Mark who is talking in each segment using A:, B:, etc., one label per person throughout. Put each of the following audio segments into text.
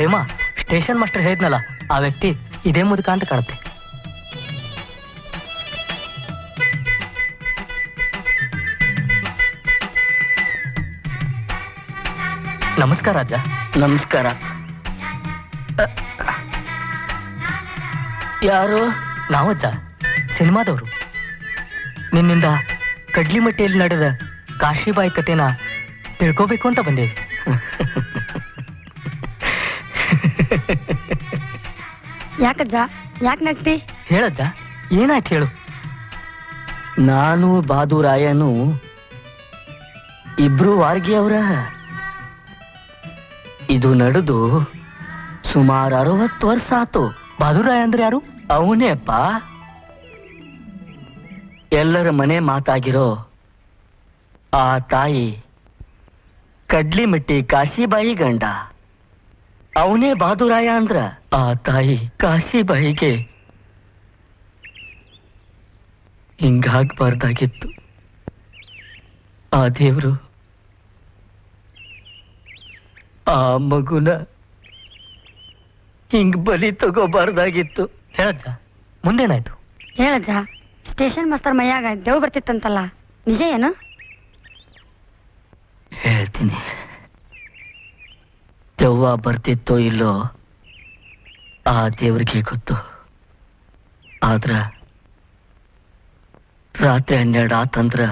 A: ಪ್ರೇಮ station master ಹೇಳಿದ್ನಲ್ಲ, ಆ ವ್ಯಕ್ತಿ ಇದೇ ಮುದುಕ ಅಂತ ಕಾಣುತ್ತೆ. ನಮಸ್ಕಾರ ಅಜ್ಜ.
B: ನಮಸ್ಕಾರ. ಯಾರು?
A: ನಾವಜ್ಜ, ಸಿನಿಮಾದವರು. ನಿನ್ನಿಂದ ಕಡ್ಲಿಮಟ್ಟಿಯಲ್ಲಿ ನಡೆದ ಕಾಶಿಬಾಯಿ ಕಥೆನ ತಿಳ್ಕೋಬೇಕು ಅಂತ ಬಂದೇವಿ.
C: ಯಾಕಜ್ಜ, ಯಾಕೆ ನಗ್ತಿ?
A: ಹೇಳಜ್ಜ, ಏನಾಯ್ತು ಹೇಳು.
B: ನಾನು ಬಾದುರಾಯನು ಇಬ್ರು ವಾರ್ಗಿಯವರ. ಇದು ನಡೆದು ಸುಮಾರು 60 ವರ್ಷ ಆತು.
A: ಬಾದುರಾಯ ಅಂದ್ರೆ ಯಾರು?
B: ಅವನೇಪ್ಪ, ಎಲ್ಲರ ಮನೆ ಮಾತಾಗಿರೋ ಆ ತಾಯಿ ಕಡ್ಲಿಮಿಟ್ಟಿ ಕಾಶಿಬಾಯಿ ಗಂಡ. ಅವನೇ ಬಾದುರಾಯ ಅಂದ್ರ. ಆ ತಾಯಿ ಕಾಶಿಬಾಯಿಗೆ ಹಿಂಗಾಗ್ಬಾರ್ದಾಗಿತ್ತು. ಆ ದೇವ್ರು ಆ ಮಗುನ ಹಿಂಗ್ ಬಲಿ ತಗೋಬಾರ್ದಾಗಿತ್ತು.
A: ಹೇಳಜ್ಜ, ಮುಂದೇನಾಯ್ತು?
C: ಹೇಳಜ್ಜ, ಸ್ಟೇಷನ್ ಮಾಸ್ತರ್ ಮೈಯಾಗ ದೇವ್ ಬರ್ತಿತ್ತಂತಲ್ಲ, ನಿಜ ಏನು?
B: ಹೇಳ್ತೀನಿ. ದೆವ್ವ ಬರ್ತಿತ್ತೋ ಇಲ್ಲೋ ಆ ದೇವ್ರಿಗೆ ಗೊತ್ತು. ಆದ್ರ ರಾತ್ರಿ 12 ಆತಂದ್ರ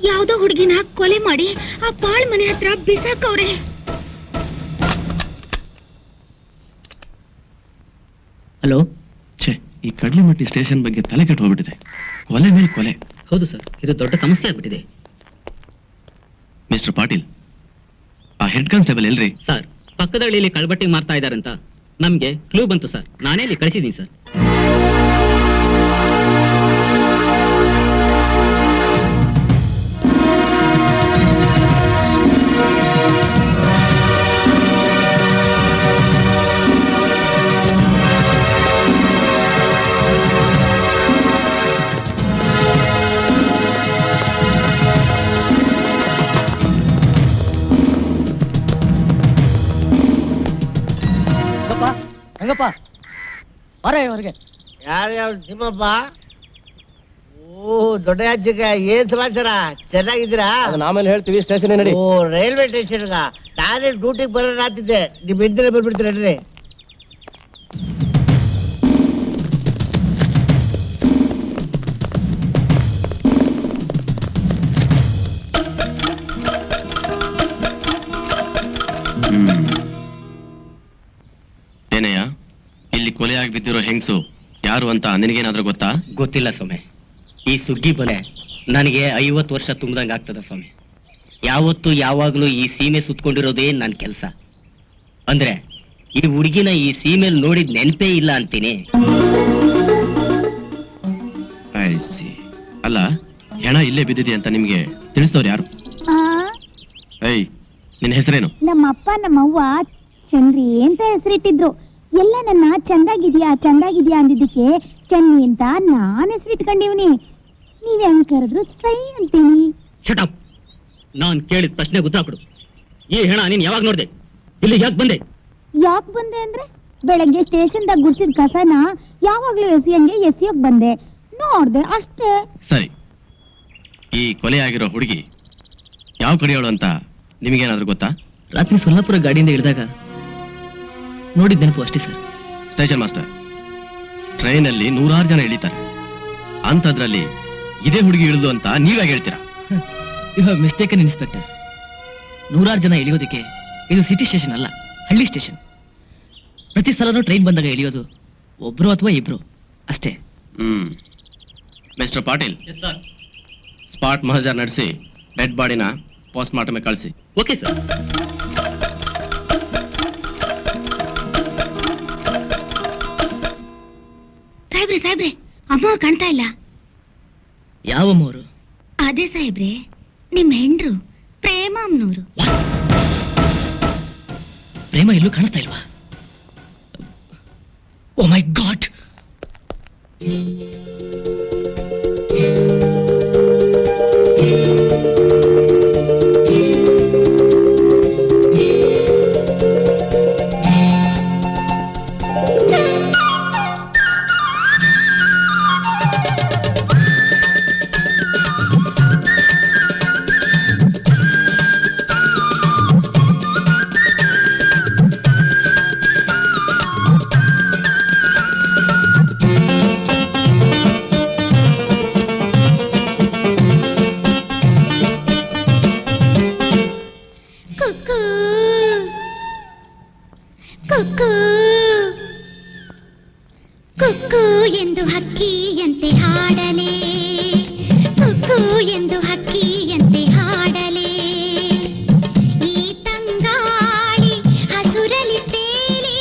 C: ಯಾವ್ದೋ ಹುಡುಗಿನ ಕೊಲೆ ಮಾಡಿ ಆ ಪಾಳ್ ಮನೆ ಹತ್ರ ಬಿಸಾಕವ್ರೆ.
D: ಹಲೋ. ಛೇ, ಈ ಕಡ್ಲಿಮಟ್ಟಿ ಸ್ಟೇಷನ್ ಬಗ್ಗೆ ತಲೆ ಕೆಟ್ಟು ಹೋಗ್ಬಿಟ್ಟಿದೆ. ಕೊಲೆ ಮೇಲೆ ಕೊಲೆ.
B: ಹೌದು ಸರ್, ಇದು ದೊಡ್ಡ ಸಮಸ್ಯೆ ಆಗ್ಬಿಟ್ಟಿದೆ.
D: ಮಿಸ್ಟರ್ ಪಾಟೀಲ್, ಆ ಹೆಡ್ ಕಾನ್ಸ್ಟೇಬಲ್ ಎಲ್ರಿ?
B: ಸರ್, ಪಕ್ಕದ ಹಳ್ಳಿಯಲ್ಲಿ ಕಳ್ಬಟ್ಟಿ ಮಾರ್ತಾ ಇದಾರಂತ ನಮ್ಗೆ ಕ್ಲೂ ಬಂತು ಸರ್. ನಾನೇ ಇಲ್ಲಿ ಕಳಿಸಿದ್ದೀನಿ ಸರ್.
A: ರಂಗಪ್ಪ, ಬಾರ ಇವ್ರಿಗೆ.
E: ಯಾರ್ಯಾವ ತಿಮ್ಮಪ್ಪ? ಓ, ದೊಡ್ಡ ಅಜ್ಜಿಗ ಏನ್ ಸಮಾಚಾರ? ಚೆನ್ನಾಗಿದ್ದೀರಾ?
A: ನಾಮೇಲೆ ಹೇಳ್ತೀವಿ, ಸ್ಟೇಷನ್ ನಡಿ.
E: ಓ, ರೈಲ್ವೆ ಸ್ಟೇಷನ್ಗ ನಾನೇ ಡ್ಯೂಟಿಗೆ ಬರೋಣ ಆಗ್ತಿದ್ದೆ. ನಿಮ್ ಇದ್ರೆ ಬರ್ಬಿಡ್ತೀರ ನಡ್ರಿ.
D: ಏನಯ್ಯ, ಇಲ್ಲಿ ಕೊಲೆಯಾಗಿ ಬಿದ್ದಿರೋ ಹೆಂಗಸು ಯಾರು ಅಂತ ನಿನಗೇನಾದ್ರೂ ಗೊತ್ತಾ?
B: ಗೊತ್ತಿಲ್ಲ ಸ್ವಾಮಿ. ಈ ಸುಗ್ಗಿ ಬಲೆ ನನಗೆ 50 ವರ್ಷ ತುಂಬ್ದಂಗೆ ಆಗ್ತದ ಸ್ವಾಮಿ. ಯಾವತ್ತು ಯಾವಾಗ್ಲೂ ಈ ಸೀಮೆ ಸುತ್ಕೊಂಡಿರೋದೇ ನನ್ನ ಕೆಲಸ. ಅಂದ್ರೆ ಈ ಹುಡುಗಿನ ಈ ಸೀಮೆಲ್ ನೋಡಿದ್ ನೆನ್ಪೇ ಇಲ್ಲ ಅಂತೀನಿ.
D: I C. ಅಲ್ಲ, ಹೆಣ ಇಲ್ಲೇ ಬಿದ್ದಿದೆ ಅಂತ ನಿಮ್ಗೆ ತಿಳಿಸ್ತವ್ರು ಯಾರು? ಏಯ್, ನಿನ್ನ ಹೆಸರೇನು?
C: ನಮ್ಮಪ್ಪ ನಮ್ಮವ್ವ ಚಂದ್ರಿ ಅಂತ ಹೆಸರಿಟ್ಟಿದ್ರು. ಎಲ್ಲ ನನ್ನ ಚಂದಾಗಿದ್ಯಾ ಅಂದಿದ್ದಕ್ಕೆ ಚನ್ನಿ ಅಂತ ನಾನ್ ಹೆಸರಿಟ್ಕೊಂಡಿವ್ನಿ. ನೀವ್ ಹೆಂಗ್ ಕರೆದ್ರು ಸೈ ಅಂತೀನಿ.
B: ಶಟಪ್. ನಾನ್ ಕೇಳಿದ ಪ್ರಶ್ನೆಗೆ ಉತ್ತರ ಕೊಡು. ಈ ಹೆಣ ನೀನ್ ಯಾವಾಗ ನೋಡ್ದೆ? ಇಲ್ಲಿ ಯಾಕೆ ಬಂದೆ?
C: ಯಾಕ್ ಬಂದೆ ಅಂದ್ರೆ ಬೆಳಗ್ಗೆ ಸ್ಟೇಷನ್ದಾಗ ಗುಡ್ಸಿದ ಕಸನ ಯಾವಾಗ್ಲೂ ಎಸಿಯೋಕ್ ಬಂದೆ, ನೋಡ್ದೆ ಅಷ್ಟೇ.
D: ಸರಿ, ಈ ಕೊಲೆ ಆಗಿರೋ ಹುಡುಗಿ ಯಾವ ಕಡೆಯವಳು ಅಂತ ನಿಮಗೇನಾದ್ರೂ ಗೊತ್ತಾ?
B: ರಾತ್ರಿ ಸೊಲ್ಲಾಪುರ ಗಾಡಿಯಿಂದ ಇಳಿದಾಗ ನೋಡಿದ ನೆನಪು ಅಷ್ಟೇ ಸರ್.
D: ಸ್ಟೇಷನ್ ಮಾಸ್ಟರ್, ಟ್ರೈನಲ್ಲಿ 100 ಜನ ಇಳಿತಾರೆ, ಅಂಥದ್ರಲ್ಲಿ ಇದೇ ಹುಡುಗಿ ಇಳಿದು ಅಂತ ನೀವೇ ಹೇಳ್ತೀರಾ?
B: You have mistaken inspector. 100 ಜನ ಇಳಿಯೋದಕ್ಕೆ ಇದು ಸಿಟಿ ಸ್ಟೇಷನ್ ಅಲ್ಲ, ಹಳ್ಳಿ ಸ್ಟೇಷನ್. ಪ್ರತಿ ಸಲನೂ ಟ್ರೈನ್ ಬಂದಾಗ ಇಳಿಯೋದು ಒಬ್ರು ಅಥವಾ ಇಬ್ರು ಅಷ್ಟೇ.
D: ಮಿಸ್ಟರ್ ಪಾಟೀಲ್, ಸ್ಪಾಟ್ ಮಹಜರ್ ನಡೆಸಿ ಡೆಡ್ ಬಾಡಿನ ಪೋಸ್ಟ್ ಮಾರ್ಟಮ್ ಕಳಿಸಿ.
B: Okay sir.
C: ಸಾಹೇಬ್ರೆ ಅಮ್ಮ ಕಾಣ್ತಾ ಇಲ್ಲ.
B: ಯಾವ ಮೂರು?
C: ಅದೇ ಸಾಹೇಬ್ರೆ, ನಿಮ್ ಹೆಂಡ್ರು ಪ್ರೇಮಮ್ಮನವರು.
B: ಪ್ರೇಮ ಎಲ್ಲೂ ಕಾಣಿಸ್ತಾ ಇಲ್ವಾ? ಓ ಮೈ ಗಾಡ್.
C: ಕುಕ್ಕು ಎಂದು ಹಕ್ಕಿಯಂತೆ ಹಾಡಲೇ, ಕುಕ್ಕು ಎಂದು ಹಕ್ಕಿಯಂತೆ ಹಾಡಲೇ, ಈ ತಂಗಾಳಿ ಹಸುರಲಿ ತೇಲಿ,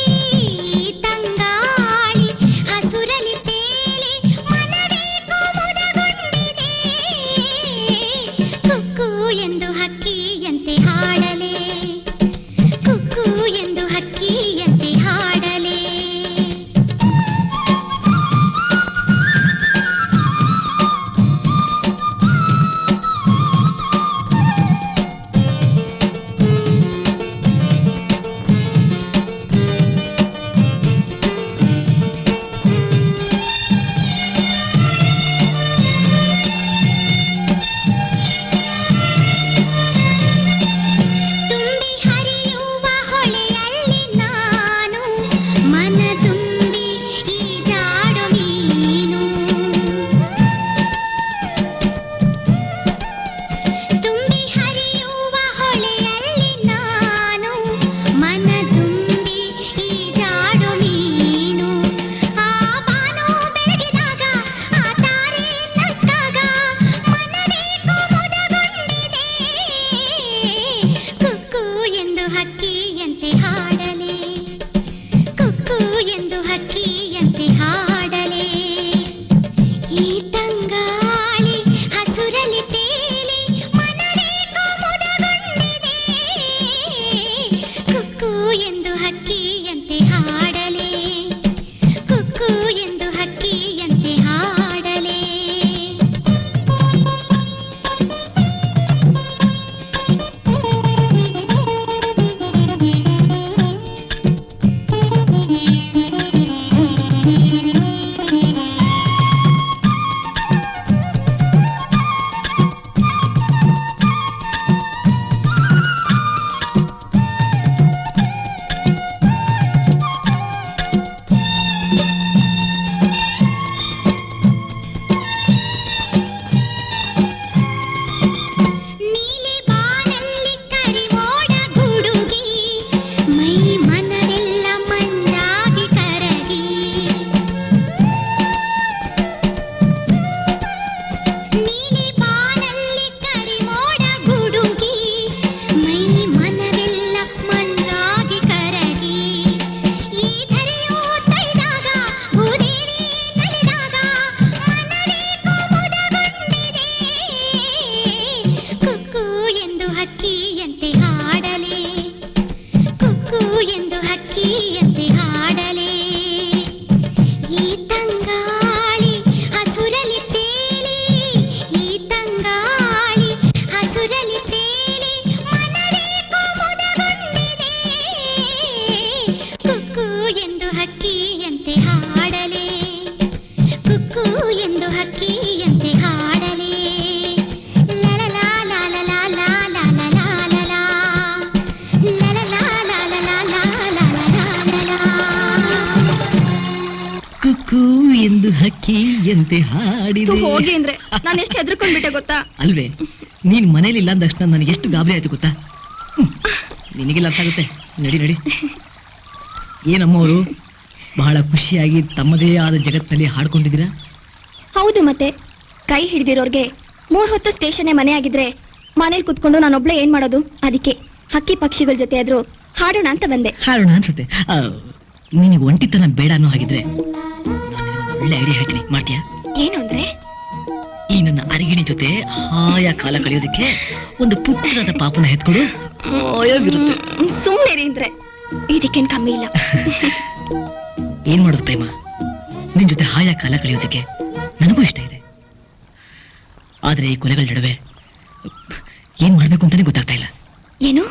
C: ಈ ತಂಗಾಳಿ ಹಸುರಲಿ ತೇಲಿ, ಮನವೇಕೋ ಮುದಗೊಂಡಿದೆ, ಕುಕ್ಕು ಎಂದು ಹಕ್ಕಿಯಂತೆ ಹಾಡಲೇ, ಕುಕ್ಕು ಎಂದು ಹಕ್ಕಿಯಂತೆ ಹಾಡಲೇ.
B: ಎಂದು ಹಕ್ಕಿ ಎಂತೆ ಹಾಡಿದೆ.
F: ಹೋಗಿ ಅಂದ್ರೆ ನಾನು ಎಷ್ಟು ಹೆದರ್ಕೊಂಡ್ಬಿಟ್ಟೆ ಗೊತ್ತಾ?
B: ಅಲ್ವೇ, ನೀನ್ ಮನೇಲಿ ಇಲ್ಲ ಅಂದಷ್ಟು ನನಗೆ ಎಷ್ಟು ಗಾಬರಿ ಆಯ್ತು ಗೊತ್ತಾ? ನಿನಗೆಲ್ಲ ಅರ್ಥ ಆಗುತ್ತೆ. ನಡಿ ನಡಿ. ಏನಮ್ಮವರು ಬಹಳ ಖುಷಿಯಾಗಿ ತಮ್ಮದೇ ಆದ ಜಗತ್ತಿನಲ್ಲಿ ಹಾಡ್ಕೊಂಡಿದ್ದೀರಾ?
F: ಹೌದು, ಮತ್ತೆ ಕೈ ಹಿಡಿದಿರೋರ್ಗೆ 3 ಹೊತ್ತು ಸ್ಟೇಷನ್ನೇ ಮನೆ ಆಗಿದ್ರೆ ಮನೇಲಿ ಕುತ್ಕೊಂಡು ನಾನೊಬ್ಳೆ ಏನ್ ಮಾಡೋದು? ಅದಕ್ಕೆ ಹಕ್ಕಿ ಪಕ್ಷಿಗಳ ಜೊತೆ ಆದ್ರೂ ಹಾಡೋಣ ಅಂತ ಬಂದೆ.
B: ಹಾಡೋಣ ಅನ್ಸುತ್ತೆ. ನಿನಗೆ ಒಂಟಿತನ ಬೇಡ ಅನ್ನೋ ಹಾಗಿದ್ರೆ ನಾನು ಒಳ್ಳೆ ಐಡಿಯಾ ಹೇಳ್ತೀನಿ, ಮಾಡ್ತೀಯಾ?
F: ಏನು ಅಂದ್ರೆ?
B: ಈ ನನ್ನ ಅರಿಗಿಣಿ ಜೊತೆ ಹಾಯ ಕಾಲ ಕಳೆಯೋದಕ್ಕೆ ಒಂದು ಪುಟ್ಟದಾದ ಪಾಪನ ಎತ್ಕೊಡು, ಹಾಯಾಗಿರುತ್ತೆ.
F: ಸುಮ್ಮನೆ ಅಂದ್ರೆ ಇದಕ್ಕೇನ್ ಕಮ್ಮಿ ಇಲ್ಲ.
B: ಏನ್ ಮಾಡೋದು ಪ್ರೇಮ, ನಿನ್ ಜೊತೆ ಹಾಯ ಕಾಲ ಕಳೆಯೋದಕ್ಕೆ ನನಗೂ ಇಷ್ಟ ಇದೆ. ಆದ್ರೆ ಈ ಕೊಲೆಗಳ ನಡುವೆ ಏನ್ ಮಾಡ್ಬೇಕು ಅಂತಾನೆ ಗೊತ್ತಾಗ್ತಾ ಇಲ್ಲ.
F: ಏನು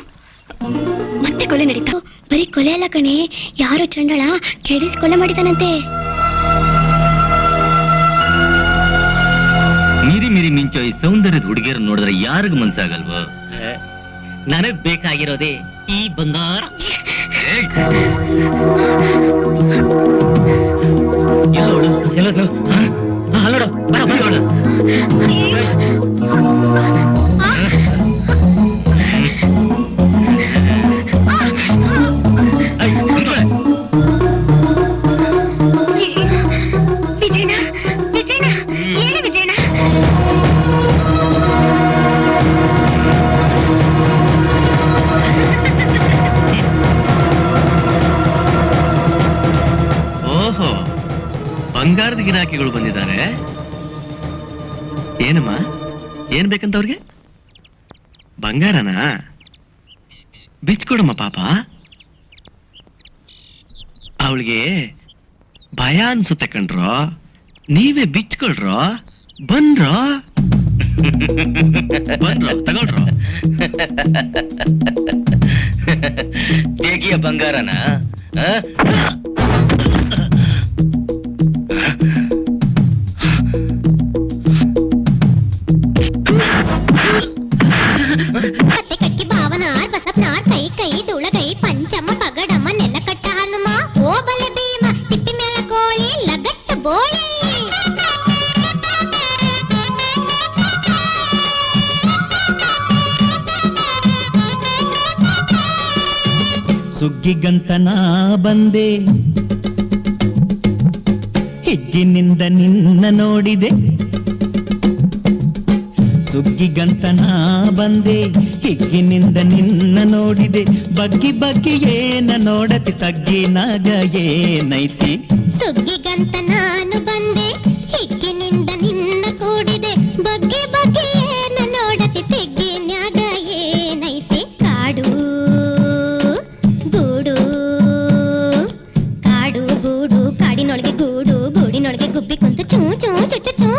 F: ಮತ್ತೆ ಕೊಲೆ ನಡೀತಾ? ಬರೀ ಕೊಲೆ ಅಲ್ಲ ಕಣೆ, ಯಾರೋ ಚಂಡಾಳ ಕೆಡಿಸ್ ಕೊಲೆ ಮಾಡಿದಾನಂತೆ.
G: ಮೀರಿ ಮೀರಿ ಮಿಂಚೋ ಈ ಸೌಂದರ್ಯದ ಹುಡುಗಿಯರು ನೋಡಿದ್ರೆ ಯಾರಿಗೂ ಮನ್ಸಾಗಲ್ವೋ?
B: ನನಗ್ ಬೇಕಾಗಿರೋದೇ ಈ ಬಂಗಾರ.
F: ವಿಜಯಣ್ಣ, ವಿಜಯಣ್ಣ, ಹೇಳಿ ವಿಜಯಣ್ಣ.
D: ಓಹೋ, ಬಂಗಾರದ ಗಿರಾಕಿಗಳು ಬಂದಿದ್ದಾರೆ. ಏನಮ್ಮ, ಏನ್ ಬೇಕಂತ ಅವ್ರಿಗೆ? ಬಂಗಾರನಾ? ಬಿಚ್ಕೊಡಮ್ಮ ಪಾಪ. ಅವಳಿಗೆ ಭಯ ಅನ್ಸುತ್ತೆ ಕಣ್ರೋ, ನೀವೇ ಬಿಚ್ಕೊಳ್ರೋ. ಬನ್ರೋ ಬನ್ರೋ, ತಗೊಳ್ರೋ.
G: ಹೇಗಿಯ ಬಂಗಾರನ?
C: ಕತ್ತೆ ಕಟ್ಟಿ ಭಾವನಾರ್ ಬಸಪ್ನಾರ್ ಕೈ ಕೈ ದುಳಗೈ ಪಂಚಮ ಪಗಡಮ್ಮ ನೆಲ ಕಟ್ಟ ಹನುಮ ಓ ಬಲೆ ಭೀಮ ತಿಪ್ಪಿ ಮೇಳ ಕೋಳಿ ಲಗಟ್ಟ ಬೋಳಿ.
H: ಸುಗ್ಗಿಗಂತನ ಬಂದೆ, ಹಿಗ್ಗಿನಿಂದ ನಿನ್ನ ನೋಡಿದೆ. ಸುಗ್ಗಿಗಂತನ ಬಂದೆ, ಹಿಗ್ಗಿನಿಂದ ನಿನ್ನ ನೋಡಿದೆ. ಬಗ್ಗಿ ಬಗ್ಗಿ ಏನ ನೋಡತಿ, ತಗ್ಗಿನಾಗ ಏನೈತಿ?
C: ಸುಗ್ಗಿಗಂತ ನಾನು ಬಂದೆ, ಹಿಗ್ಗಿನಿಂದ ನಿನ್ನ ಕೂಡಿದೆ. ಬಗ್ಗಿ ಬಗ್ಗಿ ಏನ ನೋಡತಿ, ತೆಗ್ಗಿನ್ಯಾಗ ಏನೈತಿ? ಕಾಡು ಗೂಡು, ಕಾಡು ಗೂಡು, ಕಾಡಿನೊಳಗೆ ಗೂಡು, ಗೂಡಿನೊಳಗೆ ಗುಬ್ಬಿ ಕುಂತು ಚೂ ಚೂ ಚು ಚು ಚೂ.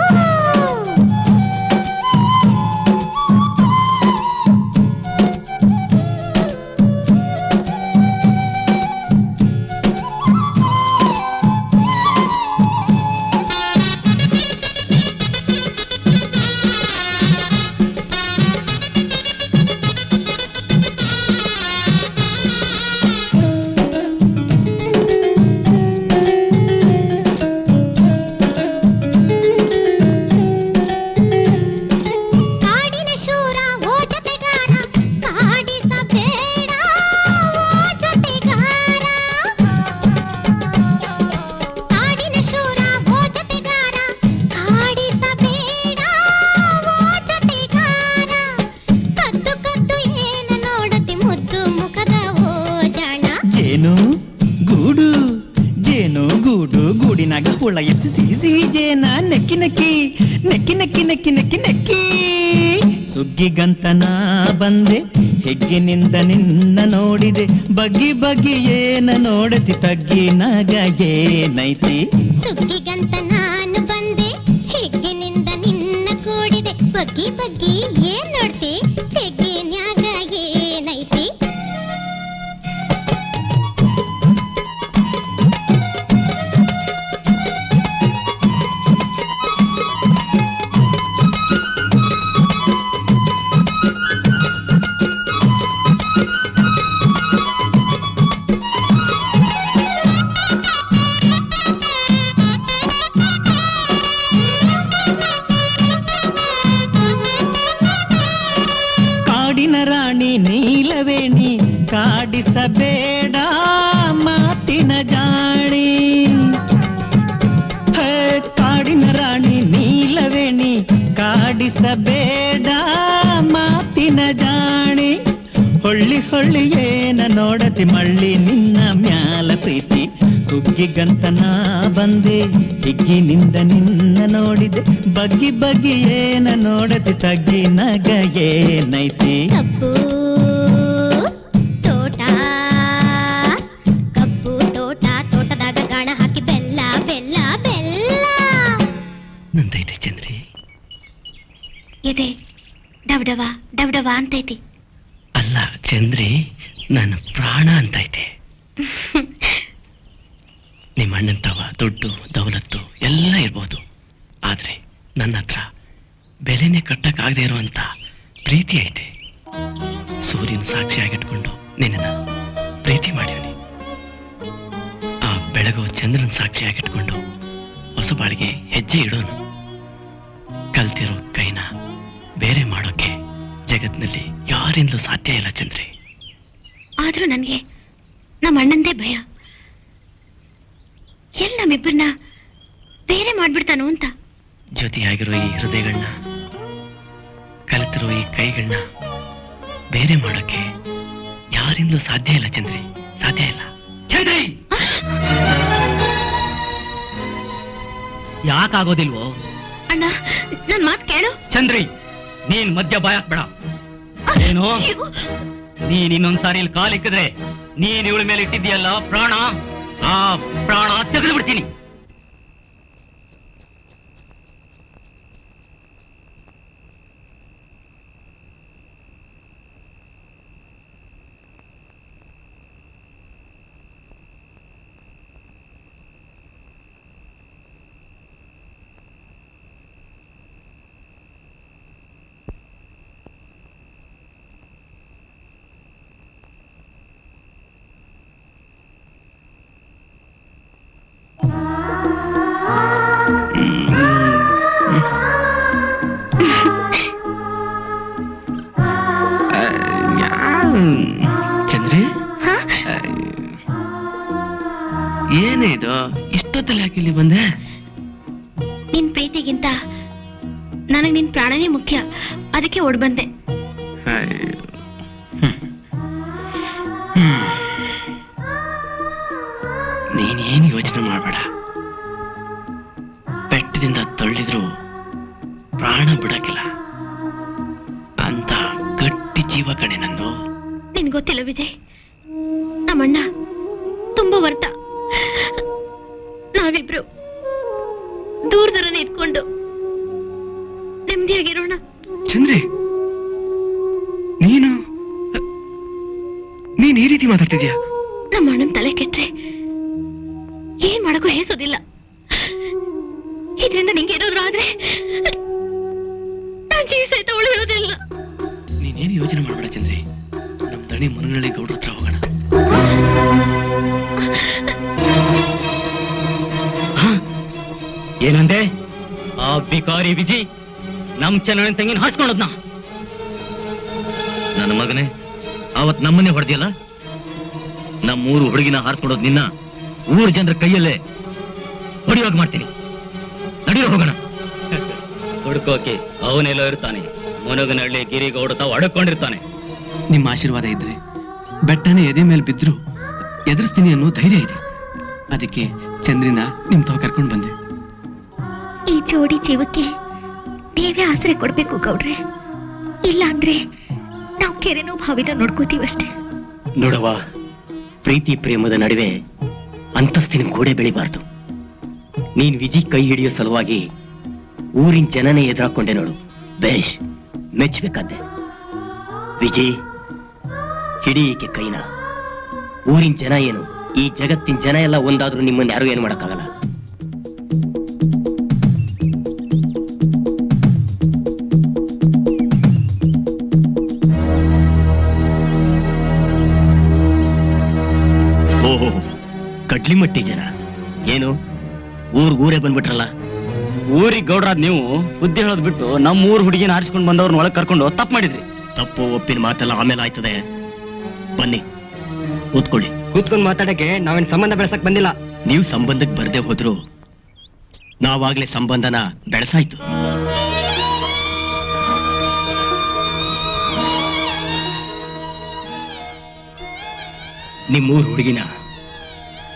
H: ಹುಳ ಎಪ್ಸಿ ಸಿಹಿ ಜೇನ ನೆಕ್ಕಿ ನೆಕ್ಕಿ ನೆಕ್ಕಿ ನೆಕ್ಕಿ ನೆಕ್ಕಿ ನೆಕ್ಕಿ ನೆಕ್ಕಿ. ಸುಗ್ಗಿಗಂತನ ಬಂದೆ, ಹೆಗ್ಗಿನಿಂದ ನಿನ್ನ ನೋಡಿದೆ. ಬಗ್ಗಿ ಬಗ್ಗಿ ಏನ ನೋಡತಿ, ತಗ್ಗಿನಾಗ ಏನೈತಿ?
C: ಸುಗ್ಗಿಗಂತ ನಾನು ಬಂದೆ, ಹೆಗ್ಗಿನಿಂದ ನಿನ್ನ ಕೂಡಿದೆ. ಬಗ್ಗಿ ಬಗ್ಗಿ ಏನ್ ನೋಡ್ತಿ, ತೆಗ್ಗಿನ್ಯಾಗ ಏನೈತಿ?
H: ರಾಣಿ ಹೇ ಕಾಡಿನ ರಾಣಿ ನೀಲವೇಣಿ ಕಾಡಿಸಬೇಡ ಮಾತಿನ ಜಾಣಿ ಹೊಳ್ಳಿ ಹೊಳ್ಳಿ ಏನ ನೋಡತಿ ಮಳ್ಳಿ ನಿನ್ನ ಮ್ಯಾಲ ಪ್ರೀತಿ ಸುಗ್ಗಿಗಂತನ ಬಂದೆ ಹಿಗ್ಗಿನಿಂದ ನಿನ್ನ ನೋಡಿದೆ ಬಗ್ಗಿ ಬಗ್ಗಿ ಏನ ನೋಡತಿ ತಗ್ಗಿ ನಗ ಏನೈತಿ
C: ಕಪ್ಪು ತೋಟ ಕಪ್ಪು ತೋಟ ತೋಟದಾಗ ಗಾಣ ಹಾಕಿ ಬೆಲ್ಲ ಬೆಲ್ಲ ಬೆಲ್ಲ
B: ನಂದೈತೆ ಚಂದ್ರಿ
F: ಇದೆ ಡಬ್ಡವ ಡಬ್ಡವ ಅಂತೈತಿ.
B: ಅಲ್ಲ ಚಂದ್ರಿ ನನ್ನ ಪ್ರಾಣ ಅಂತೈತೆ. ನಿಮ್ಮ ಅಣ್ಣಂತವ ದುಡ್ಡು ದೌಲತ್ತು ಎಲ್ಲ ಇರ್ಬೋದು, ಆದ್ರೆ ನನ್ನ ಹತ್ರ ಬೆಲೆನೆ ಕಟ್ಟಕ್ಕಾಗದೇ ಇರುವಂತ ಪ್ರೀತಿ ಐತೆ. ಸೂರ್ಯನ ಸಾಕ್ಷಿಯಾಗಿಟ್ಕೊಂಡು ನಿನ್ನ ಪ್ರೀತಿ ಮಾಡಿವನಿ. ಆ ಬೆಳಗು ಚಂದ್ರನ ಸಾಕ್ಷಿಯಾಗಿಟ್ಕೊಂಡು ಹೊಸ ಬಾಳಿಗೆ ಹೆಜ್ಜೆ ಇಡೋನು. ಕಲ್ತಿರೋ ಕೈನ ಬೇರೆ ಮಾಡೋಕೆ ಜಗತ್ನಲ್ಲಿ ಯಾರಿಂದಲೂ ಸಾಧ್ಯ ಇಲ್ಲ ಚಂದ್ರಿ.
F: ಆದ್ರೂ ನನಗೆ ನಮ್ಮ ಅಣ್ಣಂದೇ ಭಯ. ಎಲ್ಲಿ ನಮ್ಮಿಬ್ಬರನ್ನ ಬೇರೆ ಮಾಡ್ಬಿಡ್ತಾನೋ ಅಂತ.
B: ಜೊತೆಯಾಗಿರೋ ಈ ಹೃದಯಗಳನ್ನ, ಕಲಿತಿರೋ ಈ ಕೈಗಳನ್ನ ಬೇರೆ ಮಾಡೋಕೆ ಯಾರಿಂದಲೂ ಸಾಧ್ಯ ಇಲ್ಲ ಚಂದ್ರಿ, ಸಾಧ್ಯ ಇಲ್ಲ. ಚಂದ್ರಿ ಯಾಕಾಗೋದಿಲ್ವೋ?
F: ಅಣ್ಣ ನನ್ ಮಾತು ಕೇಳು.
H: ಚಂದ್ರಿ, ನೀನ್ ಮಧ್ಯ ಬಾಯಾಕ್ಬೇಡ. ಏನು ನೀನ್ ಇನ್ನೊಂದ್ಸಾರಿ ಇಲ್ಲಿ ಕಾಲಿಕ್ಕಿದ್ರೆ ನೀನ್ ಇವಳ ಮೇಲೆ ಇಟ್ಟಿದ್ಯಲ್ಲ ಪ್ರಾಣ, ಆ ಪ್ರಾಣ ತೆಗೆದು ಬಿಡ್ತೀನಿ.
B: ಚಂದ್ರಿ
F: ಹಾ?
B: ಏನೇ ಇದು ಇಷ್ಟೊತ್ತಲ್ಲಿ ಯಾಕೆ ಇಲ್ಲಿ ಬಂದೆ?
F: ನಿನ್ ಪ್ರೀತಿಗಿಂತ ನನಗ್ ನಿನ್ ಪ್ರಾಣನೇ ಮುಖ್ಯ, ಅದಕ್ಕೆ ಓಡ್ ಬಂದೆ.
B: ನೀನೇನು ಯೋಚನೆ ಮಾಡಬೇಡ. ಬೆಟ್ಟದಿಂದ ತಳ್ಳಿದ್ರು ಪ್ರಾಣ ಬಿಡಕ್ಕಿಲ್ಲ ಅಂತ ಗಟ್ಟಿ ಜೀವ ಕಣೆ ನಂದು.
F: ನಿನ್ ಗೊತ್ತಿಲ್ಲ ವಿಜಯ್, ನಮ್ಮಣ್ಣ ತುಂಬಾ ವರ್ತ. ನಾವಿಬ್ರು ದೂರ ದೂರನೇ ಇಟ್ಕೊಂಡು ನೆಮ್ಮದಿಯಾಗಿರೋಣ.
B: ಚಂದ್ರಿ, ನೀನು ಈ ರೀತಿ ಮಾತಾಡ್ತಿದ್ಯಾ?
F: ನಮ್ಮ ಅಣ್ಣನ ತಲೆ ಕೆಟ್ರೆ ಏನ್ ಮಾಡಕ್ಕೂ ಹೇಸೋದಿಲ್ಲ. ಇದರಿಂದ ನಿಂಗೆ ಏನಾದ್ರು ಆದ್ರೆ ನಾನ್ ಜೀವ ಸಹಿತ ಉಳಿಯೋದಿಲ್ಲ.
B: ನೀನೇನು ಯೋಚನೆ ಮಾಡಬೇಡ ಚಂದ್ರಿ, ನಮ್ ದಣಿ ಮುನಗಳ್ಳಿ ಗೌಡ್ರ ಹತ್ರ ಹೋಗೋಣ.
H: ಏನಂದೆ? ಆ ಬಿಕಾರಿ ವಿಜಿ ನಮ್ ಚನ್ನಣ್ಣ ತಂಗಿನ ಹಾಸ್ಕೊಂಡದ್ನ.
G: ನನ್ನ ಮಗನೇ, ಅವತ್ ನಮ್ಮನ್ನೇ ಹೊಡೆದಿಯಲ್ಲ, ನಮ್ಮೂರು ಹುಡುಗಿನ ಹಾರಿಸ್ಕೊಡೋದು ನಿನ್ನ ಊರು ಜನರ ಕೈಯಲ್ಲೇ ಹೊಡೆಯುವಾಗ ಮಾಡ್ತೀನಿ. ನಡೆಯೋ ಹೋಗೋಣ.
H: ಹುಡ್ಕೋಕೆ ಅವನೆಲ್ಲೋ ಇರ್ತಾನೆ. ಮುನಗನಹಳ್ಳಿ ಗಿರಿಗೌಡ ತಾವು ಅಡಕೊಂಡಿರ್ತಾನೆ.
B: ನಿಮ್ಮ ಆಶೀರ್ವಾದ ಇದ್ರೆ ಬೆಟ್ಟನೇ ಎದೆ ಮೇಲೆ ಬಿದ್ರು ಎದುರಿಸ್ತೀನಿ ಅನ್ನೋ ಧೈರ್ಯ ಇದೆ. ಅದಕ್ಕೆ ಚಂದ್ರಿನ ನಿಮ್ ತಾವು ಕರ್ಕೊಂಡು ಬಂದೆ.
F: ಈ ಜೋಡಿ ಜೀವಕ್ಕೆ ನೀವೇ ಆಸರೆ ಕೊಡ್ಬೇಕು ಗೌಡ್ರೆ. ಇಲ್ಲ ಅಂದ್ರೆ ನಾವು ಕೆರೆನೋ ಭಾವಿನ ನೋಡ್ಕೋತೀವಷ್ಟೇ.
G: ನೋಡವ್ವ, ಪ್ರೀತಿ ಪ್ರೇಮದ ನಡುವೆ ಅಂತಸ್ತಿನ ಗೋಡೆ ಬೆಳಿಬಾರ್ದು. ನೀನ್ ವಿಜಿ ಕೈ ಹಿಡಿಯೋ ಸಲುವಾಗಿ ಊರಿನ ಜನನೇ ಎದುರಾಕೊಂಡೆ ನೋಡು. ಬೇಷ್, ಮೆಚ್ಚಬೇಕಾದ್ದೆ. ವಿಜಿ, ಹಿಡಿ ಈಕೆ ಕೈನ. ಊರಿನ ಜನ ಏನು, ಈ ಜಗತ್ತಿನ ಜನ ಎಲ್ಲ ಒಂದಾದ್ರೂ ನಿಮ್ಮನ್ನ ಯಾರು ಏನು ಮಾಡಕ್ಕಾಗಲ್ಲ. ಓಹೋ, ಕಡ್ಲಿಮಟ್ಟಿ ಜನ ಏನು ಊರೇ ಬಂದ್ಬಿಟ್ರಲ್ಲ.
H: ಊರಿಗೆ ಗೌಡ್ರಾದ್ ನೀವು ಬುದ್ಧಿ ಹೇಳೋದ್ ಬಿಟ್ಟು ನಮ್ಮ ಊರ್ ಹುಡುಗಿನ ಹಾರಿಸ್ಕೊಂಡು ಬಂದವ್ರನ್ನ ಒಳಗೆ ಕರ್ಕೊಂಡು ತಪ್ಪು ಮಾಡಿದ್ರಿ.
G: ತಪ್ಪು ಒಪ್ಪಿನ ಮಾತೆಲ್ಲ ಆಮೇಲೆ ಆಯ್ತದೆ. ಬನ್ನಿ ಕೂತ್ಕೊಳ್ಳಿ.
A: ಕೂತ್ಕೊಂಡು ಮಾತಾಡಕ್ಕೆ ನಾವೇನ್ ಸಂಬಂಧ ಬೆಳೆಸಕ್ ಬಂದಿಲ್ಲ.
G: ನೀವು ಸಂಬಂಧಕ್ಕೆ ಬರ್ದೇ ಹೋದ್ರು ನಾವಾಗ್ಲೇ ಸಂಬಂಧನ ಬೆಳೆಸಾಯ್ತು. ನಿಮ್ಮೂರ್ ಹುಡುಗಿನ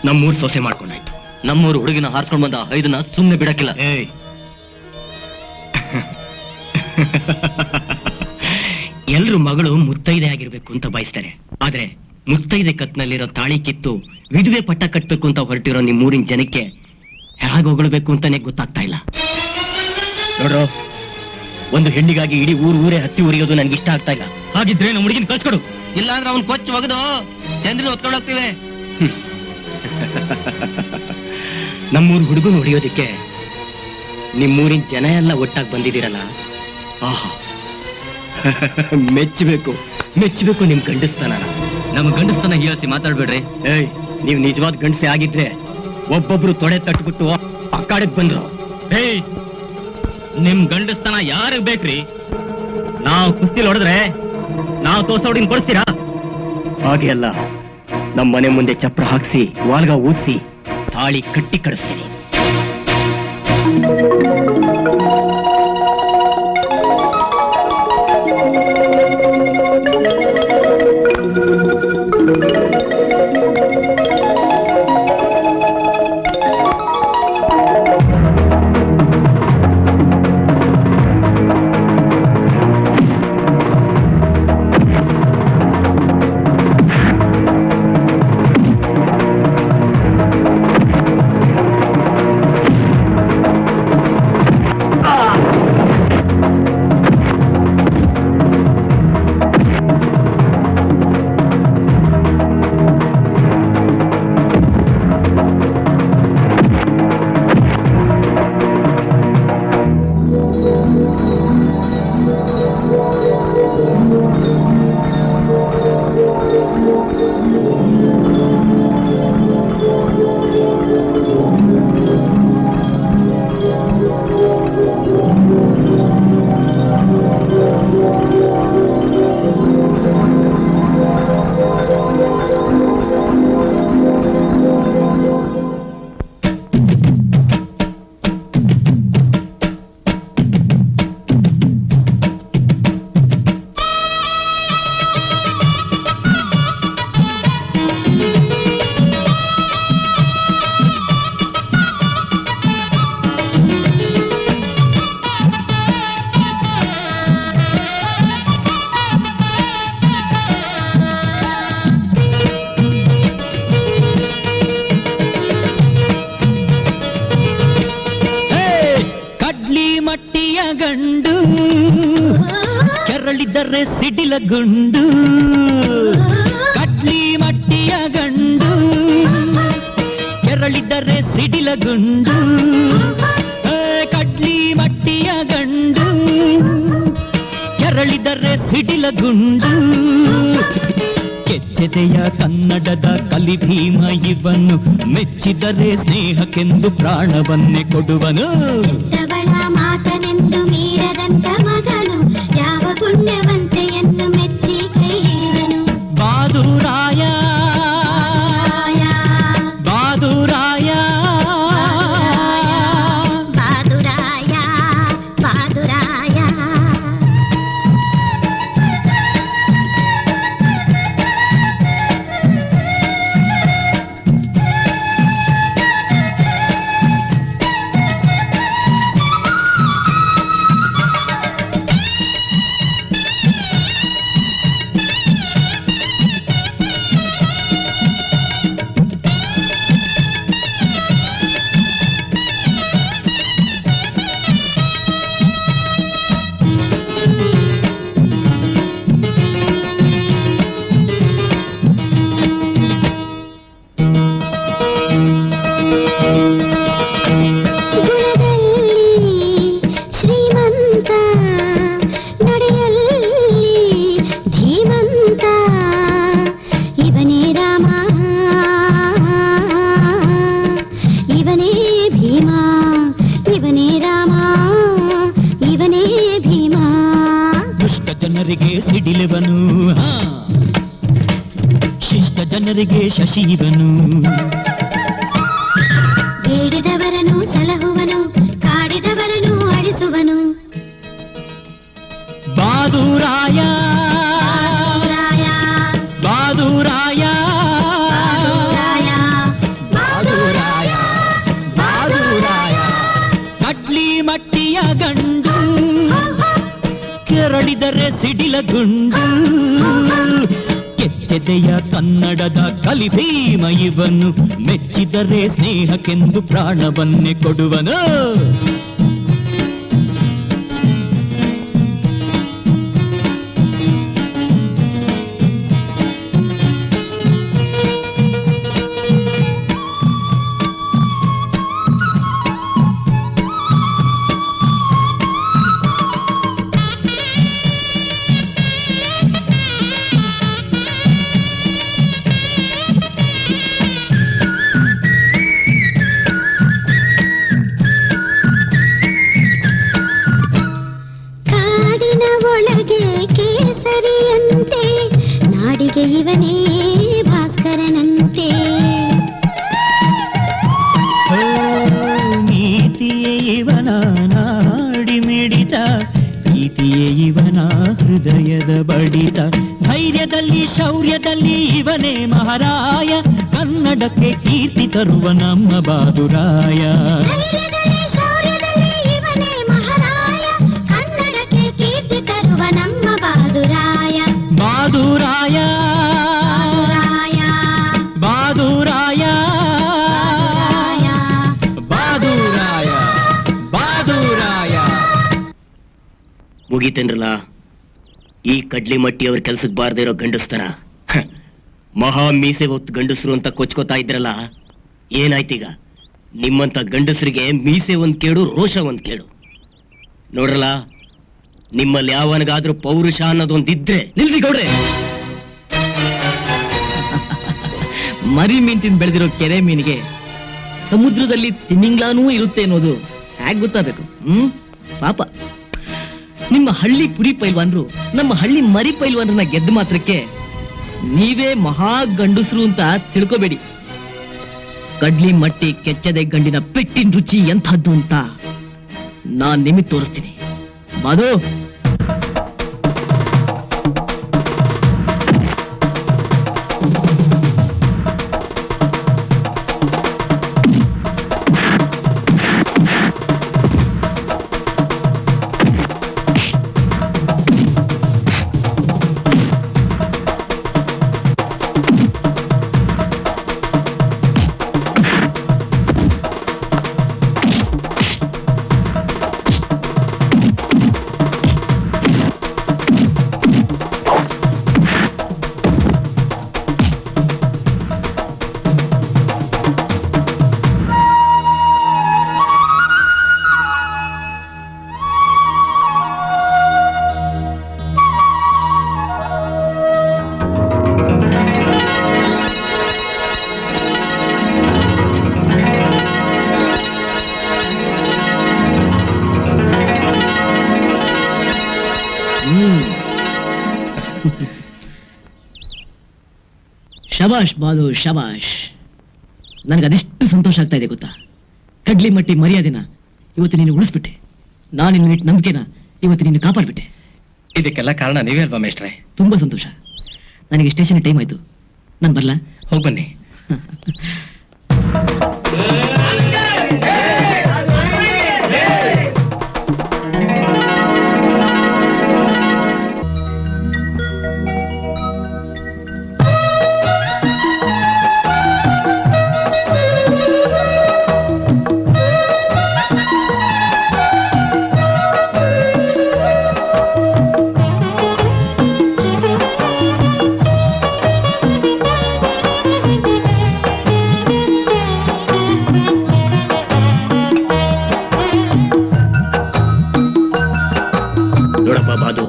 G: ನಮ್ಮೂರ್ ಸೊಸೆ ಮಾಡ್ಕೊಂಡಾಯ್ತು.
A: ನಮ್ಮೂರು ಹುಡುಗಿನ ಹಾರ್ಸ್ಕೊಂಡ್ ಬಂದ ಐದನ್ನ ಸುಮ್ಮನೆ ಬಿಡಕ್ಕಿಲ್ಲ.
G: ಏಯ್ ಎಲ್ರು ಮಗಳು ಮುತ್ತೈದೆ ಆಗಿರ್ಬೇಕು ಅಂತ ಬಯಸ್ತಾರೆ. ಆದ್ರೆ ಮುತ್ತೈದೆ ಕತ್ನಲ್ಲಿರೋ ತಾಳಿ ಕಿತ್ತು ವಿಧವೆ ಪಟ್ಟ ಕಟ್ಬೇಕು ಅಂತ ಹೊರಟಿರೋ ನಿಮ್ಮೂರಿನ ಜನಕ್ಕೆ ಹೇಗೆ ಹೊಗಳಬೇಕು ಅಂತಾನೆ ಗೊತ್ತಾಗ್ತಾ ಇಲ್ಲ. ನೋಡ್ರೋ, ಒಂದು ಹೆಣ್ಣಿಗಾಗಿ ಇಡೀ ಊರೇ ಹತ್ತಿ ಉರಿಯೋದು ನನ್ಗೆ ಇಷ್ಟ ಆಗ್ತಾ ಇಲ್ಲ.
H: ಹಾಗಿದ್ರೆ ನಮ್ಮ ಹುಡುಗಿನ ಕಳ್ಸ್ಕೊಡು.
A: ಇಲ್ಲಾಂದ್ರೆ ಅವ್ನ್ ಕೊಚ್ಚು ಒಗದು ಚಂದ್ರನ ಹೊತ್ಕೊಂಡು ಹೋಗ್ತೀವಿ.
G: ನಮ್ಮೂರ್ ಹುಡುಗನ ಹೊಡಿಯೋದಿಕ್ಕೆ ನಿಮ್ಮೂರಿನ ಜನ ಎಲ್ಲ ಒಟ್ಟಾಗಿ ಬಂದಿದ್ದೀರಲ್ಲ, ಆಹಾ ಮೆಚ್ಚಬೇಕು ನಿಮ್ ಗಂಡಸ್ತಾನ.
A: ನಮ್ಮ ಗಂಡಸ್ತನ ಹೀಯಾಸಿ ಮಾತಾಡ್ಬೇಡ್ರಿ.
G: ಏಯ್, ನೀವ್ ನಿಜವಾದ ಗಂಡಸೆ ಆಗಿದ್ರೆ ಒಬ್ಬೊಬ್ರು ತೊಡೆ ತಟ್ಬಿಟ್ಟು ಅಕ್ಕಾಡಕ್ ಬಂದ್ರು.
H: ಏಯ್, ನಿಮ್ ಗಂಡಸ್ತನ ಯಾರಿಗ್ ಬೇಕ್ರಿ? ನಾವು ಕುಸ್ತಿಲ್ ಹೊಡೆದ್ರೆ ನಾವು ತೋರ್ಸ ಹುಡುಗಿನ ಕೊಡಿಸ್ತೀರಾ?
G: ಹಾಗೆ ಅಲ್ಲ, ನಮ್ಮ ಮನೆ ಮುಂದೆ ಚಪ್ರ ಹಾಕ್ಸಿ ವಾಲ್ಗ ಊದ್ಸಿ ತಾಳಿ ಕಟ್ಟಿ ಕಳಿಸ್ತೀನಿ.
B: ಗಂಡು ಕೆರಳಿದರೆ ಸಿಡಿಲ ಗುಂಡು, ಕಡ್ಲಿ ಮಟ್ಟಿಯ ಗಂಡು ಕೆರಳಿದರೆ ಸಿಡಿಲ ಗುಂಡು, ಕಡ್ಲಿ ಮಟ್ಟಿಯ ಗಂಡು ಕೆರಳಿದರೆ ಸಿಡಿಲ ಗುಂಡು. ಕೆಚ್ಚೆದೆಯ ಕನ್ನಡದ ಕಲಿಭೀಮ ಇವನು, ಮೆಚ್ಚಿದರೆ ಸ್ನೇಹಕ್ಕೆಂದು ಪ್ರಾಣವನ್ನೇ ಕೊಡುವನು.
C: ಮಾತನೆಂದು ಮೀರದಂತ ಮಗನು, ಯಾವ ಪುಣ್ಯವಂತೆಯನ್ನು ಮೆಚ್ಚಿ ಕೈ ಹಿಡಿವನು.
B: ಬಾದುರಾಯ ಬಾದುರಾಯ
C: ಬಾದುರಾಯ ಬಾದುರಾಯ.
B: ಜನರಿಗೆ ಸಿಡಿಲವನು, ಶಿಷ್ಟ ಜನರಿಗೆ ಶಶಿವನು. ಪ್ರೀತಿಯ ಗಂಡು ಕೆರಳಿದರೆ ಸಿಡಿಲ ಗುಂಡು ಕೆಚ್ಚೆದೆಯ ಕನ್ನಡದ ಕಲಿಭೀಮ ಇವನು ಮೆಚ್ಚಿದರೆ ಸ್ನೇಹಕ್ಕೆಂದು ಪ್ರಾಣವನ್ನೇ ಕೊಡುವನು
C: ಇವನೇ ಭಾಸ್ಕರನಂತೆ
B: ನೀತಿಯೇ ಇವನ ನಾಡಿ ಮಿಡಿತ ಪ್ರೀತಿಯೇ ಇವನ ಹೃದಯದ ಬಡಿತ ಧೈರ್ಯದಲ್ಲಿ ಶೌರ್ಯದಲ್ಲಿ ಇವನೇ ಮಹಾರಾಯ ಕನ್ನಡಕ್ಕೆ ಕೀರ್ತಿ ತರುವ ನಮ್ಮ ಬಾದುರಾಯ ಬಾದುರಾಯ ಬಾದುರಾಯ ಬಾದುರಾಯ ಬಾದುರಾಯ
G: ಮುಗೀತೇನ್ರಲ್ಲ ಈ ಕಡ್ಲಿ ಮಟ್ಟಿ ಅವ್ರ ಕೆಲ್ಸಕ್ಕೆ ಬಾರದೇ ಇರೋ ಗಂಡಸ್ತರ ಮಹಾ ಮೀಸೆ ಹೊತ್ತು ಗಂಡಸರು ಅಂತ ಕೊಚ್ಕೋತಾ ಇದ್ರಲ್ಲ ಏನಾಯ್ತೀಗ ನಿಮ್ಮಂತ ಗಂಡಸರಿಗೆ ಮೀಸೆ ಒಂದ್ ಕೇಡು ರೋಷ ಒಂದ್ ಕೇಡು ನೋಡ್ರಲ್ಲ ನಿಮ್ಮಲ್ಲಿ ಯಾವನಿಗಾದ್ರೂ ಪೌರುಷ ಅನ್ನೋದೊಂದಿದ್ರೆ
B: ನಿಲ್ಸಿ ಗೌಡ್ರೆ ಮರಿ ಮೀನ್ ತಿಂದು ಬೆಳೆದಿರೋ ಕೆರೆ ಮೀನಿಗೆ ಸಮುದ್ರದಲ್ಲಿ ತಿಮಿಂಗ್ಲಾನೂ ಇರುತ್ತೆ ಅನ್ನೋದು ಹೇಗ್ ಗೊತ್ತಾಗಬೇಕು ಪಾಪ ನಿಮ್ಮ ಹಳ್ಳಿ ಪುರಿ ಪೈಲ್ವಾನ್ರು ನಮ್ಮ ಹಳ್ಳಿ ಮರಿ ಪೈಲ್ವಾನ್ರನ್ನ ಗೆದ್ದ ಮಾತ್ರಕ್ಕೆ ನೀವೇ ಮಹಾ ಗಂಡಸರು ಅಂತ ತಿಳ್ಕೋಬೇಡಿ ಕಡ್ಲಿ ಮಟ್ಟಿ ಕೆಚ್ಚದೆ ಗಂಡಿನ ಪೆಟ್ಟಿನ ರುಚಿ ಎಂಥದ್ದು ಅಂತ ನಾನ್ ನಿಮಗೆ ತೋರಿಸ್ತೀನಿ ಬಾದು ಶಬಾಷ್ ಬಾದು ಶಬಾಷ್ ನನಗದೆಷ್ಟು ಸಂತೋಷ ಆಗ್ತಾ ಇದೆ ಗೊತ್ತಾ ಕಡ್ಲಿ ಮಟ್ಟಿ ಮರ್ಯಾದೆನ ಇವತ್ತು ನೀನು ಉಳಿಸ್ಬಿಟ್ಟೆ ನಾನು ನಿನ್ನ ನಂಬಿಕೆನ ಇವತ್ತು ನೀನು ಕಾಪಾಡ್ಬಿಟ್ಟೆ
D: ಇದಕ್ಕೆಲ್ಲ ಕಾರಣ ನೀವೇ ಅಲ್ವಾ ಮೇಷ್ಟ್ರೆ
B: ತುಂಬಾ ಸಂತೋಷ ನನಗೆ ಸ್ಟೇಷನ್ ಟೈಮ್ ಆಯ್ತು ನಾನು ಬರ್ಲಾ
D: ಹೋಗಿ ಬನ್ನಿ
G: ನೋಡಪ್ಪ ಬಾದು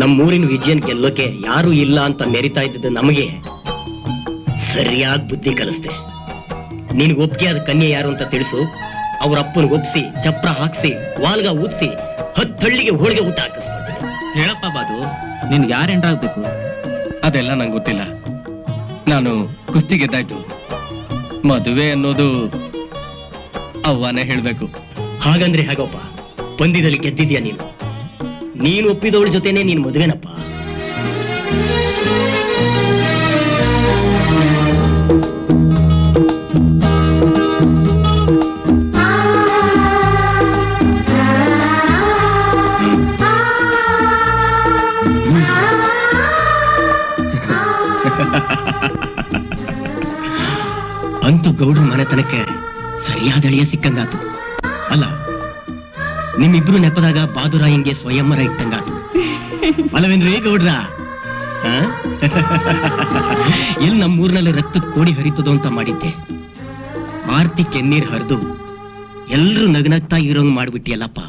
G: ನಮ್ಮೂರಿನ ವಿಜಯನ್ ಗೆಲ್ಲೋಕೆ ಯಾರು ಇಲ್ಲ ಅಂತ ಮೆರಿತಾ ಇದ್ದಿದ್ದು ನಮಗೆ ಸರಿಯಾಗಿ ಬುದ್ಧಿ ಕಲಿಸ್ತೆ ನಿನ್ಗೆ ಒಪ್ಪಿಗೆ ಆದ ಕನ್ಯೆ ಯಾರು ಅಂತ ತಿಳಿಸು ಅವ್ರ ಅಪ್ಪನಿಗೆ ಒಪ್ಸಿ ಚಪ್ರ ಹಾಕ್ಸಿ ವಾಲ್ಗ ಊದ್ಸಿ 10 ಹಳ್ಳಿಗೆ ಹೋಳಿಗೆ ಊಟ ಹಾಕಿಸ್ಕೊಡ್ತೀನಿ
D: ಹೇಳಪ್ಪ ಬಾದು ನಿನ್ಗೆ ಯಾರು ಎಂಟಾಗ್ಬೇಕು ಅದೆಲ್ಲ ನಂಗೆ ಗೊತ್ತಿಲ್ಲ ನಾನು ಕುಸ್ತಿ ಗೆದ್ದಾಯ್ತು ಮದುವೆ ಅನ್ನೋದು ಅವ್ವನೇ ಹೇಳ್ಬೇಕು
G: ಹಾಗಂದ್ರೆ ಹೇಗಪ್ಪ ಪಂದ್ಯದಲ್ಲಿ ಗೆದ್ದಿದ್ಯಾ ನೀನು ಒಪ್ಪಿದವಳ ಜೊತೆನೆ ನೀನ್ ಮದುವೆನಪ್ಪ ಗೌಡ್ರ ಮನೆತನಕ್ಕೆ ಸರಿಯಾದ ಅಳಿಯ ಸಿಕ್ಕಂಗಾತು. ಅಲ್ಲ, ನಿಮ್ಮಿಬ್ರು ನೆಪದಾಗ ಬಾದುರಾಯಿಂಗೆ ಸ್ವಯಂವರ ಇಟ್ಟಂಗಾತು. ಅಲ್ಲವೇನ್ರಿ ಗೌಡ್ರ? ಎಲ್ಲಿ ನಮ್ಮೂರಿನಲ್ಲಿ ರಕ್ತದ ಕೋಡಿ ಹರಿತದೋ ಅಂತ ಮಾಡಿದ್ದೆ. ಆರ್ತಿ ಕೆನ್ನೀರ್ ಹರಿದು ಎಲ್ರೂ ನಗನಗ್ತಾ ಇರೋಂಗ್ ಮಾಡ್ಬಿಟ್ಟಿಯಲ್ಲಪ್ಪ.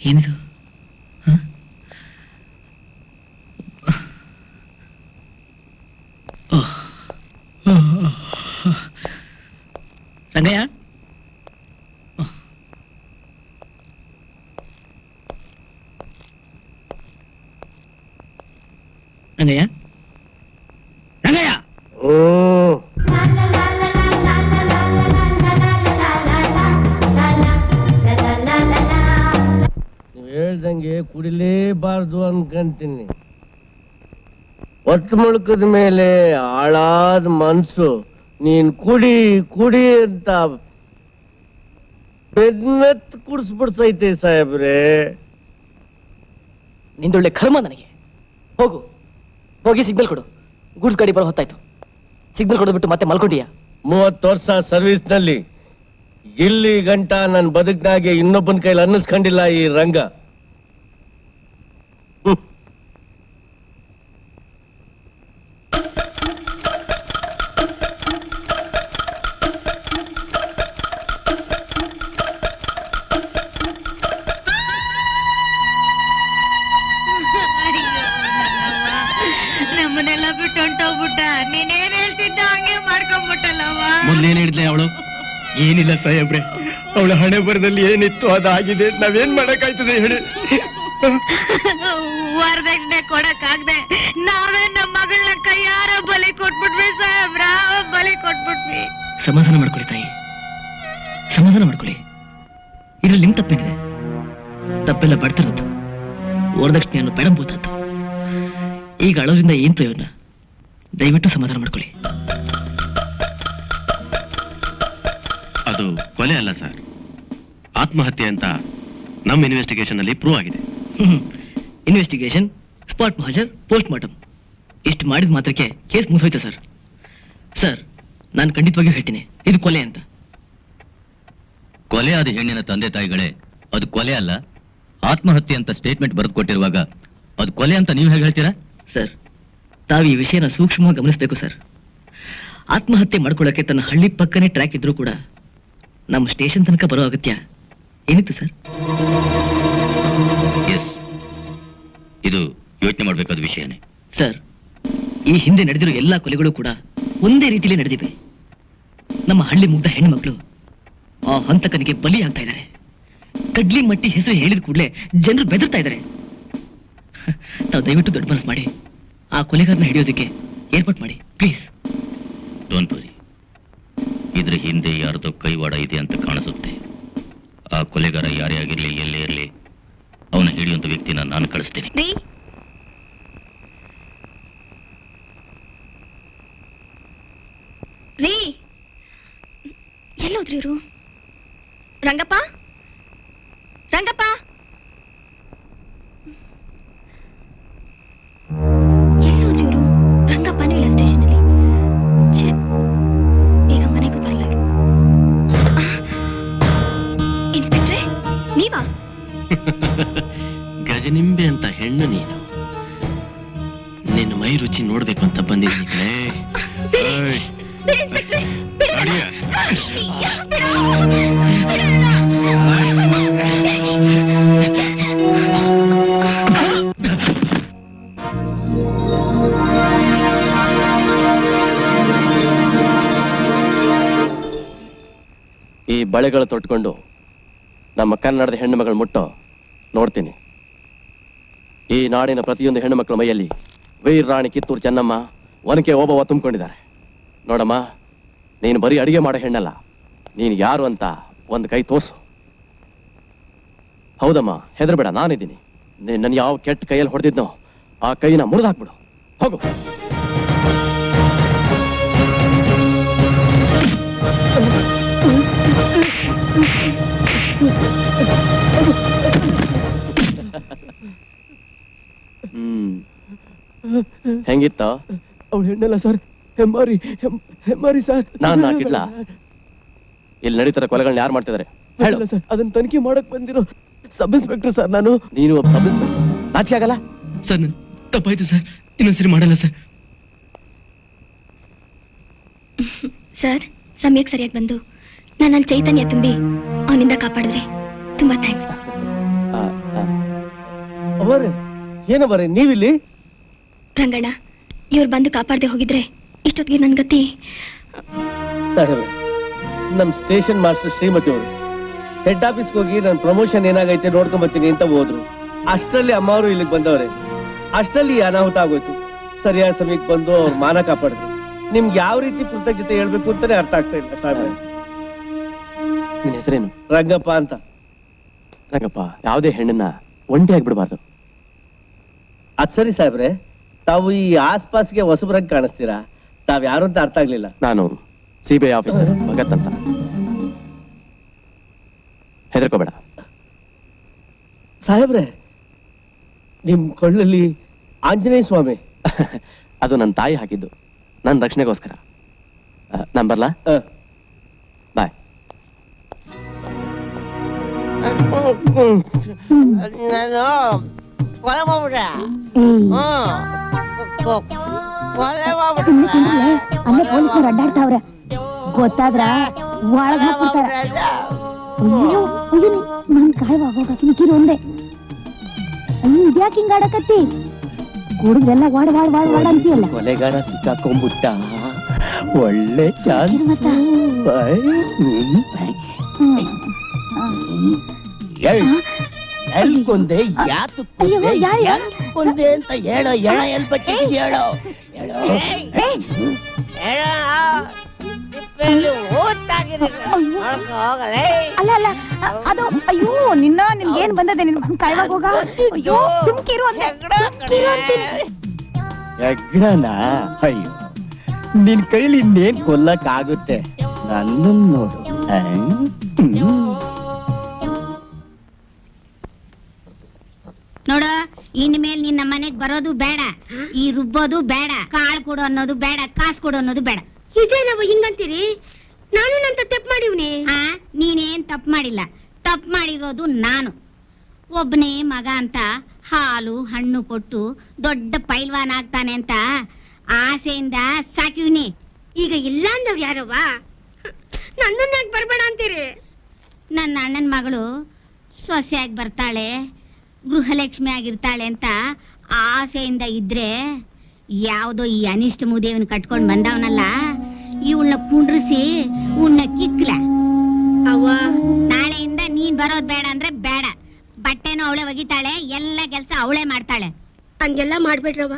G: ಏನಿದು? ರಂಗಯ್ಯ, ರಂಗಯ್ಯ, ರಂಗಯ್ಯ!
E: ನೀವು ಹೇಳ್ದಂಗೆ ಕುಡಿಲೇಬಾರ್ದು ಅನ್ಕಂತೀನಿ. ಒತ್ತು ಮುಳುಕದ ಮೇಲೆ ಹಾಳಾದ ಮನ್ಸು ನೀನ್ ಕುಡಿ ಕುಡಿ ಅಂತ ಬೆನ್ನತ್ ಕುಡಿಸ್ಬಿಡ್ತೈತೆ ಸಾಹೇಬ್ರೆ.
B: ನಿಂದೊಳ್ಳೆ ಕರ್ಮ ನನಗೆ. ಹೋಗು, ಹೋಗಿ ಸಿಗ್ನಲ್ ಕೊಡು. ಗೂಡ್ಸ್ ಗಾಡಿ ಬರೋ ಹೊತ್ತಾಯ್ತು. ಸಿಗ್ನಲ್ ಕೊಡೋದ್ಬಿಟ್ಟು ಮತ್ತೆ ಮಲ್ಕೊಂಡಿಯಾ?
E: 30 ವರ್ಷ ಸರ್ವಿಸ್ ನಲ್ಲಿ ಇಲ್ಲಿ ಗಂಟ ನನ್ನ ಬದುಕಿನಾಗೆ ಇನ್ನೊಬ್ಬನ ಕೈಲಿ ಅನ್ನಿಸ್ಕೊಂಡಿಲ್ಲ ಈ ರಂಗ.
C: ನಮ್ಮನ್ನೆಲ್ಲ ಬಿಟ್ಟು ಹೊಂಟೋಗ್ಬಿಟ್ಟ. ನೀನೇನ್ ಹೇಳ್ತಿದ್ದ ಹಂಗೆ ಮಾಡ್ಕೊಂಡ್ಬಿಟ್ಟಲ್ಲವ.
D: ಮೊದ್ಲೇನ್ ಹೇಳಿದ್ಲೆ ಅವಳು? ಏನಿಲ್ಲ ಸಾಹೇಬ್ರೆ, ಅವಳ ಹಣೆ ಬರದಲ್ಲಿ ಏನಿತ್ತು ಅದಾಗಿದೆ. ನಾವೇನ್ ಮಾಡಕ್ಕಾಯ್ತದೆ ಹೇಳಿ?
C: ವರದಕ್ಷಿಣೆ ಕೊಡಕ್ಕಾಗ್ದೆ ನಾವೇ ನಮ್ಮ ಮಗಳನ್ನ ಕೈಯಾರ ಬಲಿ ಕೊಟ್ಬಿಟ್ವಿ ಸಾಹೇಬ್ರ, ಬಲಿ ಕೊಟ್ಬಿಟ್ವಿ.
B: ಸಮಾಧಾನ ಮಾಡ್ಕೊಳ್ಳಿ ತಾಯಿ, ಸಮಾಧಾನ ಮಾಡ್ಕೊಳ್ಳಿ. ಇದ್ರಲ್ಲಿ ನಿಮ್ ತಪ್ಪೇನಿದೆ? ತಪ್ಪೆಲ್ಲ ಬಡ್ತಿರೋದು, ವರದಕ್ಷಿಣೆಯನ್ನು ಪೆಡಂಬೂತದ್ದು. ಈಗ ಅಳೋದ್ರಿಂದ ಏನ್ ಪ್ರಯೋಜನ? ದಯವಿಟ್ಟು ಸಮಾಧಾನ ಮಾಡ್ಕೊಳ್ಳಿ.
D: ಅದು ಕೊಲೆ ಅಲ್ಲ ಸರ್, ಆತ್ಮಹತ್ಯೆ ಅಂತ ನಮ್ಮ ಇನ್ವೆಸ್ಟಿಗೇಷನ್ ಅಲ್ಲಿ ಪ್ರೂವ್ ಆಗಿದೆ.
B: ಇನ್ವೆಸ್ಟಿಗೇಷನ್, ಸ್ಪಾಟ್ ಮಹಜರ್, ಪೋಸ್ಟ್ ಮಾರ್ಟಮ್ ಇಷ್ಟು ಮಾಡಿದ ಮಾತ್ರಕ್ಕೆ ಕೇಸ್ ಮುಗಿದೋಯ್ತು ಸರ್. ಸರ್, ನಾನು ಖಂಡಿತವಾಗಿಯೂ ಹೇಳ್ತೀನಿ, ಇದು ಕೊಲೆ ಅಂತ.
I: ಕೊಲೆ ಆದ ಹೆಣ್ಣಿನ ತಂದೆ ತಾಯಿಗಳೇ ಅದು ಕೊಲೆ ಅಲ್ಲ, ಆತ್ಮಹತ್ಯೆ ಅಂತ ಸ್ಟೇಟ್ಮೆಂಟ್ ಬರೆದು ಕೊಟ್ಟಿರುವಾಗ ಅದು ಕೊಲೆ ಅಂತ ನೀವು ಹೇಗೆ ಹೇಳ್ತೀರಾ?
B: ಸರ್, ತಾವು ಈ ವಿಷಯನ ಸೂಕ್ಷ್ಮವಾಗಿ ಗಮನಿಸಬೇಕು ಸರ್. ಆತ್ಮಹತ್ಯೆ ಮಾಡ್ಕೊಳ್ಳೋಕೆ ತನ್ನ ಹಳ್ಳಿ ಪಕ್ಕನೇ ಟ್ರ್ಯಾಕ್ ಇದ್ರೂ ಕೂಡ ನಮ್ಮ ಸ್ಟೇಷನ್ ತನಕ ಬರೋ ಅಗತ್ಯ ಏನಿತ್ತು ಸರ್?
I: ಎಸ್, ಇದು ಯೋಚನೆ ಮಾಡಬೇಕಾದ ವಿಷಯನೇ.
B: ಸರ್, ಈ ಹಿಂದೆ ನಡೆದಿರೋ ಎಲ್ಲಾ ಕೊಲೆಗಳು ಕೂಡ ಒಂದೇ ರೀತಿಯಲ್ಲಿ ನಡೆದಿವೆ. ನಮ್ಮ ಹಳ್ಳಿ ಮುಗ್ಧ ಹೆಣ್ಣು ಮಕ್ಕಳು ಆ ಹಂತಕನಿಗೆ ಬಲಿಯಾಗ್ತಾ ಇದ್ದಾರೆ. ಕಡ್ಲಿ ಮಟ್ಟಿ ಹೆಸರು ಹೇಳಿದ ಕೂಡಲೇ ಜನರು ಬೆದರ್ತಾ ಇದ್ದಾರೆ. ತಾವು ದಯವಿಟ್ಟು ದೊಡ್ಡ ಮನಸ್ಸು ಮಾಡಿ ಆ ಕೊಲೆಗಾರನ ಹಿಡಿಯೋದಕ್ಕೆ ಏರ್ಪಾಟ್ ಮಾಡಿ ಪ್ಲೀಸ್.
I: ಡೋಂಟ್ ವರಿ, ಇದ್ರ ಹಿಂದೆ ಯಾರದೋ ಕೈವಾಡ ಇದೆ ಅಂತ ಕಾಣಿಸುತ್ತೆ. ಆ ಕೊಲೆಗಾರ ಯಾರೇ ಆಗಿರ್ಲಿ, ಎಲ್ಲೇ ಇರಲಿ, ಅವನ ಹಿಡಿಯುವಂತ ವ್ಯಕ್ತಿನ ನಾನು ಕಳಿಸ್ತೀನಿ.
F: ರೀ, ರೀ, ಎಲ್ಲೋದ್ರಿ ಇವರು? ರಂಗಪ್ಪ, ರಂಗಪ್ಪ, ಎಲ್ಲೋದ್ರಿ ಇವರು? ರಂಗಪ್ಪನೂ ಇಲ್ಲ ಸ್ಟೇಷನಲ್ಲಿ. ಛೆ, ಈಗ ಮನೆಗೂ ಬರಲ್ಲ. ಇನ್ಸ್ಪೆಕ್ಟ್ರೆ, ನೀವಾ?
D: ಗಜನಿಂಬೆ ಅಂತ ಹೆಣ್ಣು ನೀನು. ನಿನ್ನ ಮೈ ರುಚಿ ನೋಡ್ಬೇಕು ಅಂತ ಬಂದಿದ್ದೀನಿ.
F: ಬಿಡಿ ಇನ್ಸ್ಪೆಕ್ಟ್ರೆ, ಬಿಡಿ.
D: ಅಡಿಯ.
E: ಈ ಬಳೆಗಳು ತೊಟ್ಕೊಂಡು ನಮ್ಮ ಕನ್ನಡದ ಹೆಣ್ಣು ಮಗಳು ಮುಟ್ಟೋ ನೋಡ್ತೀನಿ. ಈ ನಾಡಿನ ಪ್ರತಿಯೊಂದು ಹೆಣ್ಣು ಮಕ್ಕಳ ಮೈಯಲ್ಲಿ ವೀರ್ ರಾಣಿ ಕಿತ್ತೂರು ಚೆನ್ನಮ್ಮ, ಒನಕೆ ಓಬವ್ವ ತುಂಬಿಕೊಂಡಿದ್ದಾರೆ. ನೋಡಮ್ಮ, ನೀನು ಬರೀ ಅಡಿಗೆ ಮಾಡೋ ಹೆಣ್ಣಲ್ಲ, ನೀನು ಯಾರು ಅಂತ ಒಂದು ಕೈ ತೋರ್ಸು. ಹೌದಮ್ಮ, ಹೆದರ್ಬೇಡ, ನಾನಿದ್ದೀನಿ. ನನ್ನ ಯಾವ ಕೆಟ್ಟ ಕೈಯಲ್ಲಿ ಹೊಡೆದಿದ್ನೋ ಆ ಕೈನ ಮುರಿದಾಕ್ಬಿಡು. ಹೋಗು. ಹೆಂಗಿತ್ತ?
J: ಅವಳು ಹೆಣ್ಣಲ್ಲ ಸರ್, ಹೆಮ್ಮಾರಿ ಸರ್.
E: ನಾನ್ ಹಾಕಿಡ್ಲಾ? ಇಲ್ಲಿ ನಡೀತಾರ ಕೊಲೆಗಳನ್ನ ಯಾರು ಮಾಡ್ತಿದ್ದಾರೆ ಹೇಳು
J: ಸರ್, ಅದನ್ನ ತನಿಖೆ ಮಾಡಕ್ ಬಂದಿರೋ ಸಬ್ ಇನ್ಸ್ಪೆಕ್ಟರ್ ಸರ್ ನಾನು.
E: ನೀನು ಒಬ್ಬ ಸಬ್ ಇನ್ಸ್ಪೆಕ್ಟರ್, ನಾಚಿಕೆ ಆಗಲ್ಲ?
B: ಸರ್, ನನ್ ತಪ್ಪಾಯ್ತು ಸರ್, ಇನ್ನೊಂದ್ಸರಿ ಮಾಡಲ್ಲ ಸರ್.
F: ಸರ್, ಸಮಯಕ್ಕೆ ಸರಿಯಾಗಿ ಬಂದು ನನ್ನ ಚೈತನ್ಯ ತುಂಬಿ ಅವನಿಂದ ಕಾಪಾಡಿದ್ರಿ. ತುಂಬಾ ಥ್ಯಾಂಕ್ಸ್.
E: ಅವರೇ ಏನವರೇ ನೀವಿಲ್ಲಿ?
F: ರಂಗಣ್ಣ, ಇವ್ರು ಬಂದು ಕಾಪಾಡದೆ ಹೋಗಿದ್ರೆ ಇಷ್ಟೊತ್ತಿಗೆ ನನ್ ಗತಿ.
E: ಸಾಹೇಬ್ರೆ, ನಮ್ ಸ್ಟೇಷನ್ ಮಾಸ್ಟರ್ ಶ್ರೀಮತಿ ಅವರು ಹೆಡ್ ಆಫೀಸ್ಗೆ ಹೋಗಿ ನನ್ನ ಪ್ರಮೋಷನ್ ಏನಾಗೈತೆ ನೋಡ್ಕೊಂಡ್ ಬರ್ತೀನಿ ಅಂತ ಹೋದ್ರು. ಅಷ್ಟರಲ್ಲಿ ಅಮ್ಮ ಅವರು ಇಲ್ಲಿಗೆ ಬಂದವ್ರೆ. ಅಷ್ಟರಲ್ಲಿ ಅನಾಹುತ ಆಗೋಯ್ತು. ಸರಿಯಾದ ಸಮಯಕ್ಕೆ ಬಂದು ಅವ್ರ ಮಾನ ಕಾಪಾಡಿದ್ರು. ನಿಮ್ಗೆ ಯಾವ ರೀತಿ ಕೃತಜ್ಞತೆ ಹೇಳ್ಬೇಕು ಅಂತಾನೆ ಅರ್ಥ ಆಗ್ತಾ ಇಲ್ಲ ಸಾಹೇಬ್ರೆ. ನಿನ್ನ ಹೆಸರೇನು? ರಂಗಪ್ಪ ಅಂತ. ರಂಗಪ್ಪ, ಯಾವುದೇ ಹೆಣ್ಣನ್ನ ಒಂಟಿ ಆಗ್ಬಿಡ್ಬಾರ್ದು. ಅದ್ ಸರಿ ಸಾಹೇಬ್ರೆ, ತಾವು ಈ ಆಸ್ಪಾಸ್ಗೆ ಹೊಸಬ್ರಾಗಿ ಕಾಣಿಸ್ತೀರಾ. ತಾವ್ ಯಾರು ಅಂತ ಅರ್ಥ ಆಗ್ಲಿಲ್ಲ. ನಾನು CBI ಆಫೀಸರ್ ಭಗತ್ ಅಂತ. ಹೆದರ್ಕೋಬೇಡ ಸಾಹೇಬ್ರೆ. ನಿಮ್ ಕೊಳ್ಳಲ್ಲಿ ಆಂಜನೇಯ ಸ್ವಾಮಿ. ಅದು ನನ್ನ ತಾಯಿ ಹಾಕಿದ್ದು, ನನ್ನ ರಕ್ಷಣೆಗೋಸ್ಕರ. ನಾನ್ ಬರ್ಲಾ? ಬಾಯ್.
C: ಅಲ್ಲೇ ಪೊಲೀಸರು ಅಡ್ಡಾಡ್ತಾವ್ರೆ, ಗೊತ್ತಾದ್ರ ಒಳಗ್ ಹಾಕ್ಬಿಡ್ತಾರ. ಅಯ್ಯೋ ಅಯ್ಯೋ, ನನ್ ಕಾಯವಾಗ ಸುಮ್ಕಿರು ಒಂದೇ. ಅಯ್ಯೋ, ಇದ್ಯಾಕೆ ಹಿಂಗ ಆಡಕತ್ತಿ? ಕುಡಿದ್ರೆಲ್ಲ ವಾಡ್ ವಾಡ್ ವಾಡ್ ವಾಡ್ ಅಂತೀಯಲ್ಲ.
E: ಕೊಲೆಗಾರ ಸಿಕ್ಕಾಕೊಂಡ್ಬಿಟ್ಟ. ಒಳ್ಳೆ ಚಾನ್ಸ್. ಎಲ್ಕೊಂದೆ ಯಾತಕ್ಕೊಂದೆ ಯಾತಕ್ಕೊಂದೆ ಅಂತ ಹೇಳೋ. ಎಣ ಎಲ್ ಬಚ್ಚಿದ್ಯ ಹೇಳೋ.
C: ಅಲ್ಲ ಅಲ್ಲ, ಅದು ಅಯ್ಯೋ ನಿನ್ನ ನಿನ್ಗೇನ್ ಬಂದದೆ? ನಿನ್ ಕಾಯವಾಗ ಹೋಗ. ಅಯ್ಯೋ ಸುಮ್ಕಿರು ಅಂದೆ.
E: ಎಗ್ರನ? ಅಯ್ಯೋ, ನಿನ್ ಕೈಲಿ ಇನ್ನೇನ್ ಕೊಲ್ಲಕ್ ಆಗುತ್ತೆ? ನನ್ನನ್ನು ನೋಡು.
C: ನೋಡು ಇನ್ಮೇಲೆ ನಿನ್ನ ಮನೆಗ್ ಬರೋದು ಬೇಡ, ಈ ರುಬ್ಬೋದು ಬೇಡ, ಕಾಳು ಕೊಡು ಅನ್ನೋದು ಬೇಡ, ಕಾಸು ಕೊಡು ಅನ್ನೋದು ಬೇಡ.
F: ಇದೇನವ ಹಿಂಗಂತೀರಿ? ನಾನು ನಂತ ತಪ್ಪು ಮಾಡಿವ್ನಿ.
C: ನೀನೇನ್ ತಪ್ಪು ಮಾಡಿಲ್ಲ, ತಪ್ಪು ಮಾಡಿರೋದು ನಾನು. ಒಬ್ಬನೇ ಮಗ ಅಂತ ಹಾಲು ಹಣ್ಣು ಕೊಟ್ಟು ದೊಡ್ಡ ಪೈಲ್ವಾನ್ ಆಗ್ತಾನೆ ಅಂತ ಆಸೆಯಿಂದ ಸಾಕಿವ್ನಿ.
F: ಈಗ ಇಲ್ಲ ಅಂದವ್ ಯಾರವ್ವ? ನನ್ನನ್ನಾಗ ಬರ್ಬೇಡ ಅಂತೀರಿ?
C: ನನ್ನ ಅಣ್ಣನ ಮಗಳು ಸೊಸೆಯಾಗಿ ಬರ್ತಾಳೆ, ಗೃಹಲಕ್ಷ್ಮಿ ಆಗಿರ್ತಾಳೆ ಅಂತ ಆಸೆಯಿಂದ ಇದ್ರೆ ಯಾವುದೋ ಈ ಅನಿಷ್ಟ ಮುದೇವನ್ ಕಟ್ಕೊಂಡ್ ಬಂದವನಲ್ಲ, ಇವಳನ್ನ ಕುಂಡ್ರಿಸಿ ಉನ್ನ ಕಿಕ್ಲ.
F: ಅವ್ವ,
C: ನಾಳೆಯಿಂದ ನೀನ್ ಬರೋದ್ ಬೇಡ ಅಂದ್ರೆ ಬೇಡ. ಬಟ್ಟೆನೂ ಅವಳೆ ಒಗಿತಾಳೆ, ಎಲ್ಲ ಕೆಲಸ ಅವಳೇ ಮಾಡ್ತಾಳೆ.
F: ಹಂಗೆಲ್ಲ ಮಾಡ್ಬೇಡ್ರವ್ವ.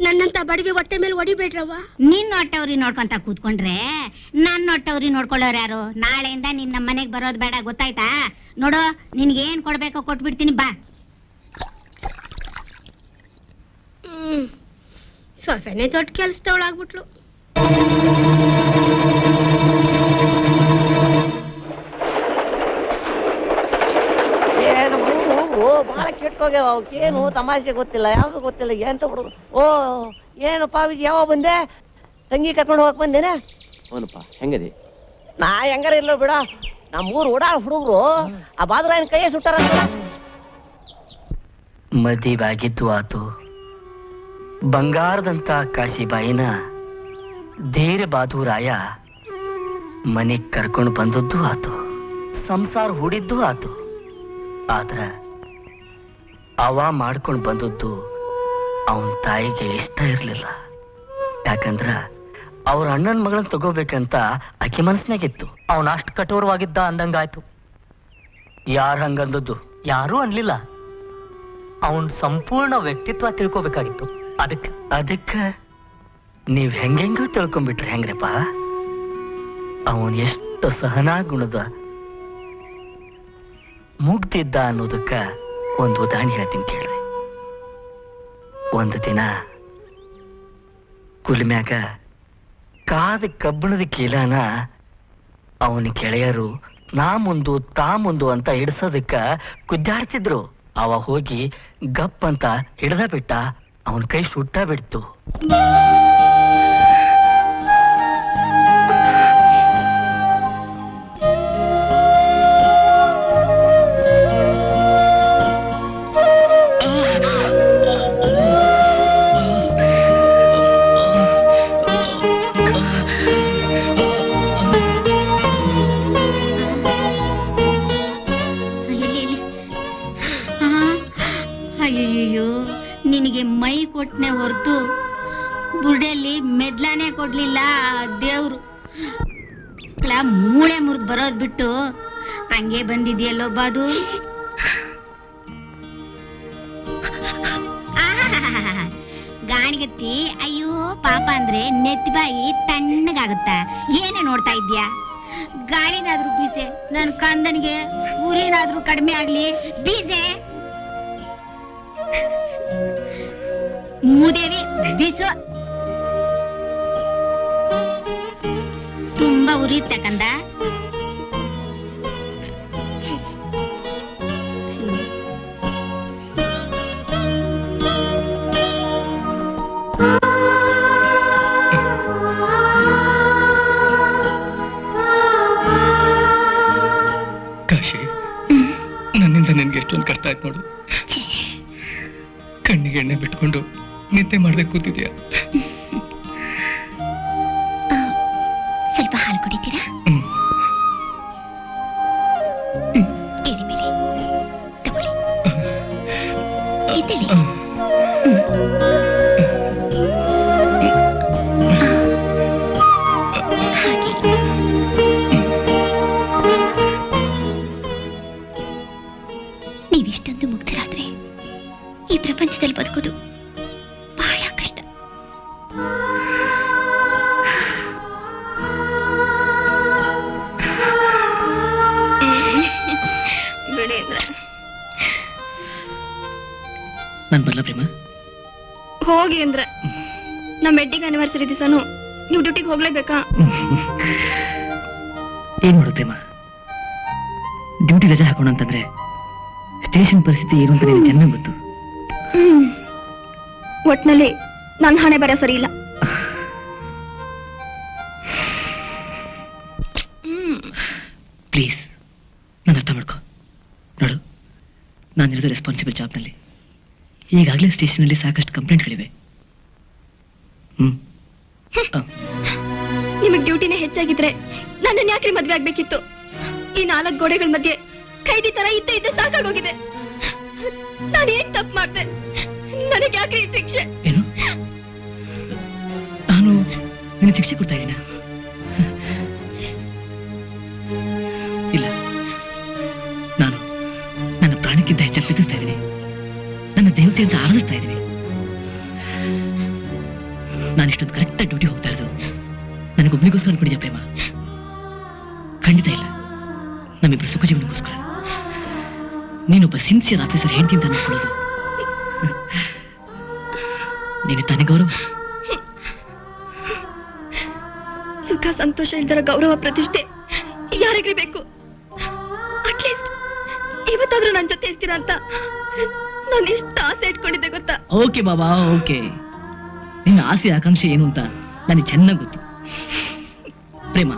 F: ನನ್ನಂತ ಬಡವಿ ಹೊಟ್ಟೆ ಮೇಲೆ ಹೊಡಿಬೇಡ್ರವ್ವ.
C: ನಿನ್ ಹೊಟ್ಟವ್ರಿ ನೋಡ್ಕೊಂತ ಕೂತ್ಕೊಂಡ್ರೆ ನನ್ನ ಹೊಟ್ಟವ್ರಿ ನೋಡ್ಕೊಳ್ಳೋರು ಯಾರು? ನಾಳೆಯಿಂದ ನಿನ್ ನಮ್ಮ ಮನೆಗ್ ಬರೋದ್ ಬೇಡ, ಗೊತ್ತಾಯ್ತಾ? ನೋಡು, ನಿನ್ಗೇನ್ ಕೊಡ್ಬೇಕೋ ಕೊಟ್ಬಿಡ್ತೀನಿ, ಬಾ.
F: ಸೊಸೆನೆ ದೊಡ್ಡ ಕೆಲ್ಸದವಳಾಗ್ಬಿಟ್ಲು.
K: ಏನು ಬಹಳ ಕೆಟ್ಟೋಗ್ಯಾವ. ಅವಕ್ಕೇನು ತಮಾಷೆ ಗೊತ್ತಿಲ್ಲ, ಯಾವ್ದು ಗೊತ್ತಿಲ್ಲ, ಎಂತ ಹುಡುಗ. ಓ ಏನಪ್ಪ ವಿಜಯ್, ಯಾವ ಬಂದೆ? ತಂಗಿ ಕರ್ಕೊಂಡು ಹೋಗಕ್ ಬಂದೇನೆ.
E: ಅವನಪ್ಪ ಹೆಂಗದಿ?
K: ನಾ ಹೆಂಗಾರ ಇಲ್ಲ ಬಿಡ, ನಮ್ಮೂರು ಓಡಾಡ ಹುಡುಗರು ಆ ಬಾದ್ರಾಯನ ಕೈಯೇ ಸುಟ್ಟಾರ.
A: ಮದುವೆಯಾಗಿದ್ದು ಆತು, ಬಂಗಾರದಂತ ಕಾಶಿಬಾಯಿನ ಧೀರ ಬಹಾದೂರಾಯ ಮನೆಗ್ ಕರ್ಕೊಂಡು ಬಂದದ್ದು ಆತು, ಸಂಸಾರ ಹೂಡಿದ್ದು ಆತು. ಆದ್ರ ಅವ ಮಾಡ್ಕೊಂಡು ಬಂದದ್ದು ಅವನ ತಾಯಿಗೆ ಇಷ್ಟ ಇರ್ಲಿಲ್ಲ. ಯಾಕಂದ್ರ ಅವ್ರ ಅಣ್ಣನ ಮಗಳನ್ನ ತಗೋಬೇಕಂತ ಆಕೆ ಮನಸ್ನಾಗಿತ್ತು. ಅವನ ಅಷ್ಟು ಕಠೋರವಾಗಿದ್ದ ಅಂದಂಗಾಯ್ತು. ಯಾರು ಹಂಗಂದದ್ದು? ಯಾರೂ ಅನ್ಲಿಲ್ಲ. ಅವನ್ ಸಂಪೂರ್ಣ ವ್ಯಕ್ತಿತ್ವ ತಿಳ್ಕೋಬೇಕಾಗಿತ್ತು. ಅದಕ್ಕ ನೀವ್ ಹೆಂಗೆಂಗೋ ತಿಳ್ಕೊಂಡ್ಬಿಟ್ರಿ ಹೆಂಗ್ರಪ್ಪ? ಅವನ್ ಎಷ್ಟು ಸಹನಾ ಗುಣದ ಮುಗ್ದಿದ್ದ ಅನ್ನೋದಕ್ಕ ಒಂದು ಉದಾಹರಣೆ ಹೇಳ್ತೀನಿ ಕೇಳ್ರಿ. ಒಂದು ದಿನ ಕುಲ್ಮ್ಯಾಗ ಕಾದ ಕಬ್ಬಣದ ಕೀಲಾನ ಅವನ ಗೆಳೆಯರು ನಾ ಮುಂದು ತಾ ಮುಂದು ಅಂತ ಹಿಡ್ಸೋದಕ್ಕ ಕುದ್ದಾಡ್ತಿದ್ರು. ಅವ ಹೋಗಿ ಗಪ್ ಅಂತ ಹಿಡ್ದ ಬಿಟ್ಟ, ಅವನ ಕೈ ಸುಟ್ಟ ಬಿಡ್ತು.
C: ಅಯ್ಯಯ್ಯೋ, ನಿನಗೆ ಮೈ ಕೊಟ್ಟನೆ ಹೊರತು ಬುರ್ಡೆಯಲ್ಲಿ ಮೆದ್ಲಾನೇ ಕೊಡ್ಲಿಲ್ಲ ದೇವ್ರು. ಮೂಳೆ ಮುರಿದು ಬರೋದ್ ಬಿಟ್ಟು ಹಂಗೆ ಬಂದಿದ್ಯಲ್ಲೋ ಬಾದು. ಗಾಣಿಗತ್ತಿ ಅಯ್ಯೋ ಪಾಪ ಅಂದ್ರೆ ನೆತ್ತಿಬಾಯಿ ತಣ್ಣಗಾಗುತ್ತ. ಏನೇ ನೋಡ್ತಾ ಇದ್ಯಾ? ಗಾಳಿನಾದ್ರೂ ಬೀಸೆ, ನನ್ ಕಂದನಿಗೆ ಉರಿನಾದ್ರೂ ಕಡಿಮೆ ಆಗ್ಲಿ, ಬೀಸೆ. ಮೂದೇವಿ ಬೀಸು. ತುಂಬಾ ಉರಿಯುತ್ತೆ ಕಂದ.
B: ಕಾಶಿ, ನನ್ನಿಂದ ನಿನ್ಗೆ ಎಷ್ಟೊಂದು ಕಷ್ಟ ಆಯ್ತು ನೋಡು. ಕಣ್ಣಿಗೆ ಎಣ್ಣೆ ಬಿಟ್ಕೊಂಡು ನಿದ್ದೆ ಮಾಡ್ದೆ ಕೂತಿದ್ಯಾ?
C: ಸ್ವಲ್ಪ ಹಾಲು ಕುಡಿತೀರಾ? ಇರಿ ಬಿಡಿ, ತಗೊಳ್ಳಿ. ಇದ್ದೀರಿ. ನೀವಿಷ್ಟೊಂದು ಮುಗ್ಧರಾದ್ರೆ ಈ ಪ್ರಪಂಚದಲ್ಲಿ ಬದುಕೋದು ಬಹಳ ಕಷ್ಟ.
B: ನಾನು ಬರಲ್ಲ ಪ್ರೇಮ?
F: ಹೋಗಿ ಅಂದ್ರೆ ನಮ್ಮ ವೆಡ್ಡಿಂಗ್ ಆನಿವರ್ಸರಿ ದಿವಸನು ನೀವು ಡ್ಯೂಟಿಗೆ ಹೋಗ್ಲೇಬೇಕಾ?
B: ಏನ್ ಮಾಡು ಪ್ರೇಮ, ಡ್ಯೂಟಿ ರಜೆ ಹಾಕೋಣ ಅಂತಂದ್ರೆ ಸ್ಟೇಷನ್ ಪರಿಸ್ಥಿತಿ ಏನು ಅಂತ ನಿನಗೆ ಚೆನ್ನಾಗಿ ಗೊತ್ತು.
F: ಒಟ್ನಲ್ಲಿ ನನ್ನ ಹಣೆ ಬರ ಸರಿ ಇಲ್ಲ.
B: ಪ್ಲೀಸ್ ನಾನು ಅರ್ಥ ಮಾಡ್ಕೊ. ನೋಡು, ನಾನಿರೋದು ರೆಸ್ಪಾನ್ಸಿಬಲ್ ಜಾಬ್ನಲ್ಲಿ. ಈಗಾಗಲೇ ಸ್ಟೇಷನಲ್ಲಿ ಸಾಕಷ್ಟು ಕಂಪ್ಲೇಂಟ್ಗಳಿವೆ.
F: ನಿಮಗ್ ಡ್ಯೂಟಿನೇ ಹೆಚ್ಚಾಗಿದ್ರೆ ನನ್ನನ್ನು ಯಾಕ್ರಿ ಮದ್ವೆ ಆಗ್ಬೇಕಿತ್ತು? ಈ 4 ಗೋಡೆಗಳ ಮಧ್ಯೆ ಕೈದಿ ತರ ಇದ್ದ ಸಾಕಾಗೋಗಿದೆ. ನಾನೇನ್ ತಪ್ಪು ಮಾಡ್ದೆ? ನನಗೆ ಯಾಕ್ರಿ ಈ ಶಿಕ್ಷೆ?
B: ಏನು? ನಾನು ನಿನ್ನ ಶಿಕ್ಷೆ ಕೊಡ್ತಾ ಇದ್ದೀನ? ಇಲ್ಲ, ನಾನು ನನ್ನ ಪ್ರಾಣಕ್ಕಿಂತ ಹೆಚ್ಚಾಗಿ ಪ್ರೀತಿಸ್ತಾ ಇದ್ದೀನಿ. ನನ್ನ ದೇವತೆ ಅಂತ ಆರಾಧಿಸ್ತಾ ಇದ್ದೀನಿ. ನಾನು ಇಷ್ಟೊಂದು ಕರೆಕ್ಟಾಗಿ ಡ್ಯೂಟಿ ಹೋಗ್ತಾ ಇರೋದು ನನಗೊಬ್ಬನಿಗೋಸ್ಕರ ಅನ್ಕೊಂಡಿದ್ಯಾ ಪ್ರೇಮ? ಖಂಡಿತ ಇಲ್ಲ. ನಮ್ಮಿಬ್ಬರು ಸುಖ ಜೀವನಕ್ಕೋಸ್ಕರ. ನೀನೊಬ್ಬ ಸಿನ್ಸಿಯರ್ ಆಫೀಸರ್ ಹೆಂಡತಿ ಅಂತ ಅನ್ಸ್ಕೊಳ್ಳೋದು ನೀನು ತಾನೇ ಗೌರವ?
F: ಸುಖ ಸಂತೋಷ ಇಲ್ದರ ಗೌರವ ಪ್ರತಿಷ್ಠೆ ಯಾರಿಗ್ರಿ ಬೇಕು? ಅಟ್ಲೀಸ್ಟ್ ಇವತ್ತಾದ್ರೂ ನನ್ನ ಜೊತೆ ಇರ್ತೀರಾ ಅಂತ ನಾನು ಎಷ್ಟು ಆಸೆ ಇಟ್ಕೊಂಡಿದ್ದೆ ಗೊತ್ತಾ?
B: ಓಕೆ ಬಾಬಾ, ಓಕೆ. ನಿನ್ನ ಆಸೆ ಆಕಾಂಕ್ಷೆ ಏನು ಅಂತ ನನಗೆ ಚೆನ್ನಾಗಿ ಗೊತ್ತು ಪ್ರೇಮ.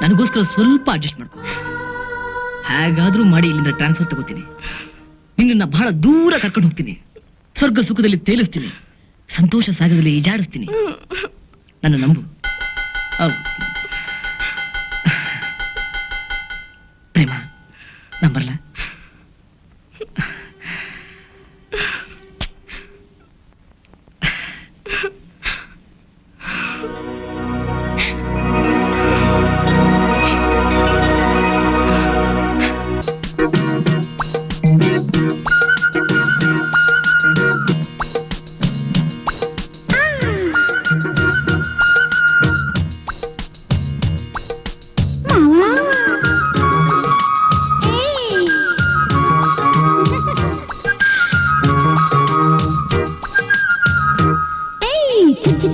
B: ನನಗೋಸ್ಕರ ಸ್ವಲ್ಪ ಅಡ್ಜಸ್ಟ್ ಮಾಡ್ಕೊ. ಹೇಗಾದ್ರೂ ಮಾಡಿ ಇಲ್ಲಿಂದ ಟ್ರಾನ್ಸ್ಫರ್ ತಗೋತೀನಿ. ನಿನ್ನನ್ನ ಬಹಳ ದೂರ ಕರ್ಕೊಂಡು ಹೋಗ್ತೀನಿ. ಸ್ವರ್ಗ ಸುಖದಲ್ಲಿ ತೇಲಿಸ್ತೀನಿ. ಸಂತೋಷ ಸಾಗರದಲ್ಲಿ ಈಜಾಡಿಸ್ತೀನಿ. ನನ್ನ ನಂಬು. ಪ್ರೇಮ, ನಂಬರ್ಲ?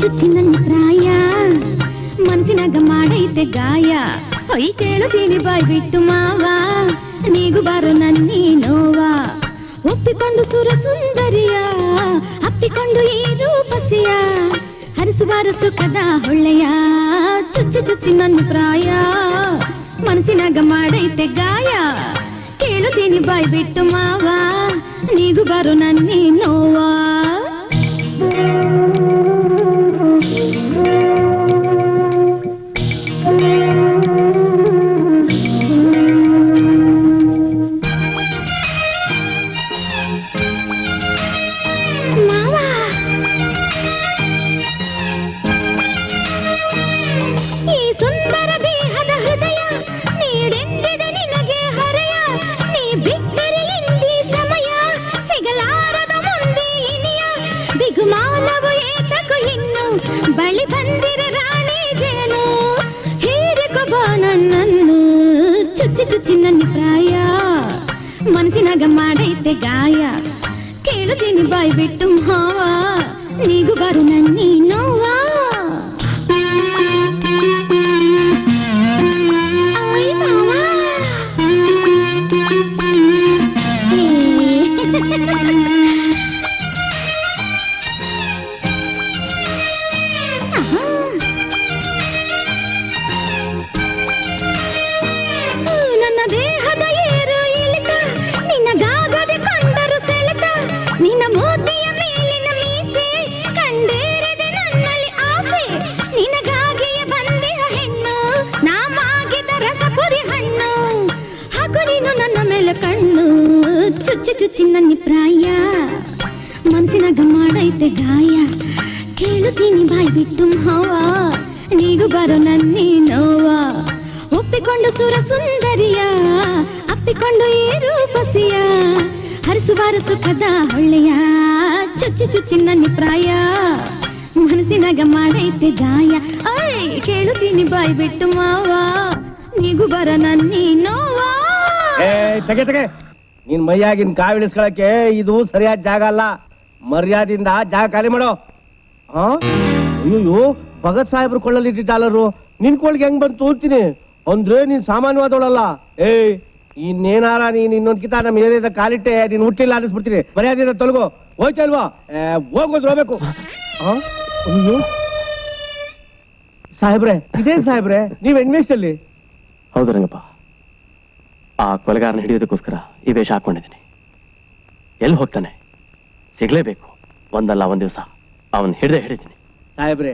C: ಚುಚ್ಚಿ ನನ್ನ ಪ್ರಾಯ ಮನಸ್ಸಿನಾಗ ಮಾಡೈತೆ ಗಾಯ. ಹೊಯ್ ಕೇಳುತ್ತೀನಿ ಬಾಯ್ ಬಿಟ್ಟು ಮಾವ, ನೀಗೂ ಬಾರೋ ನನ್ನಿ ನೋವ. ಒಪ್ಪಿಕೊಂಡು ಸುರ ಸುಂದರಿಯ, ಅಪ್ಪಿಕೊಂಡು ಈ ರೂಪಸಿಯ, ಹರಿಸುವಾರ ಸುಖದ ಹೊಳ್ಳೆಯ. ಚುಚ್ಚಿ ನನ್ನ ಪ್ರಾಯ ಮನಸ್ಸಿನಾಗ ಮಾಡೈತೆ ಗಾಯ. ಕೇಳುತ್ತೀನಿ ಬಾಯ್ ಬಿಟ್ಟು ಮಾವ, ನೀಗೂ ಬಾರೋ ನನ್ನಿ ನೋವ. ಬಳಿ ಬಂದಿರ ರಾಣಿ ಜೇನು ಹೀರಿಕೊಬ ನನ್ನನ್ನು. ಚುಚ್ಚಿ ನನ್ನ ಪ್ರಾಯ ಮನಸ್ಸಿನಾಗ ಮಾಡೈತೆ ಗಾಯ. ಕೇಳುತ್ತೀನಿ ಬಾಯ್ ಬಿಟ್ಟು ಮಾವ, ನೀಗೂ ಬಾರು ನನ್ನಿ ನೋವ. ನನ್ನ ದೇಹದ ಏರು ಇಳಿತ, ನಿನ್ನ ಗಾಗದೆ ಕಂಡರು ಸೆಳೆತ, ನಿನ್ನ ಮೋತಿಯ ಮೇಲಿನ ಮೀಸೆ ಕಂಡೇರಿದೆ ನನ್ನಲ್ಲಿ ಆಸೆ. ನಿನಗಾಗಿಯ ಬಂದಿಯ ಹೆಣ್ಣು, ನಾ ಮಾಗಿದ ರಸಪುರಿ ಹಣ್ಣು, ಹಾಗೂ ನೀನು ನನ್ನ ಮೇಲೆ ಕಣ್ಣು. ಚುಚ್ಚಿ ನನ್ನ ಪ್ರಾಯ ಮನಸ್ಸಿನಾಗ ಮಾಡೈತೆ ಗಾಯ. ಕೇಳುತ್ತೀನಿ ಬಾಯ್ ಬಿಟ್ಟು ಮಾವ, ನೀಗೂ ಬಾರೋ ನನ್ನಿ ನೋವ. ಒಪ್ಪಿಕೊಂಡು ಸುರ ಸುಂದರಿಯ, ಅಪ್ಪಿಕೊಂಡು ಈ ರೂಪಸಿಯ, ಹರಿಸುವಾರ ಸುಖದ ಹೊಳ್ಳೆಯ. ಚುಚ್ಚಿ ನನ್ನ ಪ್ರಾಯ ಮನಸ್ಸಿನಾಗ ಮಾಡೈತೆ ಗಾಯ. ಕೇಳುತ್ತೀನಿ ಬಾಯ್ ಬಿಟ್ಟು ಮಾವ, ನೀಗೂ ಬಾರೋ ನನ್ನಿ ನೋವ.
E: ತೆಗೆ ನೀನ್ ಮೈಯಾಗಿನ ಕಾವಿಳಿಸ್ಕೊಳಕ್ಕೆ ಇದು ಸರಿಯಾದ ಜಾಗ ಅಲ್ಲ. ಮರ್ಯಾದಿಂದ ಜಾಗ ಖಾಲಿ ಮಾಡೋ. ಅಯ್ಯೋ, ಭಗತ್ ಸಾಹೇಬ್ರು ಕೊಳ್ಳಲಿದ್ದ ಡಾಲರು ನಿನ್ ಕೊಳ್ಳಿಗೆ ಹೆಂಗ್ ಬಂತು ಅಂತೀನಿ ಅಂದ್ರೆ ನೀನ್ ಸಾಮಾನ್ಯವಾದವಳಲ್ಲ. ಇನ್ನೇನಾರ ನೀನ್ ಇನ್ನೊಂದ್ಕಿತ ನಮ್ಮ ಏರಿಯಾದ ಕಾಲಿಟ್ಟೆ ನೀನ್ ಹುಟ್ಟಿಲ್ಲ ಅನ್ನಿಸ್ಬಿಡ್ತೀನಿ. ಮರ್ಯಾದೆಯಿಂದ ತೊಲಗೋ. ಹೋಯ್ತಲ್ವಾ? ಹೋಗೋದು ಹೋಗ್ಬೇಕು. ಅಯ್ಯೋ ಸಾಹೇಬ್ರೆ, ಇದೇನ್ ಸಾಹೇಬ್ರೆ ನೀವ್ ಇನ್ವೆಸ್ಟ್
D: ಹೌದು ರಂಗಪ್ಪ, ಆ ಕೊಲೆಗಾರನ ಹಿಡಿಯೋದಕ್ಕೋಸ್ಕರ ಈ ವೇಷ ಹಾಕೊಂಡಿದ್ದೀನಿ. ಎಲ್ಲಿ ಹೋಗ್ತಾನೆ ಸಿಗ್ಲೇಬೇಕು. ಒಂದಲ್ಲ ಒಂದ್ ದಿವಸ ಅವನ್ ಹಿಡಿತೀನಿ.
E: ಸಾಹೇಬ್ರೆ,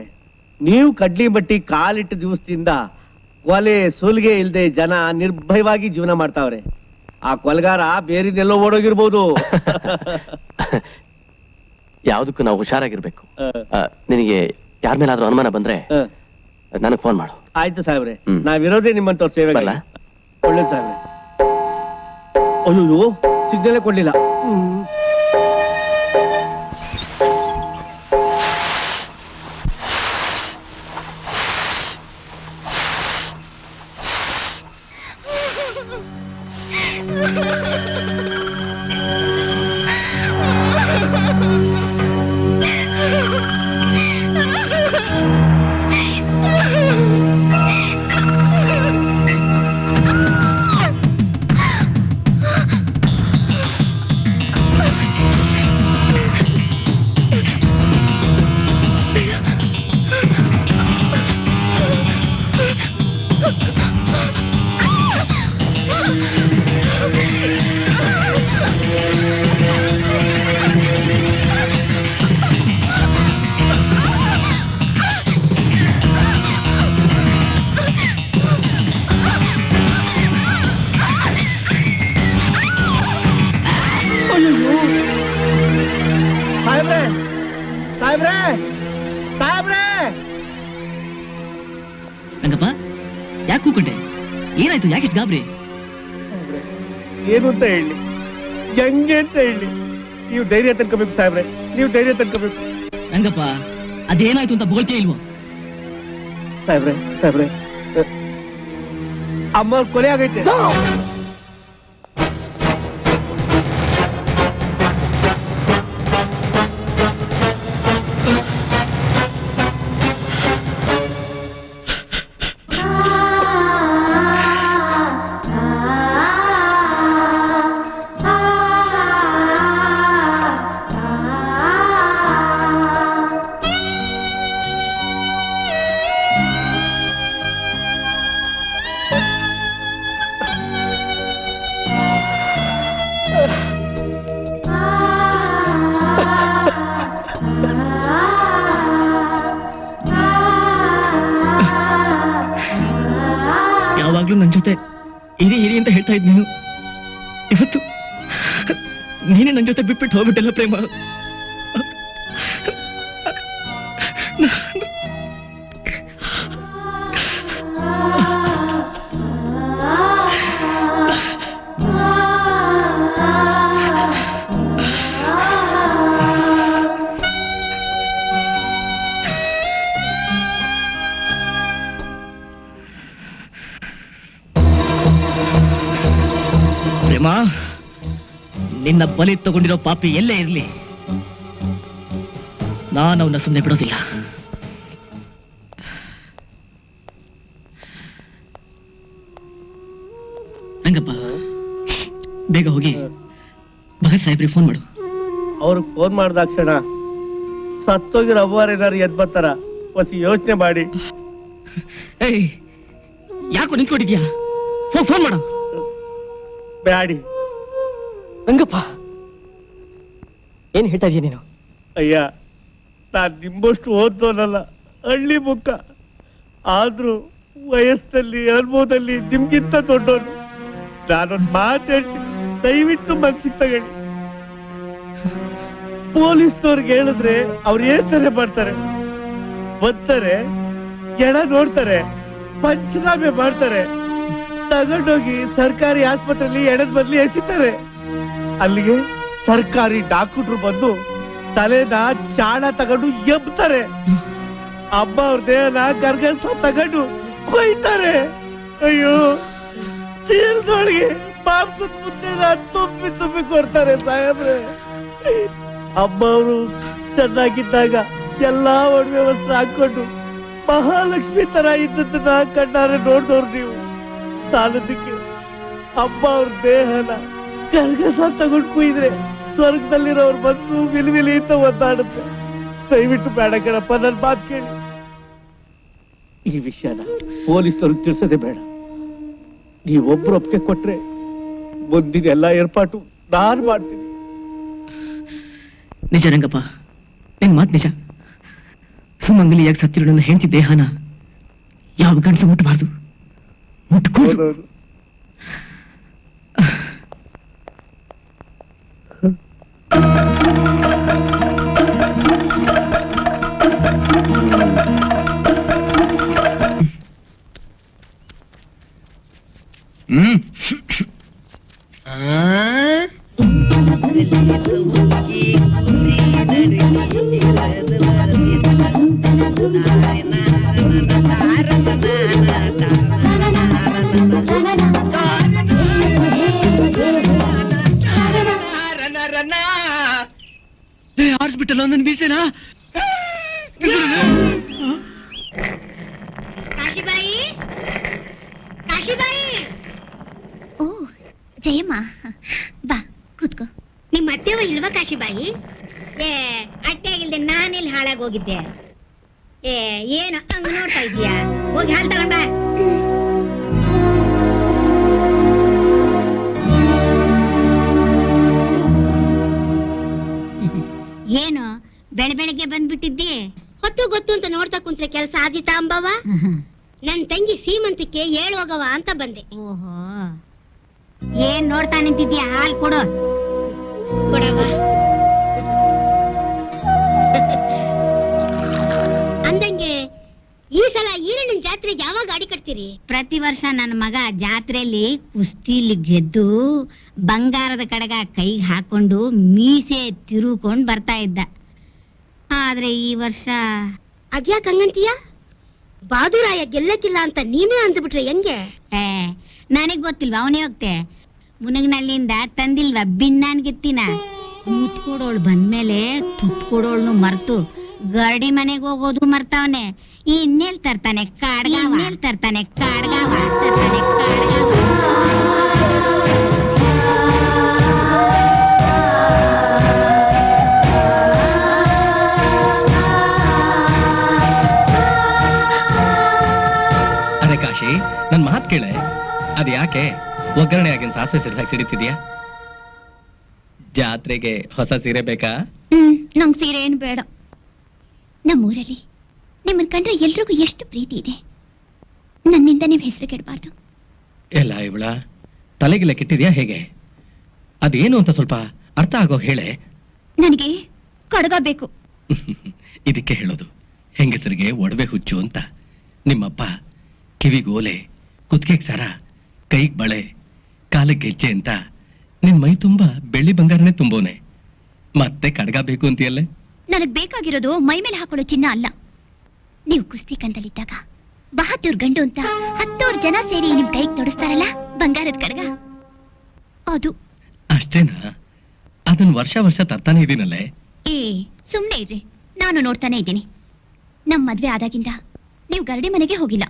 E: ನೀವು ಕಡ್ಲಿ ಬಟ್ಟಿ ಕಾಲಿಟ್ಟ ದಿವಸದಿಂದ ಕೊಲೆ ಸುಲ್ಗೆ ಇಲ್ದೆ ಜನ ನಿರ್ಭಯವಾಗಿ ಜೀವನ ಮಾಡ್ತಾವ್ರೆ. ಆ ಕೊಲೆಗಾರ ಬೇರೆದೆಲ್ಲೋ ಓಡೋಗಿರ್ಬೋದು.
D: ಯಾವ್ದಕ್ಕೂ ನಾವು ಹುಷಾರಾಗಿರ್ಬೇಕು. ನಿನಗೆ ಯಾರ ಮೇಲಾದ್ರೂ ಅನುಮಾನ ಬಂದ್ರೆ ನನಗೆ ಫೋನ್ ಮಾಡು.
E: ಆಯ್ತು ಸಾಹೇಬ್ರೆ, ನಾವಿರೋದೇ ನಿಮ್ಮಂತವ್ರ ಸೇವೆ. ಒಳ್ಳೆ ಸಾಹೇಬ್ರೆ. ಅಯ್ಯೋ ಸಿಗ್ನಲೇ ಕೊಡ್ಲಿಲ್ಲ.
B: ರಂಗಪ್ಪ, ಯಾಕೆ ಕೂಕೊಂಡೆ? ಏನಾಯ್ತು? ಯಾಕೆ ಗಾಬರಿ?
E: ಏನು ಅಂತ ಹೇಳಿ, ಹೆಂಗೆ ಅಂತ ಹೇಳಿ? ನೀವು ಧೈರ್ಯ ತನ್ಕೋಬೇಕು ಸಾಹೇಬ್ರೆ, ನೀವು ಧೈರ್ಯ ತನ್ಕೋಬೇಕು.
B: ರಂಗಪ್ಪ, ಅದೇನಾಯ್ತು ಅಂತ ಬೋಳ್ಕೆ ಇಲ್ವೋ?
E: ಸಾಹೇಬ್ರೆ ಸಾಹೇಬ್ರೆ, ಅಮ್ಮ ಕೊಲೆ ಆಗೈತೆ.
B: ಯಾವಾಗ್ಲೂ ನನ್ನ ಜೊತೆ ಇರಿ ಅಂತ ಹೇಳ್ತಾ ಇದ್ ನೀನು, ಇವತ್ತು ನೀನೇ ನನ್ನ ಜೊತೆ ಬಿಟ್ಬಿಟ್ಟು ಹೋಗ್ಬಿಟ್ಟಲ್ಲ ಪ್ರೇಮ. ಪ್ರೇಮ, ನಿನ್ನ ಬಲಿ ತಗೊಂಡಿರೋ ಪಾಪಿ ಎಲ್ಲೇ ಇರಲಿ, ನಾನು ಅವನ್ನ ಸುಮ್ಮನೆ ಬಿಡೋದಿಲ್ಲ. ರಂಗಪ್ಪ, ಬೇಗ ಹೋಗಿ ಭಗತ್ ಸಾಹೇಬ್ರಿಗೆ ಫೋನ್ ಮಾಡು.
E: ಅವ್ರಿಗೆ ಫೋನ್ ಮಾಡ್ದಾಕ್ಷಣ ಸತ್ತೋಗಿರೋ ಅವ್ವಾರ ಏನಾರು ಎದ್ ಬರ್ತಾರ, ಹೊಸ ಯೋಚನೆ ಮಾಡಿ.
B: ಏಯ್, ಯಾಕೋ ನಿಂತ್ಕೊಂಡಿದ್ಯಾ? ಫೋನ್ ಮಾಡು.
E: ಬ್ಯಾಡಿ
B: ರಂಗಪ್ಪ, ಏನ್ ಹೇಳ್ತಾ ಇದೀಯ ನೀನು?
E: ಅಯ್ಯ, ನಾನ್ ನಿಮ್ಮಷ್ಟು ಓದೋನಲ್ಲ, ಹಳ್ಳಿ ಮುಖ. ಆದ್ರೂ ವಯಸ್ಸಲ್ಲಿ ಅನುಭವದಲ್ಲಿ ನಿಮ್ಗಿಂತ ದೊಡ್ಡವನು. ನಾನೊಂದು ಮಾತು ಹೇಳ್ತೀನಿ, ದಯವಿಟ್ಟು ಮನ್ಸಿಗೆ ತಗೊಳ್ಳಿ. ಪೊಲೀಸ್ನವ್ರಿಗೆ ಹೇಳಿದ್ರೆ ಅವ್ರು ಏನ್ ಮಾಡ್ತಾರೆ? ಬರ್ತಾರೆ, ಎಡ ನೋಡ್ತಾರೆ, ಪಂಚನಾಮೆ ಮಾಡ್ತಾರೆ, ತಗೊಂಡೋಗಿ ಸರ್ಕಾರಿ ಆಸ್ಪತ್ರೆಯಲ್ಲಿ ಎಡದ ಬದಲಿ ಎಸಿತಾರೆ. ಅಲ್ಲಿಗೆ ಸರ್ಕಾರಿ ಡಾಕ್ಟ್ರು ಬಂದು ತಲೆನ ಚಾಣ ತಗೊಂಡು ಎಬ್ತಾರೆ. ಅಮ್ಮ ಅವ್ರ ದೇಹನ ಗರ್ಗಸ ತಗೊಂಡು ಕೊಯ್ತಾರೆ. ಅಯ್ಯೋ, ಚೀಲದೊಳಗೆ ಮಾಂಸದ ಮುದ್ದೆನ ತುಂಬಿ ತುಂಬಿ ಕೊಡ್ತಾರೆ ಸಾಹೇಬ್ರೆ. ಅಮ್ಮ ಅವರು ಚೆನ್ನಾಗಿದ್ದಾಗ ಎಲ್ಲಾ ಒಡವೆ ವಸ್ತ್ರ ಹಾಕೊಂಡು ಮಹಾಲಕ್ಷ್ಮಿ ತರ ಇದ್ದದನ್ನ ಕಣ್ಣಾರೆ ನೋಡಿದವ್ರು ನೀವು. ಸಾಲದಕ್ಕೆ ಅಮ್ಮ ಅವ್ರ ದೇಹನ ಕರ್ಗಸ ತಗೊಂಡು ಕುಯ್ದ್ರೆ ಸ್ವರ್ಗದಲ್ಲಿರೋರು ಬಂದು ವಿಲಿ ಅಂತ ಒದ್ದಾಡುತ್ತೆ. ದಯವಿಟ್ಟು ಬೇಡ ಕಣಪ್ಪ, ನನ್ನ ಮಾತು ಕೇಳಿ. ಈ ವಿಷಯನ ಪೊಲೀಸರಿಗೆ ತಿಳಿಸೋದೇ ಬೇಡ. ನೀವೊಬ್ರು ಒಪ್ಪಿಗೆ ಕೊಟ್ರೆ ಮುಂದಿನ ಎಲ್ಲ ಏರ್ಪಾಟು ನಾನು ಮಾಡ್ತೀನಿ.
B: ನಿಜ ರಂಗಪ್ಪ, ನಿನ್ ಮಾತು ನಿಜ. ಸುಮಂಗಲಿಯಾಗಿ ಸತ್ತಿರೋ ನನ್ನ ಹೆಂಡತಿ ದೇಹನ ಯಾವ ಗಂಡಸು ಮುಟ್ಟಬಾರ್ದು, ಮುಟ್ಕೋದು. ಆರಿಸ್ಬಿಟ್ಟಲ್ಲ ನನ್ನ ಬೀಸೇನಾ?
C: ಕಾಶಿಬಾಯಿ, ಕಾಶಿಬಾಯಿ. ಓ ಜಯಮ್ಮ, ಬಾ ಕೂತ್ಕೋ. ನಿಮ್ಮ ಅತ್ತೆವ ಇಲ್ವಾ ಕಾಶಿಬಾಯಿ? ಅಟ್ಟೆಗಿಲ್ದೆ ನಾನೆಲ್ಲಿ ಹಾಳಾಗಿ ಹೋಗಿದ್ದೆ? ಏನು ಹಂಗ ನೋಡ್ತಾ ಇದೀಯಾ? ಹೋಗಿ ಹಾಲು ತಗೊಂಡ. ಏನು ಬೆಳಗ್ಗೆ ಬಂದ್ಬಿಟ್ಟಿದ್ದಿ? ಹೊತ್ತು ಗೊತ್ತು ಅಂತ ನೋಡ್ತಾ ಕುಂತ್ರೆ ಕೆಲಸ ಆದಿತಾ ಅಂಬವ? ನನ್ ತಂಗಿ ಸೀಮಂತಕ್ಕೆ ಹೋಗವ ಅಂತ ಬಂದೆ. ಓಹೋ, ಏನ್ ನೋಡ್ತಾ ನಿಂತಿದ್ಯಾ? ಹಾಲ್ ಕೊಡು. ಕೊಡವ. ಅಂದಂಗೆ ಈ ಸಲ ಈರಣ್ಣನ ಜಾತ್ರೆಗೆ ಯಾವಾಗ ಗಾಡಿ ಕಟ್ತೀರಿ? ಪ್ರತಿ ವರ್ಷ ನನ್ನ ಮಗ ಜಾತ್ರೆಯಲ್ಲಿ ಕುಸ್ತಿಲಿ ಗೆದ್ದು ಬಂಗಾರದ ಕಡಗ ಕೈಗೆ ಹಾಕೊಂಡು ಮೀಸೆ ತಿರುಕೊಂಡು ಬರ್ತಾ ಇದ್ದ. ಆದ್ರೆ ಈ ವರ್ಷ ಅದ್ಯಾಕ್ ಹಂಗಂತೀಯ? ಬಾದುರಾಯ ಗೆಲ್ಲಕ್ಕಿಲ್ಲ ಅಂತ ನೀನೇ ಅಂದ್ಬಿಟ್ರೆ ಹೆಂಗೆ? ನನಗ್ ಗೊತ್ತಿಲ್ವಾ? ಅವನೇ ಹೋಗ್ತೆ ಮುನಗನಲ್ಲಿಂದ ತಂದಿಲ್ವಾ ಬಿನ್ನಾನ್ ಗೆತ್ತಿನ? ಮುತ್ ಕೊಡೋಳು ಬಂದ್ಮೇಲೆ ತುತ್ ಕೊಡೋಳ್ನು ಮರ್ತು ಗರಡಿ ಮನೆಗೆ ಹೋಗೋದು ಮರ್ತಾವನೆ. ಇನ್ನೆಲ್ ತರ್ತಾನೆ ಕಾಡ್ಗಾವ, ತರ್ತಾನೆ ಕಾಡ್ಗಾವ, ತರ್ತಾನೆ ಕಾಡ್ಗಾವ.
B: ಅರೆ ಕಾಶಿ, ನನ್ ಮಾತ್ ಕೇಳೆ. ಅದ್ ಯಾಕೆ ಒಗ್ಗರಣೆ ಆಗಿನ ಸಾಸಿವೆ ಸಿಡಿದಾಗ ಸಿಡಿತಿದ್ಯಾ? ಜಾತ್ರೆಗೆ ಹೊಸ ಸೀರೆ ಬೇಕಾ?
C: ನಂಗ್ ಸೀರೆ ಏನು ಬೇಡ. ನಮ್ಮೂರಲ್ಲಿ ನಿಮ್ಮನ್ ಕಂಡ್ರೆ ಎಲ್ರಿಗೂ ಎಷ್ಟು ಪ್ರೀತಿ ಇದೆ. ನನ್ನಿಂದ ನೀವು ಹೆಸರು ಕೆಡಬಾರ್ದು.
B: ಎಲ್ಲ ಇವಳ ತಲೆಗಿಲ್ಲ ಕೆಟ್ಟಿದ್ಯಾ ಹೇಗೆ? ಅದೇನು ಅಂತ ಸ್ವಲ್ಪ ಅರ್ಥ ಆಗೋ ಹೇಳೆ.
C: ನನಗೆ ಕಡಗ ಬೇಕು.
B: ಇದಕ್ಕೆ ಹೇಳೋದು ಹೆಂಗಸರಿಗೆ ಒಡವೆ ಹುಚ್ಚು ಅಂತ. ನಿಮ್ಮಪ್ಪ ಕಿವಿಗೋಲೆ, ಕುತ್ತಿಗೆಗೆ ಸರ, ಕೈಗೆ ಬಳೆ, ಕಾಲಕ್ಕೆ ಗೆಜ್ಜೆ ಅಂತ ನಿನ್ ಮೈ ತುಂಬಾ ಬೆಳ್ಳಿ ಬಂಗಾರನೇ ತುಂಬೋನೆ. ಮತ್ತೆ ಕಡಗ ಬೇಕು ಅಂತೀಯಲ್ಲೇ?
C: ನನಗ್ ಬೇಕಾಗಿರೋದು ಮೈ ಮೇಲೆ ಹಾಕೊಳ್ಳೋ ಚಿನ್ನ ಅಲ್ಲ. ನೀವು ಕುಸ್ತಿ ಕಂಡಲ್ಲಿದ್ದಾಗ ಬಹದ್ದೂರ್ ಗಂಡು ಅಂತ 10 ಜನ ಸೇರಿ ನಿಮ್ ಕೈಗೆ ತೊಡಸ್ತಾರಲ್ಲ ಬಂಗಾರದ ಕಡಗ, ಅದು.
B: ಅಷ್ಟೇನಾ? ಅದನ್ನ ವರ್ಷ ವರ್ಷ ತರ್ತಾನೆ ಇದೀನಲ್ಲೇ.
C: ಸುಮ್ನೆ ಇರ್ರಿ, ನಾನು ನೋಡ್ತಾನೆ ಇದ್ದೀನಿ. ನಮ್ ಮದ್ವೆ ಆದಾಗಿಂದ ನೀವು ಗರಡಿ ಮನೆಗೆ ಹೋಗಿಲ್ಲ.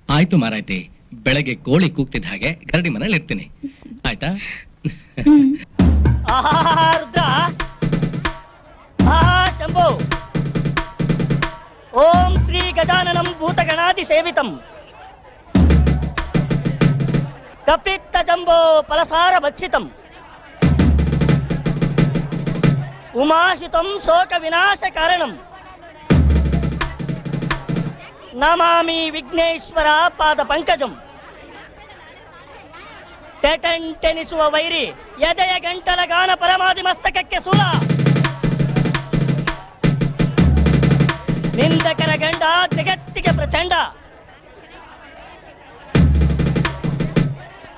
B: ಆಯ್ತು ಮಾರಾಯ್ತಿ, ಬೆಳಗ್ಗೆ ಕೋಳಿ ಕೂಗ್ತಿದ್ದ ಹಾಗೆ ಗರಡಿ ಮನೇಲಿ ಇರ್ತೀನಿ, ಆಯ್ತಾ?
A: ಶಂಭೋ. ಓಂ ಶ್ರೀ ಗಜಾನನಂ ಭೂತಗಣಾದಿ ಸೇವಿತಂ ಕಪಿತ್ತ ಜಂಬೋ ಫಲಸಾರ ಭಕ್ಷಿತಂ ಉಮಾಶಿತಂ ಶೋಕ ವಿನಾಶ ಕಾರಣಂ ನಮಾಮಿ ವಿಘ್ನೇಶ್ವರ ಪಾದ ಪಂಕಜಂ. ಟೆಟೆನಿಸುವ ವೈರಿ ಎದೆಯ ಗಂಟಲ ಗಾನ ಪರಮಾದಿ ಮಸ್ತಕಕ್ಕೆ ಸೂಲ. ನಿಂದಕರ ಗಂಡ ಜಗತ್ತಿಗೆ ಪ್ರಚಂಡ.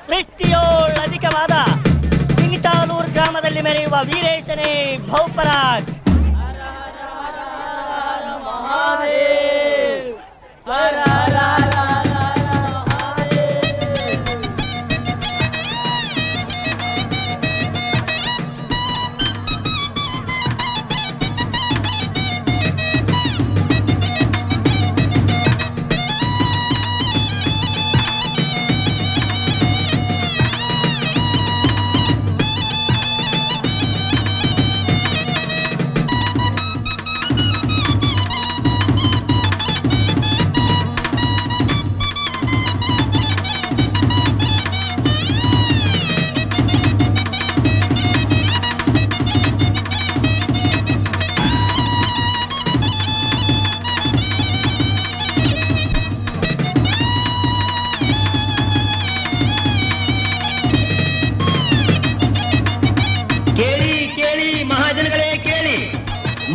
A: ಸೃಷ್ಟಿಯೋಳಧಿಕವಾದ ಸಿಂಗಿತಾಲೂರು ಗ್ರಾಮದಲ್ಲಿ ಮೆರೆಯುವ ವೀರೇಶನೇ ಭೌಪರಾಜ್.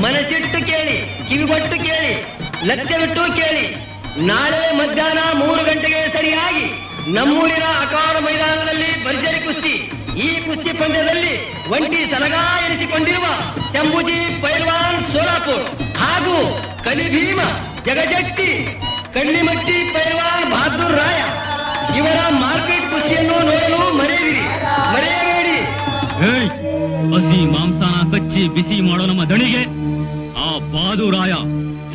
G: ಮನಸ್ಸಿಟ್ಟು ಕೇಳಿ, ಕಿವಿಗೊಟ್ಟು ಕೇಳಿ, ಲಕ್ಷ್ಯವಿಟ್ಟು ಕೇಳಿ. ನಾಳೆ ಮಧ್ಯಾಹ್ನ 3 ಗಂಟೆಗೆ ಸರಿಯಾಗಿ ನಮ್ಮೂರಿನ ಅಖಾಡ ಮೈದಾನದಲ್ಲಿ ಭರ್ಜರಿ ಕುಸ್ತಿ. ಈ ಕುಸ್ತಿ ಪಂದ್ಯದಲ್ಲಿ ಒಂಟಿ ಸಲಗಾ ಎನಿಸಿಕೊಂಡಿರುವ ಶಂಭುಜಿ ಪೈಲ್ವಾನ್ ಸೋಲಾಪುರ್ ಹಾಗೂ ಕಲಿಭೀಮ ಜಗಜಟ್ಟಿ ಕಣ್ಣಿಮಟ್ಟಿ ಪೈಲ್ವಾನ್ ಬಹದ್ದೂರ್ ರಾಯ ಇವರ ಮಾರ್ಕೆಟ್ ಕುಸ್ತಿಯನ್ನು ನೋಡಲು ಮರೆಯಬೇಡಿ.
H: ಹಸಿ ಮಾಂಸನ ಕಚ್ಚಿ ಬಿಸಿ ಮಾಡೋ ನಮ್ಮ ದಣಿಗೆ ಆ ಬಹದ್ದೂರಾಯ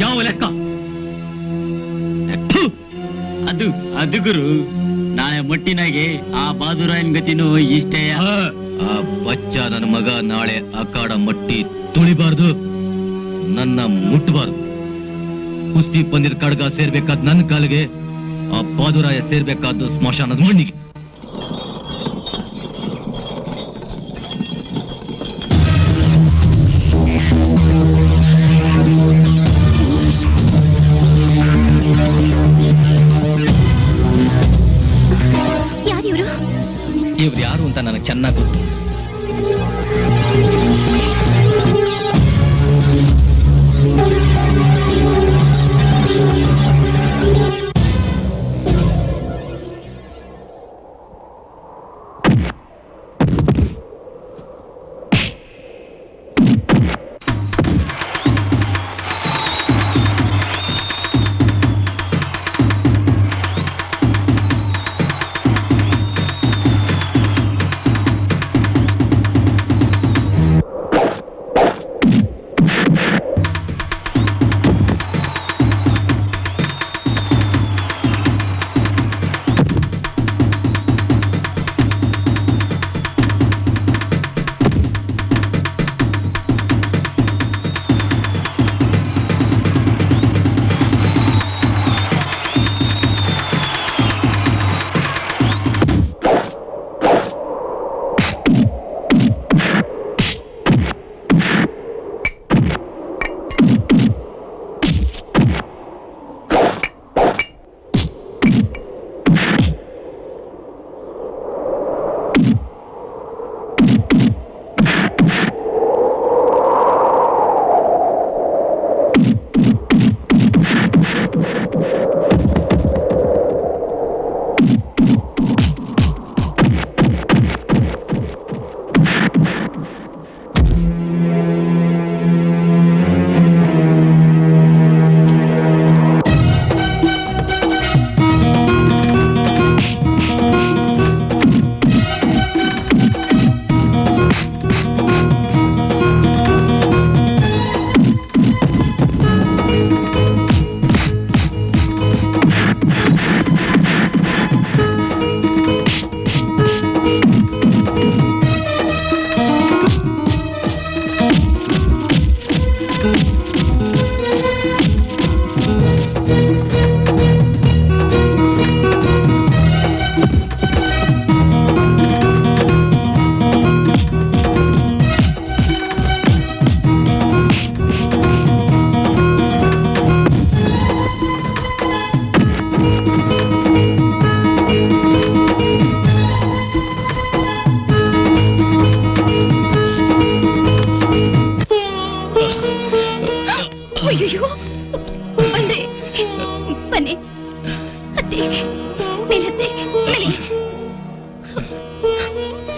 H: ಯಾವ ಲೆಕ್ಕ? ಅದು ಗುರು, ನಾಳೆ ಮಟ್ಟಿನಾಗೆ ಆ ಬಹದ್ದೂರಾಯನ್ ಗತಿನೂ ಇಷ್ಟೇ.
I: ಆ ಬಚ್ಚ ನನ್ನ ಮಗ ನಾಳೆ ಅಖಾಡ ಮಟ್ಟಿ ತುಳಿಬಾರ್ದು, ನನ್ನ ಮುಟ್ಟಬಾರ್ದು. ಕುಸ್ತಿ ಪಂದ್ಯದ ಕಡ್ಗ ಸೇರ್ಬೇಕಾದ ನನ್ನ ಕಾಲಿಗೆ, ಆ ಬಹದ್ದೂರಾಯ ಸೇರ್ಬೇಕಾದ್ದು ಸ್ಮಶಾನದ ಮಣ್ಣಿಗೆ. ಇವ್ರು ಯಾರು ಅಂತ ನನಗೆ ಚೆನ್ನಾಗಿ ಗೊತ್ತು.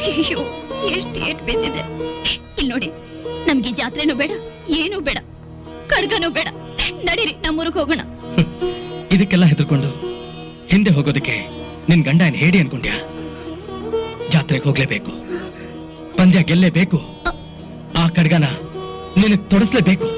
F: ಅಯ್ಯೋ ಎಷ್ಟು ಏಟ್ ಬಿದ್ದಿದೆ. ಇಲ್ಲಿ ನೋಡಿ, ನಮ್ಗೆ ಜಾತ್ರೆನೂ ಬೇಡ, ಏನೂ ಬೇಡ, ಕಡ್ಗನೂ ಬೇಡ. ನಡೀರಿ, ನಮ್ಮೂರಿಗೆ ಹೋಗೋಣ.
B: ಇದಕ್ಕೆಲ್ಲ ಹೆದರ್ಕೊಂಡು ಹಿಂದೆ ಹೋಗೋದಕ್ಕೆ ನಿನ್ ಗಂಡ ಏನ್ ಹೇಳಿ ಅನ್ಕೊಂಡ್ಯಾ? ಜಾತ್ರೆಗೆ ಹೋಗ್ಲೇಬೇಕು, ಪಂದ್ಯ ಗೆಲ್ಲೇಬೇಕು, ಆ ಕಡ್ಗನ ನಿನಗೆ ತೊಡಸ್ಲೇಬೇಕು.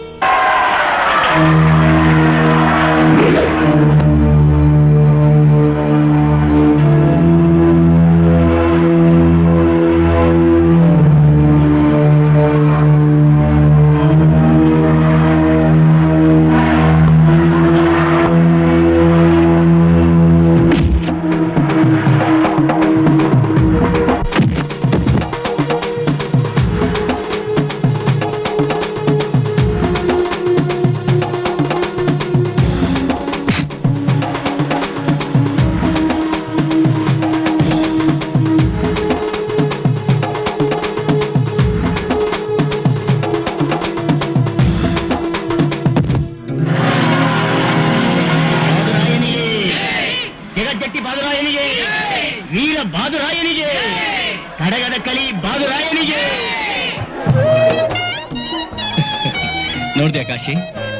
B: ನೋಡ್ದೆ ಕಾಶಿ,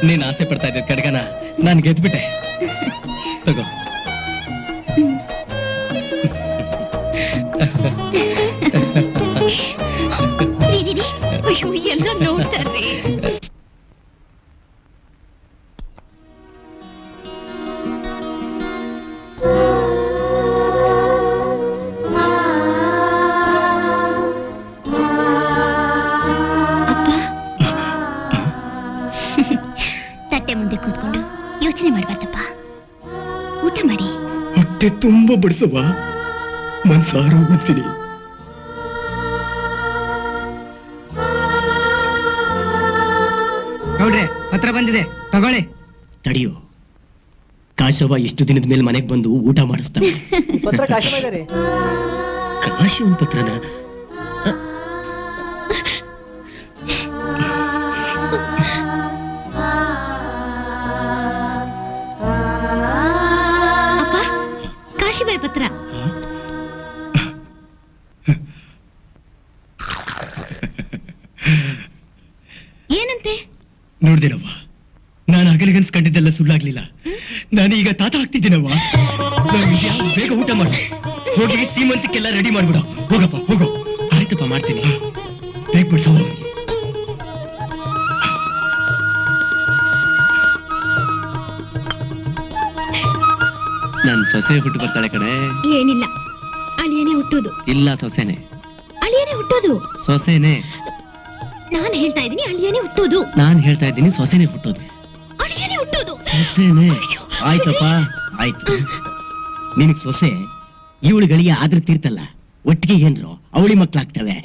B: ನೀನ್ ಆಸೆ ಪಡ್ತಾ ಇದ್ದ ಕಡ್ಗನ ನಾನು ಗೆದ್ಬಿಟ್ಟೆ. ತಗೋ.
F: ಅಯ್ಯೋ, ಎಲ್ಲ ನೋಡ್ತಾರ್ರಿ.
C: ತಟ್ಟೆ ಮುಂದೆ ಕೂತ್ಕೊಂಡು ಯೋಚನೆ ಮಾಡ್ಬಾರ್ದಪ್ಪ, ಊಟ ಮಾಡಿ.
B: ಹೊಟ್ಟೆ ತುಂಬಾ ಬಡಿಸವ, ಮನ್ಸಾರು ಬರ್ತೀನಿ.
J: ನೋಡ್ರೆ, ಪತ್ರ ಬಂದಿದೆ, ತಗೊಳ್ಳಿ.
G: ತಡಿಯೋ, ಕಾಶವ ಇಷ್ಟು ದಿನದ ಮೇಲೆ ಮನೆಗೆ ಬಂದು ಊಟ ಮಾಡಿಸ್ತಾನೆ.
J: ಪತ್ರ ಕಾಶಿ ಮಾಡಿದಾರೆ.
G: ಕಾಶಿ ಒಂದು ಪತ್ರನ?
C: ಕಾಶಿಬಾಯಿ ಪತ್ರ. ಏನಂತೆ?
B: ನೋಡ್ದೇನವ್ವ, ನಾನು ಹಗಲಿಗನ್ಸ್ ಕಂಡಿದ್ದೆಲ್ಲ ಸುಳ್ಳಾಗ್ಲಿಲ್ಲ. ನಾನೀಗ ತಾತ ಆಗ್ತಿದ್ದೀನವ್ವ. ಬೇಗ ಊಟ ಮಾಡು, ಹೋಗಿ ಸೀಮಂತಕ್ಕೆಲ್ಲ ರೆಡಿ ಮಾಡ್ಬಿಡ. ಹೋಗಪ್ಪ, ಹೋಗೋ.
G: ಆಯ್ತಪ್ಪ, ಮಾಡ್ತೀನಿ.
B: ಬೇಗ ಬಿಡ್ಸೋ.
G: ನನ್ ಸೊಸೆ ಹುಟ್ಟು ಬರ್ತಾಳೆ ಕಡೆ.
F: ಏನಿಲ್ಲ, ಅಳಿಯನೇ ಹುಟ್ಟೋದು.
G: ಇಲ್ಲ, ಸೊಸೆನೆ.
F: ಅಳಿಯನೇ ಹುಟ್ಟೋದು.
G: ಸೊಸೆನೆ.
F: ನಾನು ಹೇಳ್ತಾ ಇದ್ದೀನಿ, ಅಳಿಯನೇ ಹುಟ್ಟೋದು.
G: ನಾನ್ ಹೇಳ್ತಾ ಇದ್ದೀನಿ, ಸೊಸೆನೆ ಹುಟ್ಟೋದು.
F: ಅಳಿಯನೇ ಹುಟ್ಟೋದು.
G: ಸೊಸೆನೆ. ಆಯ್ತಪ್ಪ, ಆಯ್ತು. ನಿನಗ್ ಸೊಸೆ ಇವಳುಗಳಿಗೆ ಆದ್ರೆ ತೀರ್ತಲ್ಲ, ಒಟ್ಟಿಗೆ ಏನ್ರು ಅವಳಿ ಮಕ್ಳಾಗ್ತವೆ.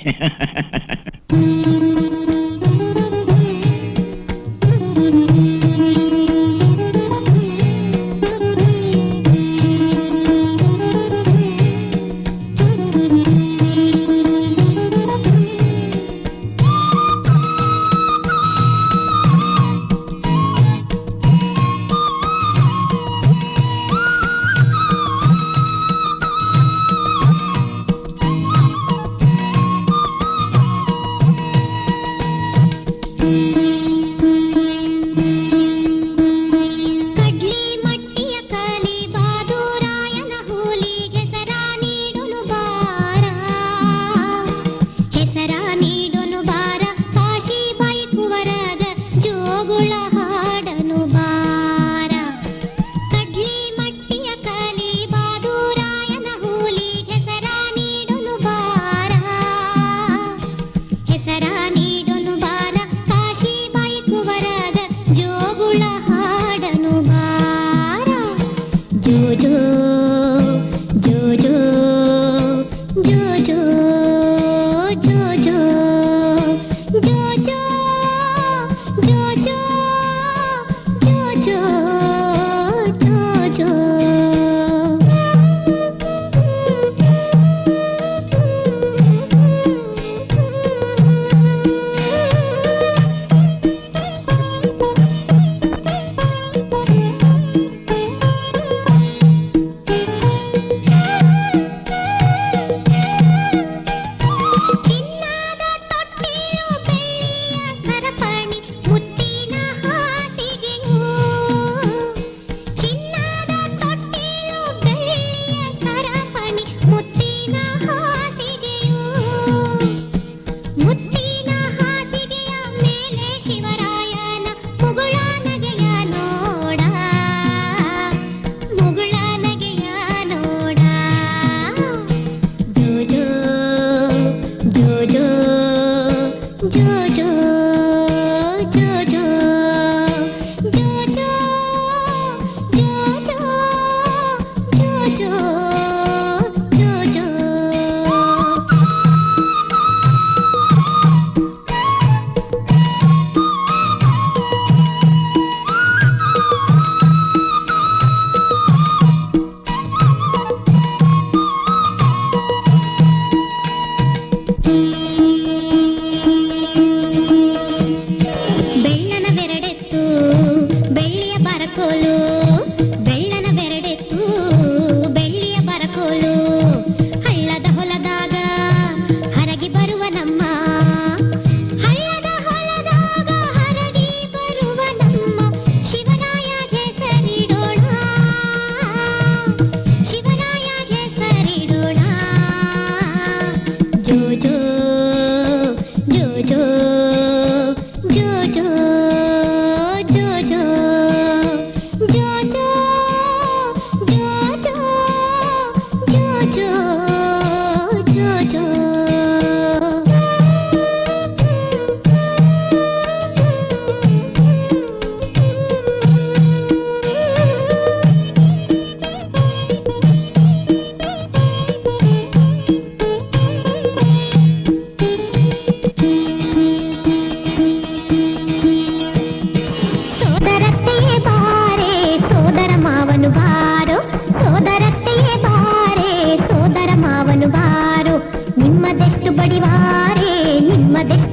C: ಹಳ್ಳದ ಹೊಲದಾಗ ಹರಗಿ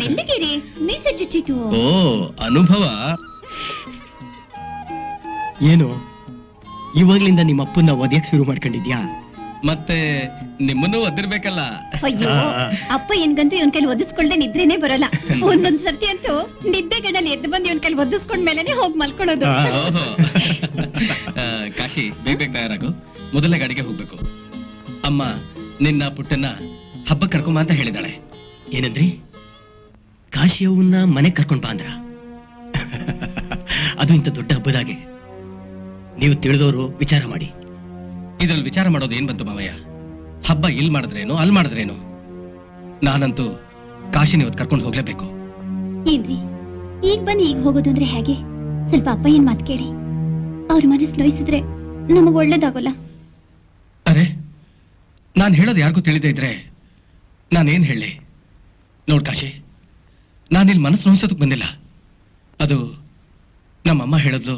F: ಮೆಲ್ಲಿಗಿರಿ ಮೀಸೆ ಚುಚ್ಚಿತು.
I: ಓ ಅನುಭವ ಏನು ಇವಾಗ್ಲಿಂದ ನಿಮ್ಮ ಅಪ್ಪನ್ನ ಒದ್ಯಕ್ ಶುರು ಮಾಡ್ಕೊಂಡಿದ್ಯಾ? ಮತ್ತೆ ನಿಮ್ಮನ್ನು ಒದಿರ್ಬೇಕಲ್ಲ.
F: ಅಯ್ಯೋ ಅಪ್ಪ ಏನ್ಗಂತೂ ಇವನ್ ಕೈಲಿ ಒದಿಸ್ಕೊಳ್ದೆ ನಿದ್ರೇನೆ ಬರೋಲ್ಲ. ಒಂದೊಂದ್ ಸರ್ತಿ ಅಂತೂ ನಿದ್ದೆ ಗಡಲ್ಲಿ ಎದ್ದು ಬಂದು ಇವನ್ ಕೈಲಿ ಒದಿಸ್ಕೊಂಡ್ ಮೇಲೆನೆ ಹೋಗಿ ಮಲ್ಕೊಳ್ಳೋದು.
I: ಕಾಶಿ ಬೇಗ ಬೇಗ ತಯಾರಾಗು, ಮೊದಲನೇ ಗಾಡಿಗೆ ಹೋಗ್ಬೇಕು. ಅಮ್ಮ ನಿನ್ನ ಪುಟ್ಟನ್ನ ಹಬ್ಬ ಕರ್ಕೊಂಬ ಅಂತ ಹೇಳಿದಾಳೆ. ಏನಂದ್ರಿ? ಕಾಶಿ ಅವನ್ನ ಮನೆ ಕರ್ಕೊಂಡ್ ಬಾ ಅಂದ್ರ? ಅದು ಇಂಥ ದೊಡ್ಡ ಹಬ್ಬದಾಗೆ ನೀವು ತಿಳಿದವರು ವಿಚಾರ ಮಾಡಿ. ಇದ್ರಲ್ಲಿ ವಿಚಾರ ಮಾಡೋದು ಏನ್ ಬಂತು ಮಾವಯ್ಯ? ಹಬ್ಬ ಇಲ್ಲಿ ಮಾಡಿದ್ರೇನು ಅಲ್ಲಿ ಮಾಡಿದ್ರೇನು? ನಾನಂತೂ ಕಾಶಿನ ಇವತ್ತು ಕರ್ಕೊಂಡು ಹೋಗ್ಲೇಬೇಕು.
F: ಏನ್ರಿ ಈಗ ಬನ್ನಿ ಈಗ ಹೋಗೋದು ಅಂದ್ರೆ ಹೇಗೆ? ಸ್ವಲ್ಪ ಅಪ್ಪ ಏನ್ ಮಾತು ಕೇಳಿ, ಅವ್ರ ಮನಸ್ಸು ನೋಯಿಸಿದ್ರೆ ನಮಗ್ ಒಳ್ಳೇದಾಗೋಲ್ಲ.
I: ಅರೆ ನಾನು ಹೇಳೋದು ಯಾರಿಗೂ ತಿಳಿದೇ ಇದ್ರೆ ನಾನೇನ್ ಹೇಳಿ? ನೋಡ್ ಕಾಶಿ, ನಾನಿಲ್ಲಿ ಮನಸ್ಸು ನೋಯಿಸೋದಕ್ಕೆ ಬಂದಿಲ್ಲ. ಅದು ನಮ್ಮಮ್ಮ ಹೇಳಿದ್ಲು,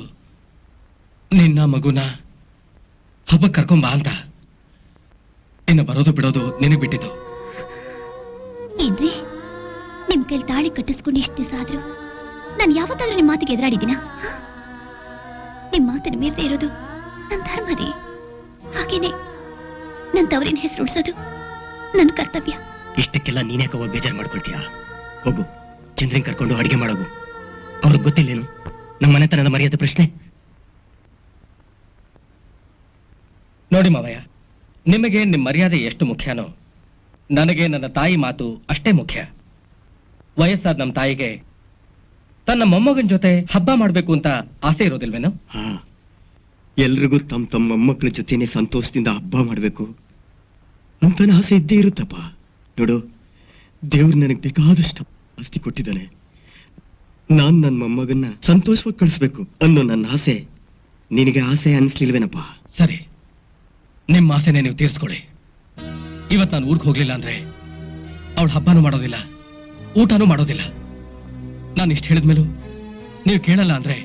I: ನಿನ್ನ ಮಗುನ ಹಬ್ಬಕ್ಕೆ ಕರ್ಕೊಂಬಾ ಅಂತ. ಇನ್ನು ಬರೋದು ಬಿಡೋದು ನಿನಗೆ ಬಿಟ್ಟಿದ್ದು.
F: ಏನ್ರಿ ನಿಮ್ ಕೈಲಿ ತಾಳಿ ಕಟ್ಟಿಸ್ಕೊಂಡು ಇಷ್ಟು ದಿವಸ ಆದ್ರು ನಾನು ಯಾವತ್ತಾದ್ರೂ ನಿಮ್ ಮಾತಿಗೆ ಎದುರಾಡಿದ್ದೀನ? ನಿಮ್ ಮಾತನ್ನು ಮೀರದೆ ಇರೋದು ನನ್ನ ಧರ್ಮ ರೀ. ಹಾಗೇನೆ ನನ್ನ ತವರಿನ ಹೆಸರು ಉಳಿಸೋದು ನನ್ನ ಕರ್ತವ್ಯ.
G: ಇಷ್ಟಕ್ಕೆಲ್ಲ ನೀನ್ಯಾಕ ಬೇಜಾರು ಮಾಡ್ಕೊಳ್ತೀಯಾ? ಹೋಗು, ಚಂದ್ರನ್ ಕರ್ಕೊಂಡು ಅಡಿಗೆ ಮಾಡೋಗು. ಅವ್ರಿಗೆ ಗೊತ್ತಿಲ್ಲೇನು ನಮ್ಮ ಮನೆತನದ ಮರ್ಯಾದೆ ಪ್ರಶ್ನೆ?
I: ನೋಡಿ ಮಾವಯ್ಯ, ನಿಮಗೆ ನಿಮ್ಮ ಮರ್ಯಾದೆ ಎಷ್ಟು ಮುಖ್ಯನೋ ನನಗೆ ನನ್ನ ತಾಯಿ ಮಾತು ಅಷ್ಟೇ ಮುಖ್ಯ. ವಯಸ್ಸಾದ ನಮ್ಮ ತಾಯಿಗೆ ತನ್ನ ಮೊಮ್ಮಗನ ಜೊತೆ ಹಬ್ಬ ಮಾಡ್ಬೇಕು ಅಂತ ಆಸೆ ಇರೋದಿಲ್ವೇನೋ?
G: ಹಾ, ಎಲ್ರಿಗೂ ತಮ್ಮ ಮೊಮ್ಮಕ್ಕಳ ಜೊತೆನೆ ಸಂತೋಷದಿಂದ ಹಬ್ಬ ಮಾಡ್ಬೇಕು ಅಂತ ಆಸೆ ಇದ್ದೇ ಇರುತ್ತಪ್ಪ. ನೋಡು, ದೇವ್ರು ನನಗೆ ಬೇಕಾದಷ್ಟು ಆಸ್ತಿ ಕೊಟ್ಟಿದ್ದಾನೆ. ನಾನ್ ನನ್ನ ಮೊಮ್ಮಗನ್ನ ಸಂತೋಷವಾಗಿ ಕಳಿಸ್ಬೇಕು ಅನ್ನೋ ನನ್ನ ಆಸೆ ನಿನಗೆ ಆಸೆ ಅನಿಸ್ಲಿಲ್ವೇನಪ್ಪ?
I: ಸರಿ, ನಿಮ್ಮ ಆಸೆನೆ ನೀವು ತೀರಿಸ್ಕೊಳ್ಳಿ. ಇವತ್ತು ನಾನು ಊರಿಗೆ ಹೋಗ್ಲಿಲ್ಲ ಅಂದ್ರೆ ಅವಳು ಹಬ್ಬನೂ ಮಾಡೋದಿಲ್ಲ, ಊಟನೂ ಮಾಡೋದಿಲ್ಲ. ನಾನು ಇಷ್ಟು ಹೇಳಿದ್ಮೇಲೂ ನೀವು ಕೇಳಲ್ಲ ಅಂದ್ರೆ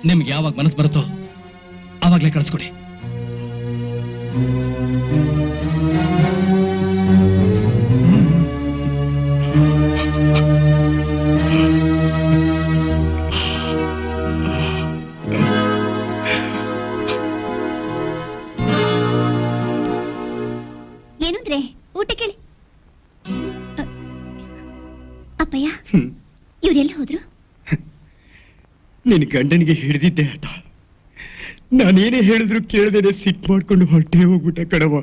I: ನಿಮ್ಗೆ ಯಾವಾಗ ಮನಸ್ಸು ಬರುತ್ತೋ ಆವಾಗಲೇ ಕಳಿಸ್ಕೊಡಿ.
F: ಏನಂದ್ರೆ ಊಟ ಕೇಳಿ. ಅಪ್ಪಯ್ಯ ಇವ್ರೆಲ್ಲ ಹೋದ್ರು?
G: ನಿನ್ ಗಂಡನಿಗೆ ಹಿಡಿದಿದ್ದೆ ಆಟ. ನಾನೇನೇ ಹೇಳಿದ್ರು ಕೇಳದೇನೆ ಸಿಟ್ ಮಾಡ್ಕೊಂಡು ಹೊಟ್ಟೆ ಹೋಗ್ಬಿಟ್ಟ ಕಣವ.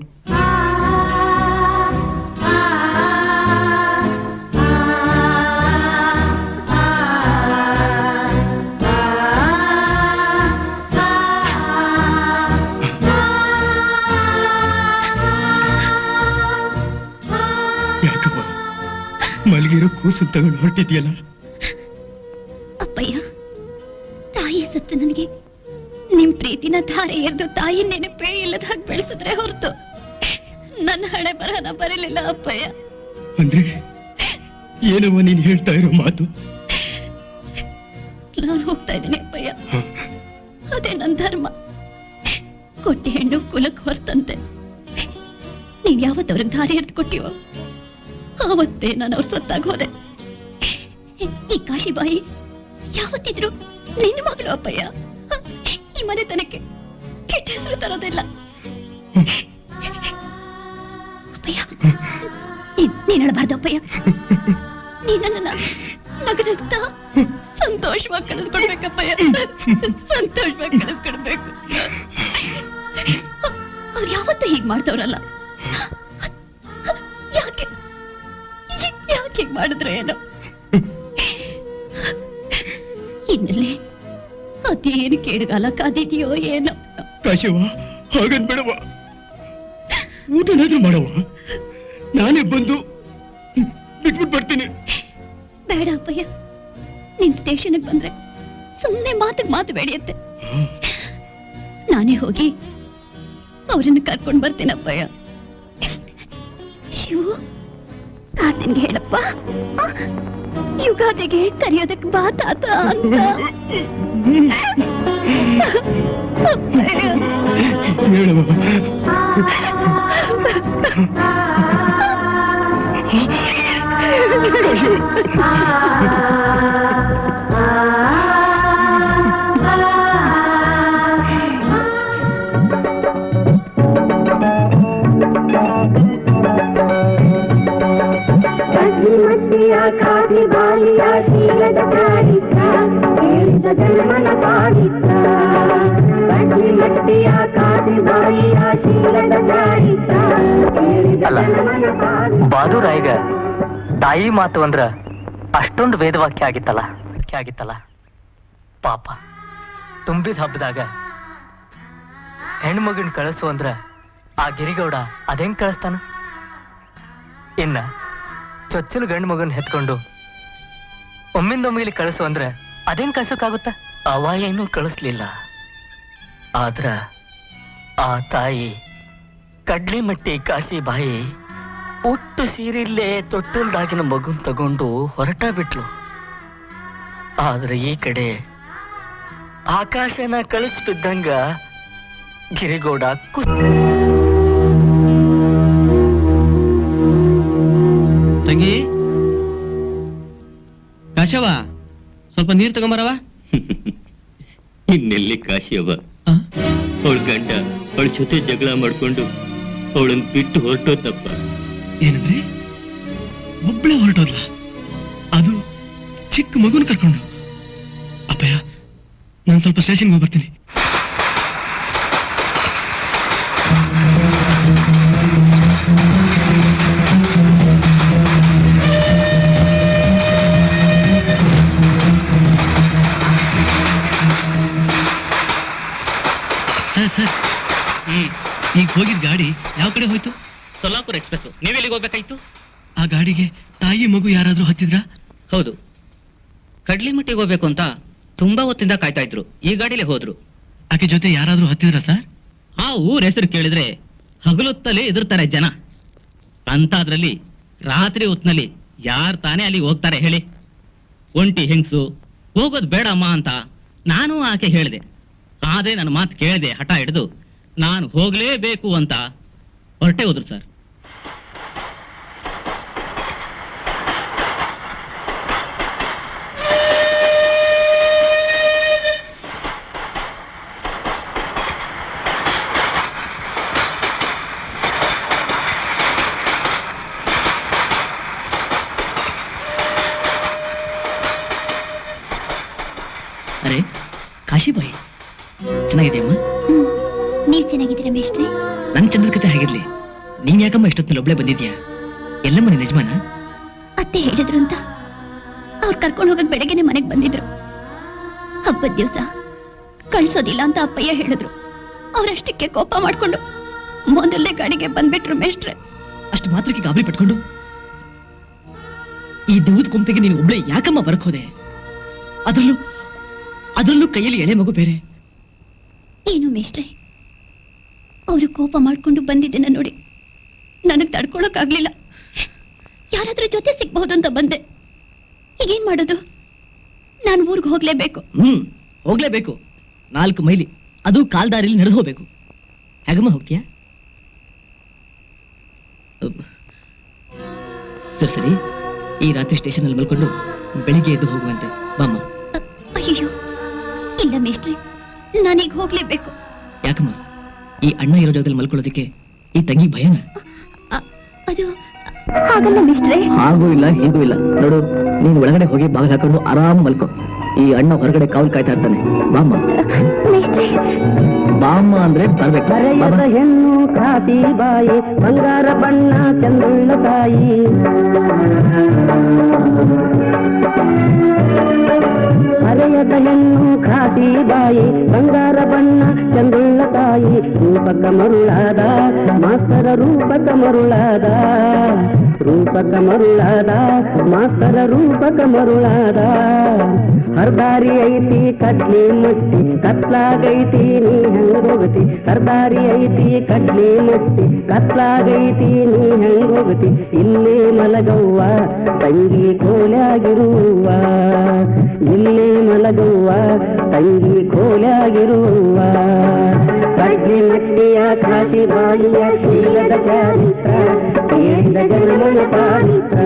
G: ಯಾಕವ್ವ ಮಲಗಿರೋ ಕೂಸು ತಗೊಂಡು ಹೊರಟಿದ್ಯಲ್ಲ?
F: ಅಪ್ಪಯ್ಯ, ತಾಯಿ ಸತ್ತು ನನಗೆ ನಿಮ್ ಪ್ರೀತಿನ ಧಾರೆ ಎರೆದು ತಾಯಿ ನೆನಪೇ ಇಲ್ಲದ ಹಾಗೆ ಬೆಳೆಸಿದ್ರೆ ಹೊರತು ನನ್ನ ಹಣೆ ಬರಹನ ಬರಲಿಲ್ಲ ಅಪ್ಪಯ್ಯ.
G: ಅಂದ್ರೆ ಏನವ ನೀನ್ ಹೇಳ್ತಾ ಇರೋ ಮಾತು?
F: ನಾನು ಹೋಗ್ತಾ ಇದ್ದೀನಿ ಅಪ್ಪಯ್ಯ, ಅದೇ ನನ್ನ ಧರ್ಮ. ಕೊಟ್ಟೆ ಹೆಣ್ಣು ಕುಲಕ್ ಹೊರತಂತೆ. ನೀನ್ ಯಾವತ್ತವ್ರಿಗೆ ಧಾರೆ ಎರೆದು ಕೊಟ್ಟಿವೋ ಆವತ್ತೇ ನಾನು ಅವ್ರ ಸೊತ್ತಾಗಿ ಹೋದೆ. ಈ ಕಾಶಿಬಾಯಿ ಯಾವತ್ತಿದ್ರು ನಿನ್ನ ಮಗಳು ಅಪ್ಪಯ್ಯ. ಈ ಮನೆತನಕ್ಕೆ ಕೆಟ್ಟ ಹೆಸರು ತರೋದಿಲ್ಲ ಅಪ್ಪಯ್ಯ. ನೀನ್ ಹೇಳಬಾರ್ದು ಅಪ್ಪಯ್ಯ. ನೀನನ್ನ ನಗನಗ್ತಾ ಸಂತೋಷವಾಗಿ ಕಳಿಸ್ಕೊಡ್ಬೇಕಪ್ಪಯ್ಯ, ಸಂತೋಷವಾಗಿ ಕಳಿಸ್ಕೊಡ್ಬೇಕು. ಅವ್ರು ಯಾವತ್ತೂ ಹೀಗ್ ಮಾಡ್ದವ್ರಲ್ಲ. ಯಾಕೆ ಯಾಕೆ ಹೀಗ್ ಮಾಡಿದ್ರು ಏನೋ? ಇನ್ನಲ್ಲಿ ಅದೇನು ಕೇಡುಗಾಲ ಕಾದಿದೆಯೋ ಏನೋ.
G: ಕಾಶವ, ಹಾಗನ್ ಬೇಡವ, ಊಟನಾದ್ರೂ ಮಾಡವ. ನಾನೇ ಬಂದು ಬಿಟ್ಬಿಟ್ಟು ಬರ್ತೀನಿ.
F: ಬೇಡ ಅಪ್ಪಯ್ಯ, ನೀನ್ ಸ್ಟೇಷನ್ಗೆ ಬಂದ್ರೆ ಸುಮ್ಮನೆ ಮಾತು ಬೆಳೆಯುತ್ತೆ. ನಾನೇ ಹೋಗಿ ಅವರನ್ನು ಕರ್ಕೊಂಡು ಬರ್ತೀನಪ್ಪಯ್ಯ. ಶಿವು, ತಾತನ್ಗೆ ಹೇಳಪ್ಪ, ಯುಗಾದಿಗೆ ಕರೆಯೋದಕ್ಕೆ ಬಾ ತಾತ ಅಂತ.
G: ಹೇಳವ.
C: ಕಾಸಿ ಬಾಲಿಯ ಶೀಲದ ಚಾರಿತ್ರ ಕೇಳಿದ ಜನ್ಮನ ಪಾಡಿತ್ರ ಕಡ್ಲಿ ಮಟ್ಟಿಯ ಕಾಸಿ ಬಾಲಿಯ ಶೀಲದ ಚಾರಿತ್ರ ಕೇಳಿದ ಜನ್ಮನ ಪಾಡಿತ್ರ.
A: ಬಾದುರಾಯಿಗ ತಾಯಿ ಮಾತು ಅಂದ್ರ ಅಷ್ಟೊಂದು ವೇದವಾಕ್ಯ ಆಗಿತ್ತಲ್ಲ ಪಾಪ ತುಂಬಿದ ಹಬ್ಬದಾಗ ಹೆಣ್ಮಗನ್ ಕಳಿಸು ಅಂದ್ರ ಆ ಗಿರಿಗೌಡ ಅದೇಂಗ್ ಕಳಿಸ್ತಾನ? ಇನ್ನ ಚೊಚ್ಚಲು ಗಂಡು ಮಗನ್ ಹೆತ್ಕೊಂಡು ಒಮ್ಮಿಂದೊಮ್ಮಿಲಿ ಕಳಿಸು ಅಂದ್ರೆ ಅದೇನ್ ಕಳ್ಸೋಕ್ಕಾಗುತ್ತ? ಅವ ಏನೂ ಕಳಿಸ್ಲಿಲ್ಲ. ಆದ್ರ ಆ ತಾಯಿ ಕಡ್ಲಿ ಮಟ್ಟಿ ಕಾಶಿ ಬಾಯಿ ಉಟ್ಟು ಸೀರಿಲ್ಲೇ ತೊಟ್ಟಲ್ದಾಗಿನ ಮಗುನ್ ತಗೊಂಡು ಹೊರಟ ಬಿಟ್ಲು. ಆದ್ರೆ ಈ ಕಡೆ ಆಕಾಶನ ಕಳಿಸ್ಬಿದ್ದಂಗ ಗಿರಿಗೌಡ
B: ತಂಗಿ ಕಾಶವ, ಸ್ವಲ್ಪ ನೀರು ತಗೊಂಬರವ.
G: ಇನ್ನೆಲ್ಲಿ ಕಾಶಿಯವ? ಅವಳ ಗಂಡ ಅವಳ ಜೊತೆ ಜಗಳ ಮಾಡ್ಕೊಂಡು ಅವಳನ್ನ ಬಿಟ್ಟು ಹೊರಟೋದಪ್ಪ.
B: ಏನಂದ್ರೆ ಒಬ್ಳೆ ಹೊರಟೋದ್ಲ? ಅದು ಚಿಕ್ಕ ಮಗುನ ಕರ್ಕೊಂಡು? ಅಪ್ಪಯ್ಯ, ನಾನು ಸ್ವಲ್ಪ ಸ್ಟೇಷನ್ಗೆ ಹೋಗಿ ಬರ್ತೀನಿ. ಸರ್, ಈಗ ಹೋಗಿದ್ ಗಾಡಿ ಯಾವ ಕಡೆ ಹೋಯ್ತು?
H: ಸೊಲ್ಲಾಪುರ ಎಕ್ಸ್ಪ್ರೆಸ್. ನೀವೆಲ್ಲಿಗೆ ಹೋಗ್ಬೇಕಾಯ್ತು?
B: ಆ ಗಾಡಿಗೆ ತಾಯಿ ಮಗು ಯಾರಾದ್ರೂ ಹತ್ತಿದ್ರಾ?
H: ಹೌದು, ಕಡ್ಲಿಮಟ್ಟಿಗೆ ಹೋಗ್ಬೇಕು ಅಂತ ತುಂಬಾ ಹೊತ್ತಿಂದ ಕಾಯ್ತಾ ಇದ್ರು. ಈ ಗಾಡಿಲೇ ಹೋದ್ರು.
B: ಆಕೆ ಜೊತೆ ಯಾರಾದ್ರೂ ಹತ್ತಿದ್ರಾ ಸರ್?
H: ಆ ಊರ್ ಹೆಸರು ಕೇಳಿದ್ರೆ ಹಗಲೊತ್ತಲೇ ಎದುರ್ತಾರೆ ಜನ. ಅಂತಾದ್ರಲ್ಲಿ ರಾತ್ರಿ ಹೊತ್ನಲ್ಲಿ ಯಾರು ತಾನೇ ಅಲ್ಲಿಗೆ ಹೋಗ್ತಾರೆ ಹೇಳಿ? ಒಂಟಿ ಹೆಂಗ್ಸು ಹೋಗೋದು ಬೇಡಮ್ಮ ಅಂತ ನಾನು ಆಕೆ ಹೇಳಿದೆ. ಆದ್ರೆ ನನ್ನ ಮಾತು ಕೇಳಿದೆ, ಹಠ ಹಿಡಿದು ನಾನು ಹೋಗ್ಲೇಬೇಕು ಅಂತ ಹೊರಟೆ ಹೋದ್ರು ಸರ್.
B: ಅರೆ ಕಾಶಿಬಾಯಿ, ಚೆನ್ನಾಗಿದೆಯಮ್ಮ?
F: ನೀವ್ ಚೆನ್ನಾಗಿದ್ದೀರಾ ಮೇಷ್ಟ್ರೆ?
B: ನನ್ ಚಂದ್ರಕತೆ ಹಾಗಿರ್ಲಿ, ನೀನ್ ಯಾಕಮ್ಮ ಇಷ್ಟೊತ್ತಲ್ಲಿ ಒಬ್ಳೆ ಬಂದಿದ್ಯಾ? ಎಲ್ಲಮ್ಮ ನಿನ್ ಯಜಮಾನ?
F: ಅತ್ತೆ ಹೇಳಿದ್ರು ಅಂತ ಅವ್ರು ಕರ್ಕೊಂಡು ಹೋಗಕ್ ಬೆಳಗ್ಗೆನೆ ಮನೆಗ್ ಬಂದಿದ್ರು. ಹಬ್ಬದ ದಿವಸ ಕಳ್ಸೋದಿಲ್ಲ ಅಂತ ಅಪ್ಪಯ್ಯ ಹೇಳಿದ್ರು. ಅವ್ರಷ್ಟಕ್ಕೆ ಕೋಪ ಮಾಡ್ಕೊಂಡು ಮೊದಲನೇ ಗಾಡಿಗೆ ಬಂದ್ಬಿಟ್ರು ಮೇಷ್ಟ್ರೆ.
B: ಅಷ್ಟು ಮಾತ್ರಕ್ಕೆ ಗಾಬರಿ ಪಟ್ಕೊಂಡು ಈ ದೂದ್ ಕೊಂಪೆಗೆ ನೀನು ಒಬ್ಳೆ ಯಾಕಮ್ಮ ಬರಕ್ ಹೋದೆ? ಅದರಲ್ಲೂ ಕೈಯಲ್ಲಿ ಎಳೆ ಮಗು ಬೇರೆ.
F: ಏನು ಮೇಷ್ಟ್ರೆ, ಅವರು ಕೋಪ ಮಾಡ್ಕೊಂಡು ಬಂದಿದ್ದೆನ ನೋಡಿ ನನಗ್ ತಡ್ಕೊಳಕ್ಕಾಗ್ಲಿಲ್ಲ. ಯಾರಾದ್ರೂ ಜೊತೆ ಸಿಗ್ಬಹುದು ಅಂತ ಬಂದೆ. ಈಗೇನ್ ಮಾಡೋದು? ನಾನು ಊರ್ಗ್ ಹೋಗ್ಲೇಬೇಕು.
B: ಹೋಗ್ಲೇಬೇಕು. 4 ಮೈಲಿ, ಅದು ಕಾಲ್ದಾರಿಲಿ ನಡೆದು ಹೋಗ್ಬೇಕು. ಹೇಗಮ್ಮ ಹೋಗ್ತೀಯಾ? ಸರಿ, ಈ ರಾತ್ರಿ ಸ್ಟೇಷನ್ ಅಲ್ಲಿ ಮಲ್ಕೊಂಡು ಬೆಳಿಗ್ಗೆ ಎದ್ದು ಹೋಗುವಂತೆ ಬಾಮ್ಮ.
F: ಅಯ್ಯೋ ಇಲ್ಲ ಮೇಷ್ಟ್ರೆ, ನಾನೀಗ ಹೋಗ್ಲೇಬೇಕು.
B: ಯಾಕಮ್ಮ? ಈ ಅಣ್ಣ ಇರೋ ಜಾಗದಲ್ಲಿ ಮಲ್ಕೊಳ್ಳೋದಕ್ಕೆ ಈ ತಂಗಿ ಭಯನ?
F: ಅದು ಹಾಗಲ್ಲ ಮೇಷ್ಟ್ರೆ.
B: ಹಾಗೂ ಇಲ್ಲ ಹೀಗೂ ಇಲ್ಲ. ನೋಡು, ನೀನು ಒಳಗಡೆ ಹೋಗಿ ಬಾಗಿಲು ಹಾಕೊಂಡು ಆರಾಮ್ ಮಲ್ಕೋ. ಈ ಅಣ್ಣ ಹೊರಗಡೆ ಕಾವಲು ಕಾಯ್ತಾ ಇರ್ತಾನೆ. ಬಾಮ್ಮ. ಬಾಮ್ಮ ಅಂದ್ರೆ ಬರ್ಬೇಕು.
K: ಹೆಣ್ಣು ಕಾಸಿ ಬಾಯಿ, ಬಂಗಾರ ಬಣ್ಣ ಚಂದುಳ್ಳ ತಾಯಿ. ಹರೆಯದ ಹೆಣ್ಣು ಕಾಸಿ ಬಾಯಿ, ಬಂಗಾರ ಬಣ್ಣ ಚಂದುಳ್ಳ ತಾಯಿ. ರೂಪಕ ಮರುಳಾದ ಮಾಸ್ತರ, ರೂಪಕ ಮರುಳಾದ, ರೂಪಕ ಮರುಳಾದ ಮಾಸ್ತರ, ರೂಪಕ ಮರುಳಾದ. ಹರ್ದಾರಿ ಐತಿ ಕಡ್ಲಿ ಮಟ್ಟಿ, ಕತ್ಲಾಗೈತಿ ನೀ ಹೆಂಗೋಗತಿ. ಹರ್ದಾರಿ ಐತಿ ಕಡ್ಲಿ ಮಟ್ಟಿ, ಕತ್ಲಾಗೈತಿ ನೀ ಹೆಂಗೋಗತಿ. ಇಲ್ಲೇ ಮಲಗವ್ವ ತಂಗಿ ಕೋಲ್ಯಾಗಿರುವ, ಇಲ್ಲೇ ಮಲಗವ್ವ ತಂಗಿ ಕೋಲ್ಯಾಗಿರುವ. ಕಡ್ಲಿ ಮಟ್ಟಿಯ ಕಾಶಿ ಬಾಯಿಯ ಶೀಲದ ಚಾರಿತ್ರ, ಕೇಳಿದ ಜನ್ಮನ ಪಾರಿತ್ರ.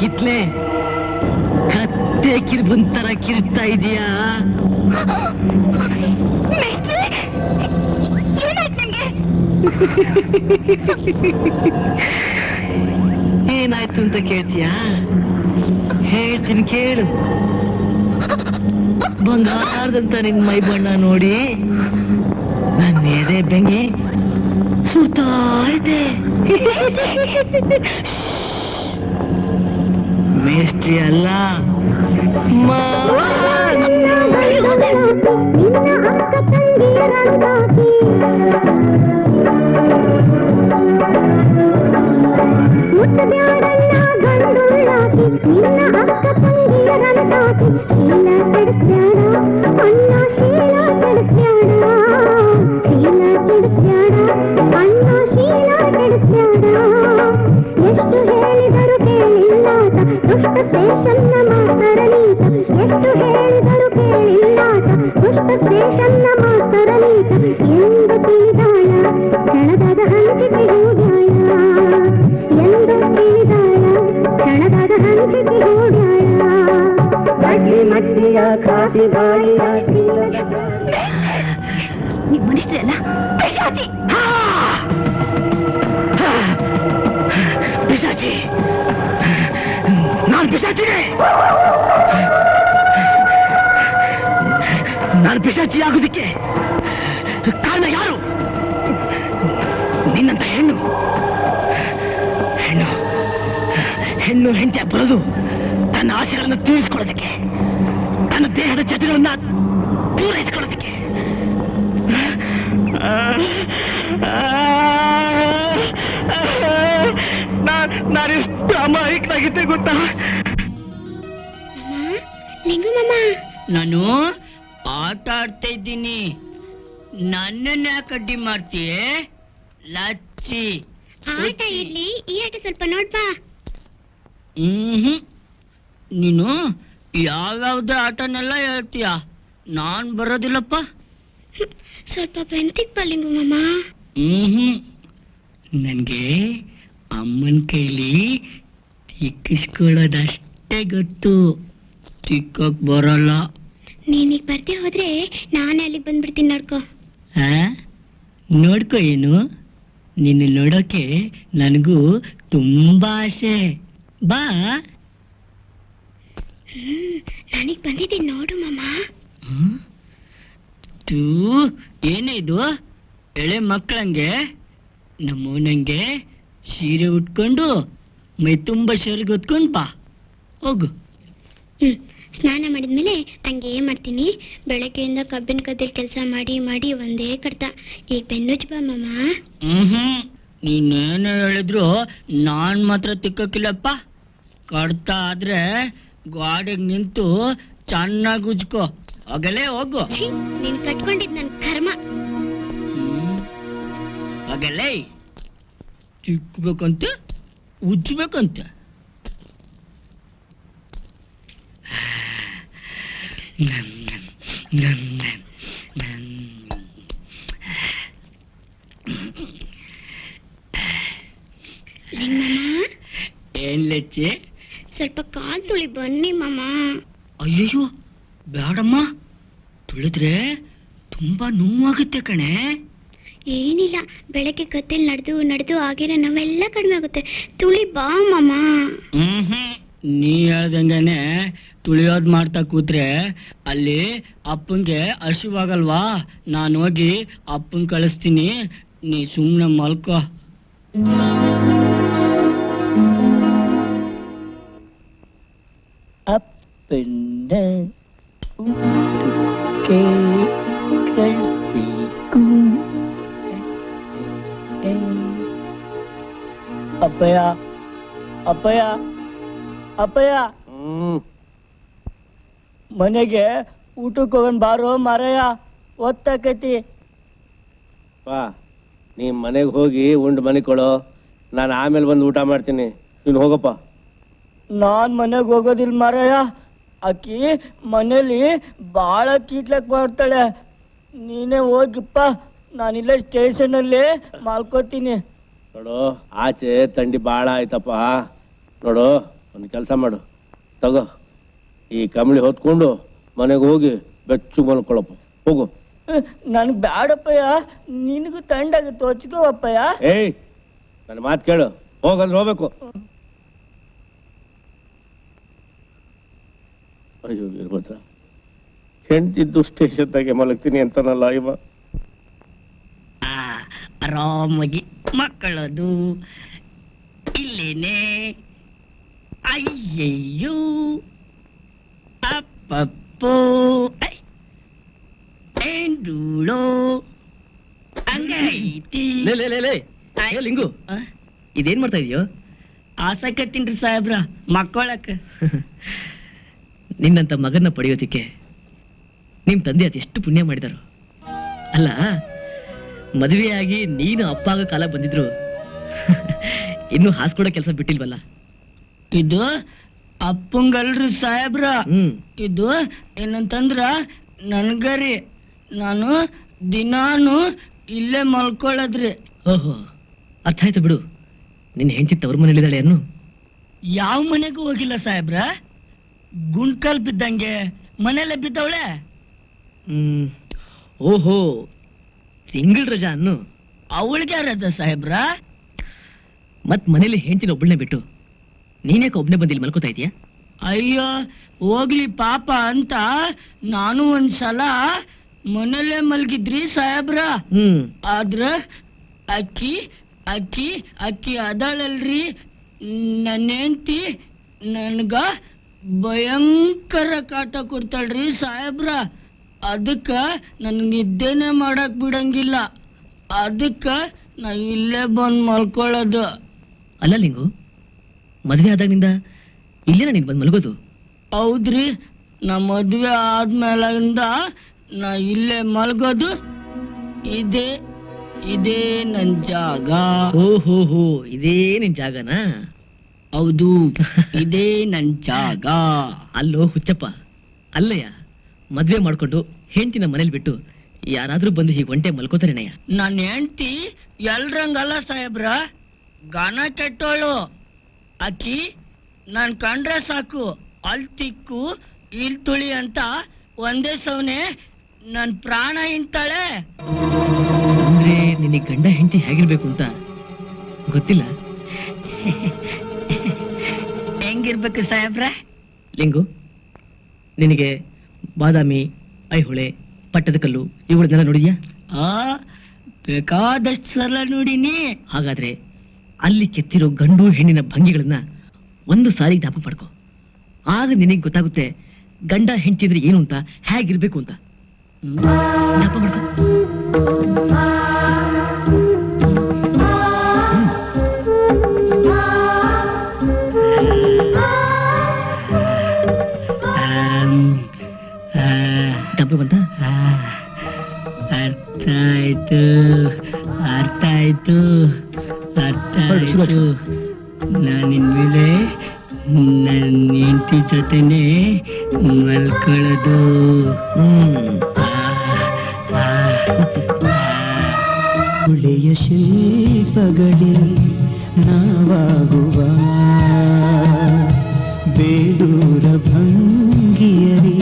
B: ಕಿತ್ಲೆ ಕತ್ತೆ ಕಿರ್ಬಂತರ ಕಿರ್ತಾ ಇದೀಯಾ? ಏನಾಯ್ತು ಅಂತ ಕೇಳ್ತೀಯಾ? ಹೇಳ್ತೀನಿ ಕೇಳು. ಬಂಗಾರದಂತ ನಿನ್ ಮೈ ಬಣ್ಣ ನೋಡಿ ನನ್ನ ಎದೆ ಬೆಂಗಿ ಸುಡ್ತಾ ಇದೆ. ಮೇಸ್ಟ್ರಿ ಅಲ್ಲ
C: ಎಷ್ಟು ಹೇಳಿದರು ಕೇಳಿಲ್ಲಾತ ದುಷ್ಟ ಸ್ಟೇಷನ್ನ ಮಾಸ್ತರನೀತ, ಎಷ್ಟು ಹೇಳಿದರು ಕೇಳಿಲ್ಲಾತ ದುಷ್ಟ ಸ್ಟೇಷನ್ನ ಮಾಸ್ತರನೀತ ಎಂದು ತಿಳಿದಾಳ ಕ್ಷಣದಾಗ ಹಂಚಿಕೆ ಹೋಗ್ಯಾಳ, ಎಂದು ತಿಳಿದಾಳ ಕ್ಷಣದಾಗ ಹಂಚಿಕೆ ಹೋಗ್ಯಾಳ. ಬಡ್ಲಿ ಮಟ್ಟಿಯ ಕಾಸಿ ಬಾಳಿಯ ನೀವು ಮನುಷ್ಯರಲ್ಲ ಪಿಶಾಚಿ.
B: ಪಿಶಾಚಿ? ನಾನು ಪಿಶಾಚಿನೇ? ನಾನು ಪಿಶಾಚಿ ಆಗೋದಕ್ಕೆ ಕಾರಣ ಯಾರು? ನಿನ್ನಂತ ಹೆಣ್ಣು ಹೆಣ್ಣು ಹೆಣ್ಣು ಹೆಂಡತಿ ಬರೋದು ತನ್ನ ಆಸೆಗಳನ್ನು ತೀರಿಸ್ಕೊಳ್ಳೋದಕ್ಕೆ, ತನ್ನ ದೇಹದ ಜತೆಗಳನ್ನ ಪೂರೈಸ್ಕೊಳ್ಳೋದಕ್ಕೆ. ನಾನೆಷ್ಟು ಅಮಾಯಕನಾಗಿದ್ದೆ ಗೊತ್ತಾ? ನಾನು ಆಟ ಆಡ್ತಾ ಇದ್ದೀನಿ, ನನ್ನನ್ನ ಯಾಕೆ ಅಡ್ಡಿ ಮಾಡ್ತೀಯ ಲಚ್ಚಿ?
C: ಆಟ ಇರ್ಲಿ, ಈ ಆಟ ಸ್ವಲ್ಪ ನೋಡ್ಬಾ.
B: ನೀನು ಯಾವ್ಯಾವ್ದು ಆಟನೆಲ್ಲ ಹೇಳ್ತೀಯ, ನಾನ್ ಬರೋದಿಲ್ಲಪ್ಪ.
C: ಸ್ವಲ್ಪ ಬೆಂತಿಕ್ ಬಲ್ಲಿಂಗು ಮಾಮ.
B: ನನ್ಗೆ ಅಮ್ಮನ ಕೈಲಿ ತಿಕ್ಕಿಸ್ಕೊಳ್ಳೋದಷ್ಟೇ ಗೊತ್ತು, ತಿಕ್ಕಕ್ ಬರಲ್ಲ.
C: ನೀನೀಗ ಬರ್ದೆ ಹೋದ್ರೆ ನಾನೇ ಅಲ್ಲಿಗೆ ಬಂದ್ಬಿಡ್ತೀನಿ, ನೋಡ್ಕೋ.
B: ನೋಡ್ಕೋ ಏನು? ನಿನ್ನ ನೋಡೋಕೆ ನನಗೂ ತುಂಬಾ ಆಸೆ. ಬಾ.
C: ನಾನೀಗ ಬಂದಿದ್ದೀನಿ ನೋಡು ಮಾಮ.
B: ತೂ ಏನೇ ಇದು ಎಳೆ ಮಕ್ಕಳಂಗೆ ನಮ್ಮವನಂಗೆ ಸೀರೆ ಉಟ್ಕೊಂಡು ಮೈ ತುಂಬ ಶರ್ಗೆ ಹೊತ್ಕೊಂಡು ಬಾ, ಹೋಗು.
C: ಸ್ನಾನ ಮಾಡಿದ್ಮೇಲೆ ಹಂಗೆ ಮಾಡ್ತೀನಿ. ಬೆಳಗ್ಗೆಯಿಂದ ಕಬ್ಬಿನ ಗದ್ದೆಲಿ ಕೆಲಸ ಮಾಡಿ ಮಾಡಿ ಒಂದೇ ಕಡ್ತ. ಈಗ ಬೆನ್ನುಜ್ ಬಾ ಮಾಮ.
B: ನೀನೇನು ಹೇಳಿದ್ರು ನಾನ್ ಮಾತ್ರ ತಿಕ್ಕೋಕಿಲ್ಲಪ್ಪ. ಕಡ್ತ ಆದ್ರೆ ಗಾಡಿಗೆ ನಿಂತು ಚೆನ್ನಾಗಿ ಉಜ್ಕೋ, ಹೋಗಲೇ ಹೋಗು.
C: ನೀನ್ ಕಟ್ಕೊಂಡಿದ್ ನನ್ ಕರ್ಮ.
B: ಹೋಗಲೇ, ತಿಕ್ಬೇಕಂತೆ ಉಜ್ಬೇಕಂತೆ. ಏನ್ ಲೆಚ್ಚೆ?
C: ಸ್ವಲ್ಪ ಕಾಲ್ ತುಳಿ ಬನ್ನಿ ಮಾಮ.
B: ಅಯ್ಯಯ್ಯೋ ಬೇಡಮ್ಮ, ತುಳಿದ್ರೆ ತುಂಬಾ ನೋವಾಗುತ್ತೆ ಕಣೆ.
C: ಏನಿಲ್ಲ, ಬೆಳಗ್ಗೆ ಗದ್ದೆಲಿ ನಡೆದು ಆಗಿರೋ ನಾವೆಲ್ಲ ಕಡಿಮೆ ಆಗುತ್ತೆ. ತುಳಿ ಬಾ ಮಾಮ.
B: ನೀ ಹೇಳ್ದಂಗೆನೆ ತುಳಿಯೋದ್ ಮಾಡ್ತಾ ಕೂತ್ರೆ ಅಲ್ಲಿ ಅಪ್ಪಂಗೆ ಹಸಿವಾಗಲ್ವಾ? ನಾನು ಹೋಗಿ ಅಪ್ಪನ್ ಕಳಿಸ್ತೀನಿ, ನೀ ಸುಮ್ನೆ ಮಲ್ಕೋ. ಅಪ್ಪಂದ ಕಳಿಸ್ಬೇಕು. ಅಪ್ಪಯ್ಯ ಅಪ್ಪಯ್ಯ ಅಪ್ಪಯ್ಯ, ಮನೆಗೆ ಊಟಕ್ಕೆ ಹೋಗೋಣ ಬಾರೋ ಮಾರಯ್ಯ, ಒತ್ತಾಕೈತಿ.
E: ಬಾ, ನೀ ಮನೆಗೆ ಹೋಗಿ ಉಂಡು ಮನೆ ಕೊಡೋ, ನಾನು ಆಮೇಲೆ ಬಂದು ಊಟ ಮಾಡ್ತೀನಿ. ನೀನು ಹೋಗಪ್ಪ.
B: ನಾನ್ ಮನೆಗೆ ಹೋಗೋದಿಲ್ಲ ಮಾರಯ್ಯ, ಆಕಿ ಮನೇಲಿ ಬಾಳ ಕೀಟ್ಲಕ್ ಮಾಡ್ತಾಳೆ. ನೀನೇ ಹೋಗಿಪ್ಪ, ನಾನಿಲ್ಲ ಸ್ಟೇಷನಲ್ಲಿ ಮಾಲ್ಕೋತೀನಿ.
E: ನೋಡು, ಆಚೆ ತಂಡಿ ಬಾಳ ಆಯ್ತಪ್ಪ. ನೋಡು, ಒಂದು ಕೆಲಸ ಮಾಡು, ತಗೋ ಈ ಕಂಬಳಿ ಹೊತ್ಕೊಂಡು ಮನೆಗೆ ಹೋಗಿ ಬೆಚ್ಚು ಮಲ್ಕೊಳ್ಳಪ್ಪ. ಹೋಗು.
A: ನನ್ಗೆ ಬ್ಯಾಡಪ್ಪಯ್ಯ, ನಿನಗೂ ತಂಡಾಗುತ್ತೆ, ಹೊಚ್ಕೋವಪ್ಪಯ್ಯ.
E: ಏಯ್, ನನ್ನ ಮಾತು ಕೇಳು, ಹೋಗಂದ್ರೆ ಹೋಗ್ಬೇಕು. ಅಯ್ಯೋ ವೀರಭದ್ರ, ಹೆಂಡ್ತಿದ್ದು ಸ್ಟೇಷನ್ದಾಗೆ ಮಲಗ್ತೀನಿ ಅಂತಾನಲ್ಲ ಇವ.
A: ಆರಾಮಾಗಿ ಮಕ್ಕಳದು ಇಲ್ಲೇನೆ. ಅಯ್ಯಯ್ಯೋ ಅಪ್ಪಪ್ಪೋ ಏಂಡೂಳೋ ಹಂಗೈತಿ.
B: ಲಿಂಗು, ಇದೇನ್ ಮಾಡ್ತಾ ಇದೀಯೋ?
A: ಆಸಕತ್ತೀನ್ರಿ ಸಾಹೇಬ್ರ, ಮಕ್ಕಳಕ್ಕ.
B: ನಿನ್ನಂತ ಮಗನ್ನ ಪಡೆಯೋದಿಕ್ಕೆ ನಿಮ್ ತಂದೆ ಅದೆಷ್ಟು ಪುಣ್ಯ ಮಾಡಿದಾರು. ಅಲ್ಲ, ಮದುವೆಯಾಗಿ ನೀನು ಅಪ್ಪ ಆಗೋ ಕಾಲ ಬಂದಿದ್ರು ಇನ್ನು ಹಾಸ್ಕೊಡೋ ಕೆಲಸ ಬಿಟ್ಟಿಲ್ವಲ್ಲ.
A: ಇದು ಅಪ್ಪಂಗಲ್ರಿ ಸಾಹೇಬ್ರ, ಇದು ಏನಂತಂದ್ರ ನನ್ಗರಿ. ನಾನು ದಿನಾನು ಇಲ್ಲೇ ಮಲ್ಕೊಳ್ಳೋದ್ರಿ.
B: ಓಹೋ, ಅರ್ಥ ಆಯ್ತು ಬಿಡು. ನಿನ್ನ ಹೆಂಡತಿ ತವ್ರ ಮನೇಲಿದ್ದಾಳೆ ಅನ್ನು?
A: ಯಾವ ಮನೆಗೂ ಹೋಗಿಲ್ಲ ಸಾಹೇಬ್ರ, ಗುಂಡ್ಕಲ್ ಬಿದ್ದಂಗೆ ಮನೆಯಲ್ಲೇ ಬಿದ್ದವಳೆ.
B: ಓಹೋ, ತಿಂಗಳ ರಜಾ ಅನ್ನು?
A: ಅವಳಿಗೆ ರಜಾ ಸಾಹೇಬ್ರ.
B: ಮತ್ ಮನೇಲಿ ಹೆಂಡತಿನ ಒಬ್ಬಳನ್ನೇ ಬಿಟ್ಟು ನೀನ್ಯಾಕೆ ಒಬ್ನೇ ಬಂದಿಲ್ಲಿ ಮಲ್ಕೋತಾ ಇದೀಯಾ?
A: ಅಯ್ಯೋ ಹೋಗ್ಲಿ ಪಾಪ ಅಂತ ನಾನು ಒಂದ್ಸಲ ಮನೇಲೆ ಮಲ್ಗಿದ್ರಿ ಸಾಹೇಬ್ರ. ಆದ್ರ ಅಕ್ಕಿ ಅಕ್ಕಿ ಅಕ್ಕಿ ಅದಳಲ್ರಿ ನನ್ನ ಹೆಂಡ್ತಿ, ನನ್ಗ ಭಯಂಕರ ಕಾಟ ಕೊಡ್ತಾಳ್ರಿ ಸಾಹೇಬ್ರ. ಅದಕ್ಕ ನನ್ ನಿದ್ದೆನೆ ಮಾಡಕ್ ಬಿಡಂಗಿಲ್ಲ. ಅದಕ್ಕ ನಾ ಇಲ್ಲೇ ಬಂದ್ ಮಲ್ಕೊಳ್ಳೋದು.
B: ಅಲ್ಲ ಲಿಂಗು, ಮದ್ವೆ ಆದಾಗಿನಿಂದ ಇಲ್ಲೇನ ನೀನ್ ಬಂದ್ ಮಲ್ಗೋದು?
A: ಹೌದ್ರಿ, ನಾ ಮದ್ವೆ ಆದ್ಮೇಲಿಂದ ನಾ ಇಲ್ಲೇ ಮಲ್ಗೋದು. ಇದೇ ಇದೇ ನನ್ ಜಾಗ.
B: ಓಹೋ, ಇದೇ ನಿನ್ ಜಾಗನಾ?
A: ಹೌದು, ಇದೇ ನನ್ ಜಾಗ.
B: ಅಲ್ಲೋ ಹುಚ್ಚಪ್ಪ, ಅಲ್ಲಯ್ಯ, ಮದ್ವೆ ಮಾಡ್ಕೊಂಡು ಹೆಂಡತಿನ ಮನೇಲಿ ಬಿಟ್ಟು ಯಾರಾದ್ರೂ ಬಂದು ಹೀಗೆ ಒಂಟೆ ಮಲ್ಕೋತಾರೇನಯ್ಯ?
A: ನನ್ನ ಹೆಂಡತಿ ಎಲ್ರಂಗಲ್ಲ ಸಾಹೇಬ್ರ, ಗಾನ ಕೆಟ್ಟೋಳು. ಅಕ್ಕಿ ನಾನ್ ಕಂಡ್ರೆ ಸಾಕು ಅಲ್ ತಿಕ್ಕು ಇಲ್ ತುಳಿ ಅಂತ ಒಂದೇ ಸೌನೆ ನನ್ ಪ್ರಾಣ ಹಿಂತಾಳೆ.
B: ಅಂದ್ರೆ ನಿನಗೆ ಗಂಡ ಹೆಂಡತಿ ಹೇಗಿರ್ಬೇಕು ಅಂತ ಗೊತ್ತಿಲ್ಲ?
A: ಹೆಂಗಿರ್ಬೇಕು ಸಾಹೇಬ್ರ?
B: ಲಿಂಗು, ನಿನಗೆ ಬಾದಾಮಿ, ಐಹೊಳೆ, ಪಟ್ಟದಕಲ್ಲು ಇವುಗಳನ್ನೆಲ್ಲ ನೋಡಿದ್ಯಾ?
A: ಬೇಕಾದಷ್ಟು ಸಲ ನೋಡಿನಿ.
B: ಹಾಗಾದ್ರೆ ಅಲ್ಲಿ ಕೆತ್ತಿರೋ ಗಂಡು ಹೆಣ್ಣಿನ ಭಂಗಿಗಳನ್ನ ಒಂದು ಸಾರಿ ಜ್ಞಾಪಕ ಪಡ್ಕೊ. ಆಗ ನಿನಗೆ ಗೊತ್ತಾಗುತ್ತೆ ಗಂಡ ಹೆಂಡತಿದ್ರೆ ಏನು ಅಂತ, ಹೇಗಿರ್ಬೇಕು ಅಂತ. ಜ್ಞಾಪಕ ಮಾಡ್ಕೊ. ಜ್ಞಾಪಕ ಬಂತ?
A: ಅರ್ಥ ಆಯ್ತು, ಅರ್ಥ ಆಯ್ತು, ಅರ್ಥ ಆಯ್ತು. ನಾನಿನ್ಮೇಲೆ ನನ್ನ ಹೆಂಡತಿ ಜೊತೆನೆ ಮಲ್ಕೊಳ್ಳೋದು.
L: ಒಳ್ಳೆಯ ಶಿಲ್ಪಗಳೇ ನಾವಾಗುವ, ಬೇಡೂರ ಭಂಗಿಯರಿ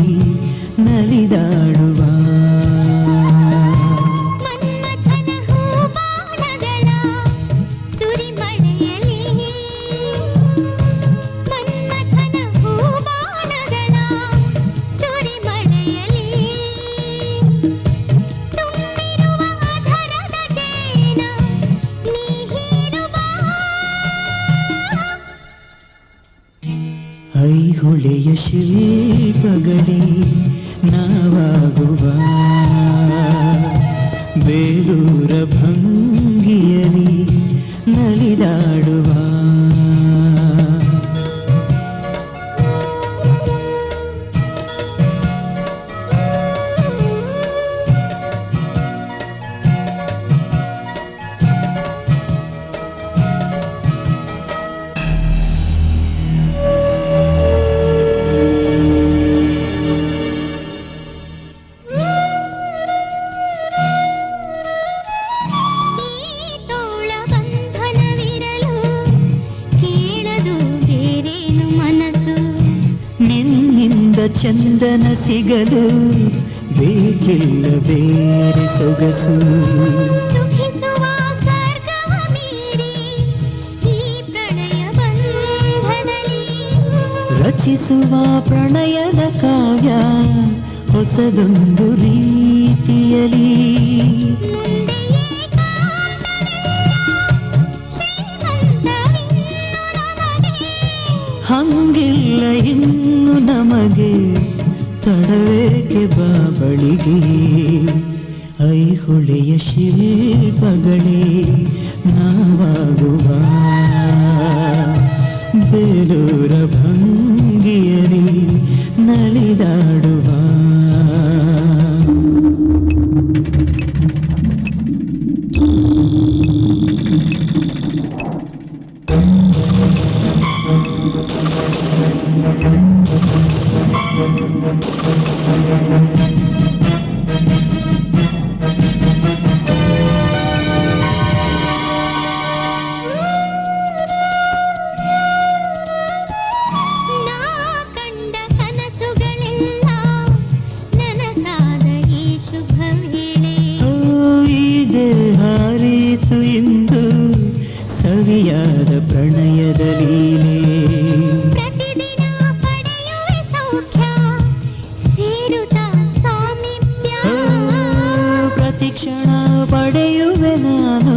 L: ನಲಿದಾಡುವ. ಐಹೊಳೆಯ ಶಿಲ್ಪಗಳೇ ನಾವಾಗುವ, ಬೇಲೂರ ಭಂಗಿಯಲಿ ನಲಿದಾಡುವ. ಚಂದನ ಸಿಗಲು ಬೇಕಿಲ್ಲ ಬೇರೆ ಸೊಗಸು.
C: ಸುಖಿಸುವ ಸ್ವರ್ಗವ ಮೀರಿ ಈ ಪ್ರಣಯ ಬಂಧನದಲ್ಲಿ
L: ರಚಿಸುವ ಪ್ರಣಯದ ಕಾವ್ಯ ಹೊಸದೊಂದು ರೀತಿಯಲಿ. ಹಂಗಿಲ್ಲ ಇನ್ನು ನಮಗೆ ತಡವೇಕೆ ಬಾಬಳಿಗೆ. ಐಹೊಳೆಯ ಶಿಲ್ಪಗಳೇ ನಾವಾಗುವ ಬೇಲೂರ ಭಂಗಿಯರಿ ನಲಿದಾಡುವ. ಸವಿಯಾದ ಪ್ರಣಯದ ಲೀಲೆ
C: ಪ್ರತಿದಿನ ಪಡೆಯುವೆ ಸೌಖ್ಯ ಸೇರುತ್ತ ಸಾಮೀಪ್ಯ.
L: ಪ್ರತಿಕ್ಷಣ ಪಡೆಯುವೆ ನಾನು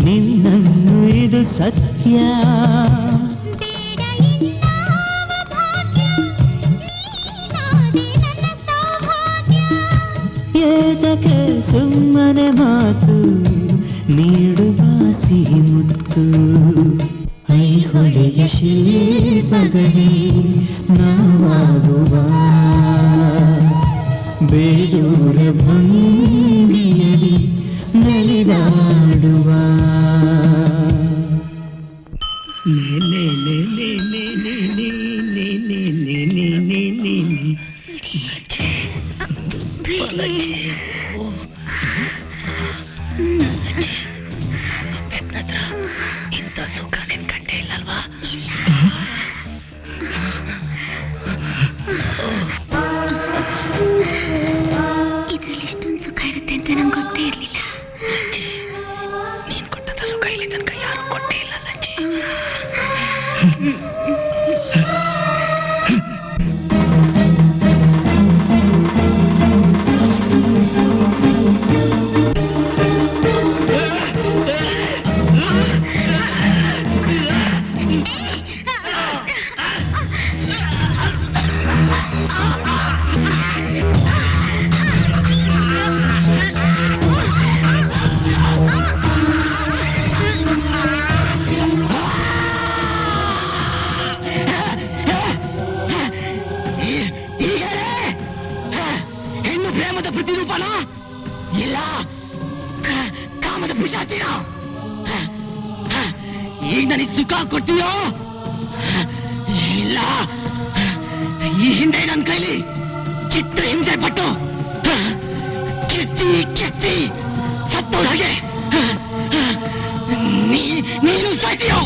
L: ನಿನ್ನನ್ನು, ಇದು ಸತ್ಯ.
C: ಬೇಡ ಇನ್ನಾವ ಭಾಗ್ಯ, ನೀನಾದೆ ನನ್ನ ಸೌಭಾಗ್ಯ.
L: ಏತಕ್ಕೆ ಸುಮ್ಮನೆ ಮಾತು ನೀಡುವ ಸಿಹಿ ಮುತ್ತು. ಐಹೊಳೆಯ ಶಿಲ್ಪಗಳೇ ನಾವಾಗುವ ಬೇಲೂರ ಭಂಗಿಯಲಿ ನಲಿದಾಡುವ.
A: ಇಂಥ ಸುಖ ನಿನ್ ಕಂಡೇ ಇಲ್ಲಲ್ವಾ?
C: ಇದ್ರಲ್ಲಿ ಇಷ್ಟೊಂದು ಸುಖ ಇರುತ್ತೆ ಅಂತ ನಂಗೆ ಗೊತ್ತೇ ಇರಲಿಲ್ಲ.
A: ನೀನ್ ಕೊಟ್ಟಂತ ಸುಖ ಇಲ್ಲಿ ತನಕ ಯಾರು ಕೊಟ್ಟೇ ಇಲ್ಲ ಲಜ್ಜಿ. ಹೆಣ್ಣು ಪ್ರೇಮದ ಪ್ರತಿರೂಪನ ಇಲ್ಲ, ಕಾಮದ ಪಿಶಾಚಿನ. ಈಗ ನನಗೆ ಸುಖ ಕೊಡ್ತೀಯೋ ಇಲ್ಲ, ಈ ಹಿಂದೆ ನನ್ನ ಕೈಲಿ ಚಿತ್ರ ಹಿಂಸೆ ಪಟ್ಟು ಕೆಚ್ಚಿ ಕೆಚ್ಚಿ ಸತ್ತೋದ ಹಾಗೆ ನೀನು ಸಾಯ್ತೀಯೋ.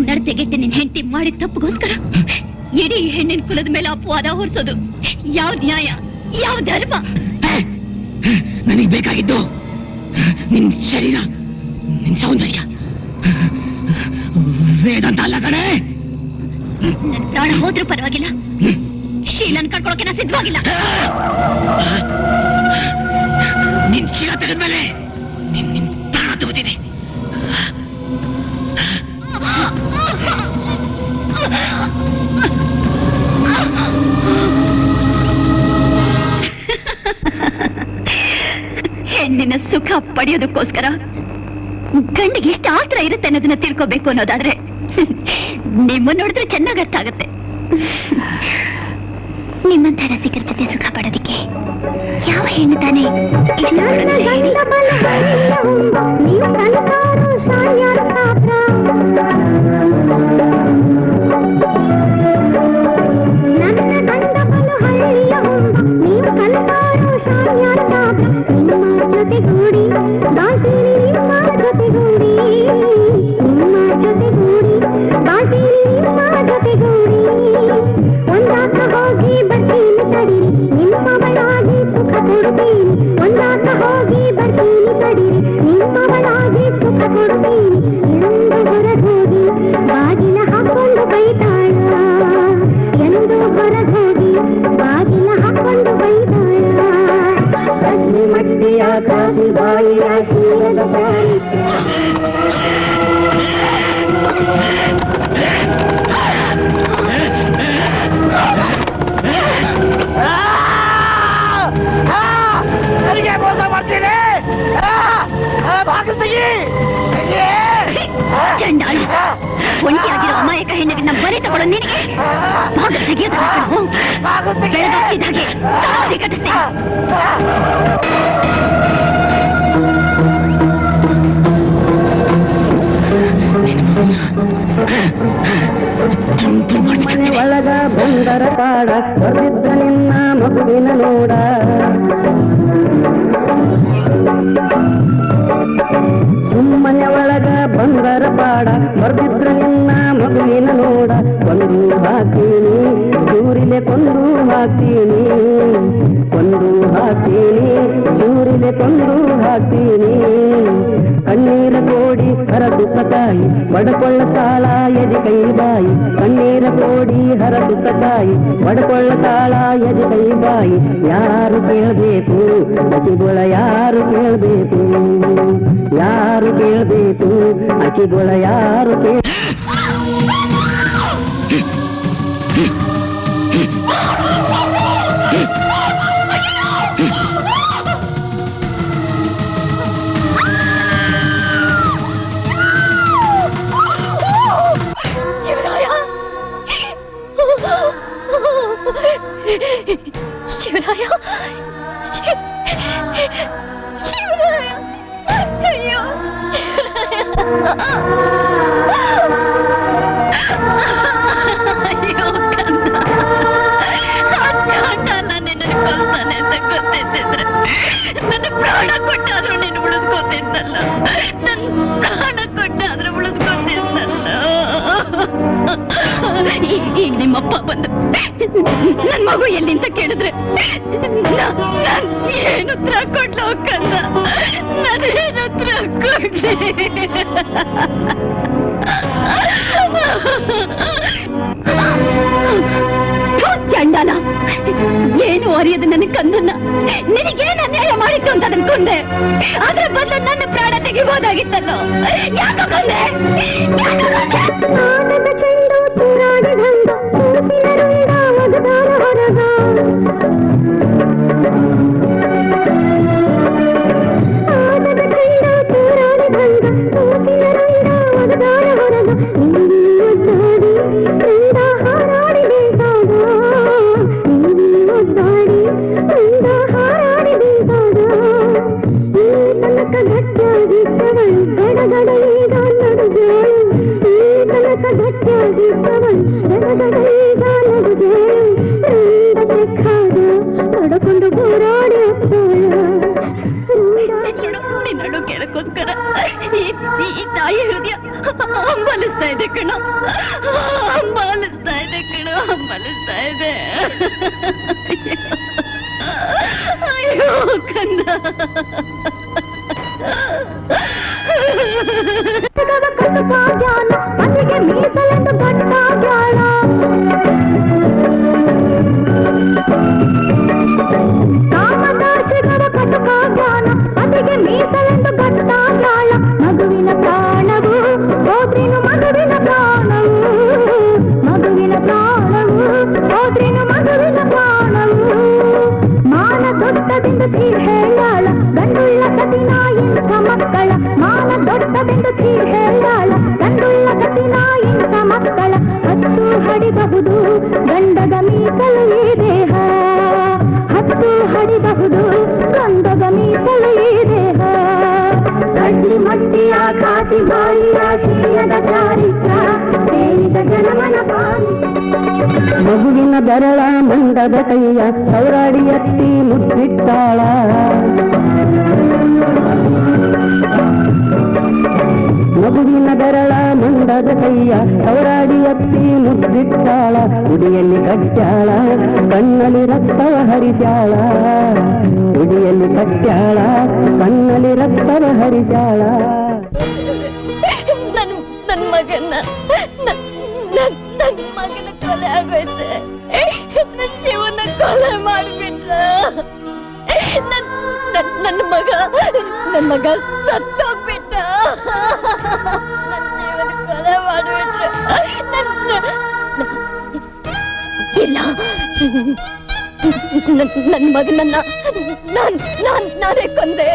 F: ನಡತೆಗೆಟ್ಟೆ ನಿನ್ ಹೆಂಡತಿ ಮಾಡಿದ ತಪ್ಪಿಗೋಸ್ಕರ ಇಡೀ ಹೆಣ್ಣಿನ ಕುಲದ ಮೇಲೆ ಅಪವಾದ ಹೊರಿಸೋದು ಯಾವ ನ್ಯಾಯ, ಯಾವ ಧರ್ಮ?
A: ನನಗೆ ಬೇಕಾಗಿದ್ದು ನಿನ್ ಶರೀರ, ನಿನ್ ಸೌಂದರ್ಯ, ವೇದಾಂತ ಅಲ್ಲ ಕಣೆ.
F: ನನ್ ಪ್ರಾಣ ಹೋದ್ರೂ ಪರವಾಗಿಲ್ಲ, ಶೀಲನ್ ಕಳ್ಕೊಳಕ್ಕೆ ನಾ ಸಿದ್ಧವಾಗಿಲ್ಲ.
A: ನಿನ್ ಶೀಲ ತೆಗೆದ್ಮೇಲೆ ನಿನ್ ಪ್ರಾಣ ತಗೋತಿದೆ.
F: ಹೆಣ್ಣಿನ ಸುಖ ಪಡೆಯೋದಕ್ಕೋಸ್ಕರ ಗಂಡಿಗೆ ಎಷ್ಟು ಆತರ ಇರುತ್ತೆ ಅನ್ನೋದನ್ನ ತಿಳ್ಕೋಬೇಕು ಅನ್ನೋದಾದ್ರೆ ನಿಮ್ಮ ನೋಡಿದ್ರೆ ಚೆನ್ನಾಗಿ ಅರ್ಥ ಆಗತ್ತೆ.
C: ನಿಮ್ಮಂತ ರಸಿಕರ ಜೊತೆ ಸುಖ ಪಡೋದಿಕ್ಕೆ ಯಾವ ಹೆಣ್ಣು ತಾನೇ ಒಂದು
F: ಚಂಡಾಳಿ ಒಂಟಿಯಾಗಿರೋ ಅಮಾಯಕ ಹೆಣ್ಣಿಗೆ ನಮ್ಮ ಬರೆ ತಗೊಳ್ಳೋ ನಿನಗೆ ಭಾಗ ತೆಗೆಯೋದು ಬೆಳಗಾಗ್ತಿದ್ದಾಗೆ ಕಟ್ಟಿಸ್ತೆ.
L: ಒಳಗ ಬಂದರ ಕಾಡ ಬರೆದಿದ್ದ ನಿನ್ನ ಮಗುವಿನ ನೋಡ ಸುಮ್ಮನೆ ಒಳಗ ಬಂದರ ಪಾಡ ಬರೆದಿದ್ರ ನಿನ್ನ ಮಗುವಿನ ನೋಡ ಕೊಂದು ಹಾಕ್ತೀನಿ ಚೂರಿಲೆ ಕೊಂದು ಹಾಕ್ತೀನಿ ಕೊಂದು ಹಾಕ್ತೀನಿ ಚೂರಿಲೆ ಕೊಂದು ಹಾಕ್ತೀನಿ ಕಣ್ಣೀರ ಕೋಡಿ ಹರಸುತ್ತ ತಾಯಿ ಬಡಕೊಳ್ಳ ತಾಳ ಎದೆ ಕೈ ಬಾಯಿ ಕಣ್ಣೀರ ಕೋಡಿ ಹರಸುತ್ತ ತಾಯಿ ಬಡಕೊಳ್ಳ ತಾಳ ಎದೆ ಕೈ ಬಾಯಿ ಯಾರು ಕೇಳಬೇಕು ಅಕಿಗೊಳ ಯಾರು ಕೇಳಬೇಕು ಯಾರು ಕೇಳಬೇಕು ಅಕಿಗೊಳ ಯಾರು ಕೇಳ
F: ಶಿವರಾಯ ಶಿವರಾಯ ಅಯ್ಯೋ ಅಯ್ಯೋ ಕಂದ ಅಲ್ಲ ನಿನ್ನ ಕೊಲ್ತಾನೆ ಅಂತ ಗೊತ್ತಿದ್ದಿದ್ರೆ ನನ್ನ ಪ್ರಾಣ ಕೊಟ್ಟಾದ್ರೂ ನೀನು ಉಳಿದ್ಕೋತಿದ್ದಲ್ಲ ನನ್ನ ಪ್ರಾಣ ಕೊಟ್ಟಾದ್ರೂ ಉಳಿದ್ಕೋತಿದ್ದಲ್ಲ ಈಗ ನಿಮ್ಮಪ್ಪ ಬಂದು ನನ್ ಮಗು ಎಲ್ಲಿ ಅಂತ ಕೇಳಿದ್ರೆ ನಾನ್ ಏನು ಉತ್ತರ ಕೊಡ್ಲ ಕಂದ ನಾನೇನು ಉತ್ತರ ಕೊಡ್ಲಿ ಚಂಡಾಲ ಏನು ಅರಿಯದು ನನ್ನ ಕಂದನ್ನ ನಿನಗೇನು ಅನ್ಯಾಯ ಮಾಡಿತ್ತು ಅಂತ ಅನ್ಕೊಂಡೆ ಅದ್ರ ಬದಲು ನನ್ನ ಪ್ರಾಣ ತೆಗಿಬೋದಾಗಿತ್ತಲ್ಲೋ ಯಾಕೆ ಕೊಂದೆ ನಿನ್ನಡು ಕೇಳಕ್ಕೋಸ್ಕರ ಈ ತಾಯಿ ಹೃದಯ ಹಂಬಲಿಸ್ತಾ ಇದೆ ಕಣೋ ಹಂಬಲಿಸ್ತಾ ಇದೆ ಕಣೋ ಹಂಬಲಿಸ್ತಾ ಇದೆ ಅಯ್ಯೋ ಕಂದ
C: ಮಗುವಿನ ಪ್ರಾಣವು ಹೋದ್ರೇನು ಮಗುವಿನ ಪ್ರಾಣವು ಮಗುವಿನ ಪ್ರಾಣವು ಹೋದ್ರೇನು ಮಗುವಿನ ಪ್ರಾಣವು ಮಾನ ದೊಡ್ಡದೆಂದು ತೀರ್ ಹೇಳಾಳ ಗಂಡುಳ್ಳ ಕತಿನ ಇಂಥ ಮಕ್ಕಳ ಮಾನ ದೊಡ್ಡದೆಂದು ತೀರ್ ಹೇಳಾಳ ಗಂಡುಳ್ಳ ಕತಿನ ಇಂಥ ಮಕ್ಕಳ ಹತ್ತು ಹಡಿಬಹುದು ಗಂಡದ ಮೀಸಲು ಈ ದೇಹ ಹತ್ತು ಹಡಿಬಹುದು ಗಂಡದ ಮೀಸಲು ಈ ದೇಹ ಕಡ್ಲಿ ಮಟ್ಟಿ ಆಕಾಶಿ ಬಾಯಿಯ ಶೀಲದ ಚಾರಿತ್ರ ಸೇರಿದ ಜನಮನ ಪಾಲಿ ಮಗುವಿನ ಬೆರಳ ಮಂಡದ ಕೈಯ ಸೌರಾಡಿ ಎತ್ತಿ ಮುದ್ದಿಟ್ಟಾಳ ಮಗುವಿನ ಬೆರಳ ಮಂಡದ ಕೈಯ ಸೌರಾಡಿ ಎತ್ತಿ ಮುದ್ದಿಟ್ಟಾಳ ಉಡಿಯಲ್ಲಿ ಕಟ್ಟ್ಯಾಳ ಕಣ್ಣಲ್ಲಿ ರಕ್ತವ ಹರಿಸ್ಯಾಳ ಉಡಿಯಲ್ಲಿ ಕಟ್ಟ್ಯಾಳ ಕಣ್ಣಲ್ಲಿ ರಕ್ತವ ಹರಿಸ್ಯಾಳ
F: ನನ್ ಮಗನ ನನ್ ಮಗನ ಕೊಲೆ ಆಗೋಯ್ತೆ ನನ್ ಜೀವನ ಕೊಲೆ ಮಾಡ್ಬಿಟ್ರ ನನ್ನ ಮಗ ಸತ್ತೋಗ್ಬಿಟ್ಟ ನನ್ ಜೀವನ ಕೊಲೆ ಮಾಡ್ಬಿಟ್ರ ಇಲ್ಲ ನನ್ ಮಗನನ್ನ ನಾನೇ ಕೊಂದೆ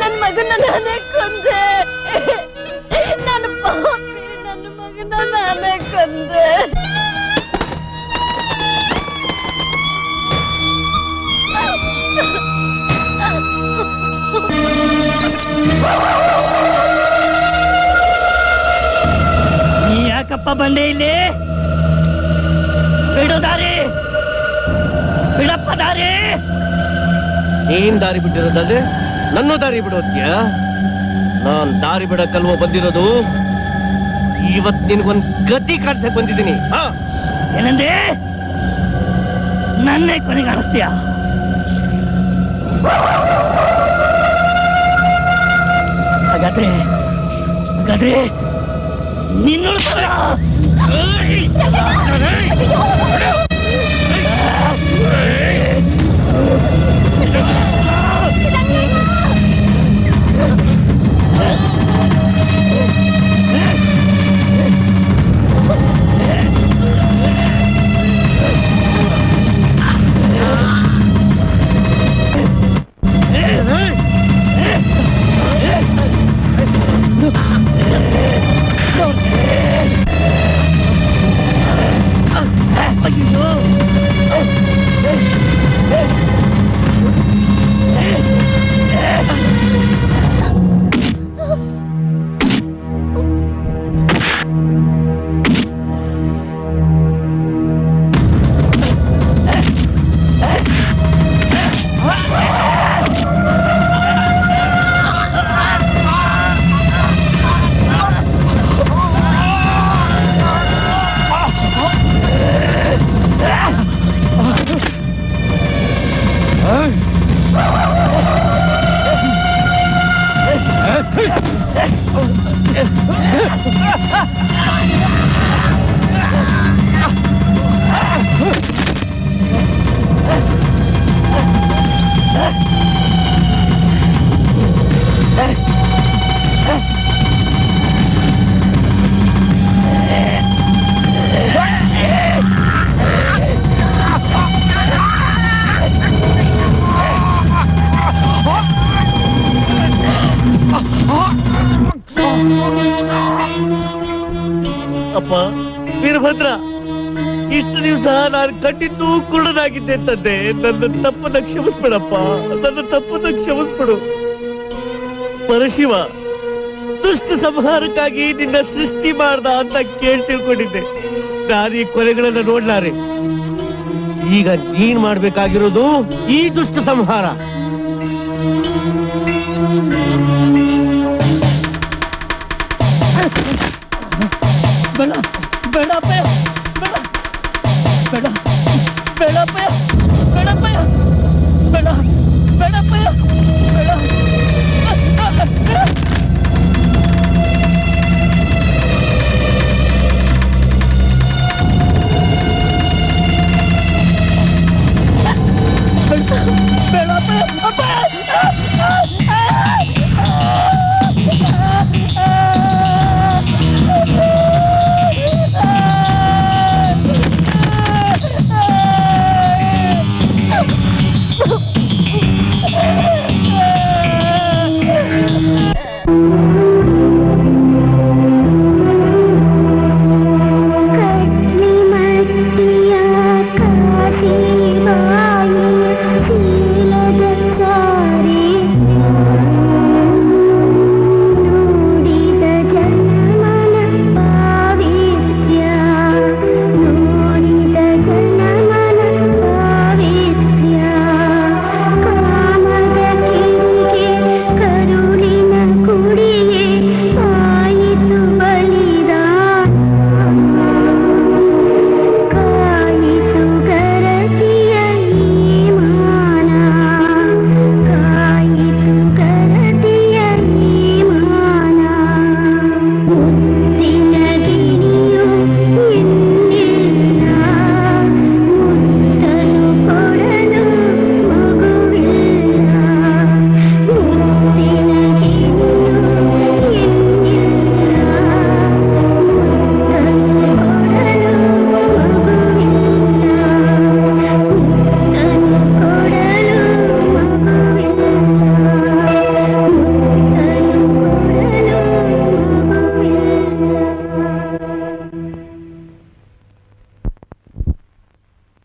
F: ನನ್ ಮಗನ ನಾನೇ ಕೊಂದೆ ನಾನು ಪಾಪ ನಾನೇ ಕಂದೆ.
A: ನೀ ಯಾಕಪ್ಪ ಬಂದೆ ಇಲ್ಲಿ? ಬಿಡು ದಾರಿ, ಬಿಡಪ್ಪ ದಾರಿ.
E: ನೀನ್ ದಾರಿ ಬಿಟ್ಟಿರೋದಲ್ಲದೆ ನನ್ನ ದಾರಿ ಬಿಡೋದ್ಯಾ? ನಾನ್ ದಾರಿ ಬಿಡಕ್ಕಲ್ವ ಬಂದಿರೋದು. ಇವತ್ ನಿನ್ಗೊಂದ್ ಗತಿ ಕಾಡ್ಸಕ್ ಬಂದಿದ್ದೀನಿ.
A: ಏನಂದೆ? ನನ್ನೇ ಕೊನೆಗಾಣಿಸ್ತೀಯ? ಹಾಗಾದ್ರೆ ನಿನ್ನೋಡ್ತಾರ.
E: ಅಪ್ಪ ವೀರಭದ್ರ, ಇಷ್ಟು ದಿವಸ ನಾನು ಕಟ್ಟಿದ್ದು ಕುರುಡನಾಗಿದ್ದೆ ತಂದೆ. ನನ್ನ ತಪ್ಪನ್ನ ಕ್ಷಮಿಸ್ಬಿಡಪ್ಪ, ನನ್ನ ತಪ್ಪನ್ನ ಕ್ಷಮಿಸ್ಬಿಡು. ಪರಶಿವ ದುಷ್ಟ ಸಂಹಾರಕ್ಕಾಗಿ ನಿನ್ನ ಸೃಷ್ಟಿ ಮಾಡ್ದ ಅಂತ ತಿಳ್ಕೊಂಡಿದ್ದೆ. ನಾನು ಈ ಕೊಲೆಗಳನ್ನ ನೋಡ್ಲಾರೆ. ಈಗ ನೀನ್ ಮಾಡ್ಬೇಕಾಗಿರೋದು ಈ ದುಷ್ಟ ಸಂಹಾರ.
A: ಬೇಡ ಬೇಡಪ್ಪ, ಬೇಡ ಬೇಡ ಬೇಡಪ್ಪ, ಬೇಡಪ್ಪ, ಬೇಡ ಬೇಡಪ್ಪ, ಬೇಡ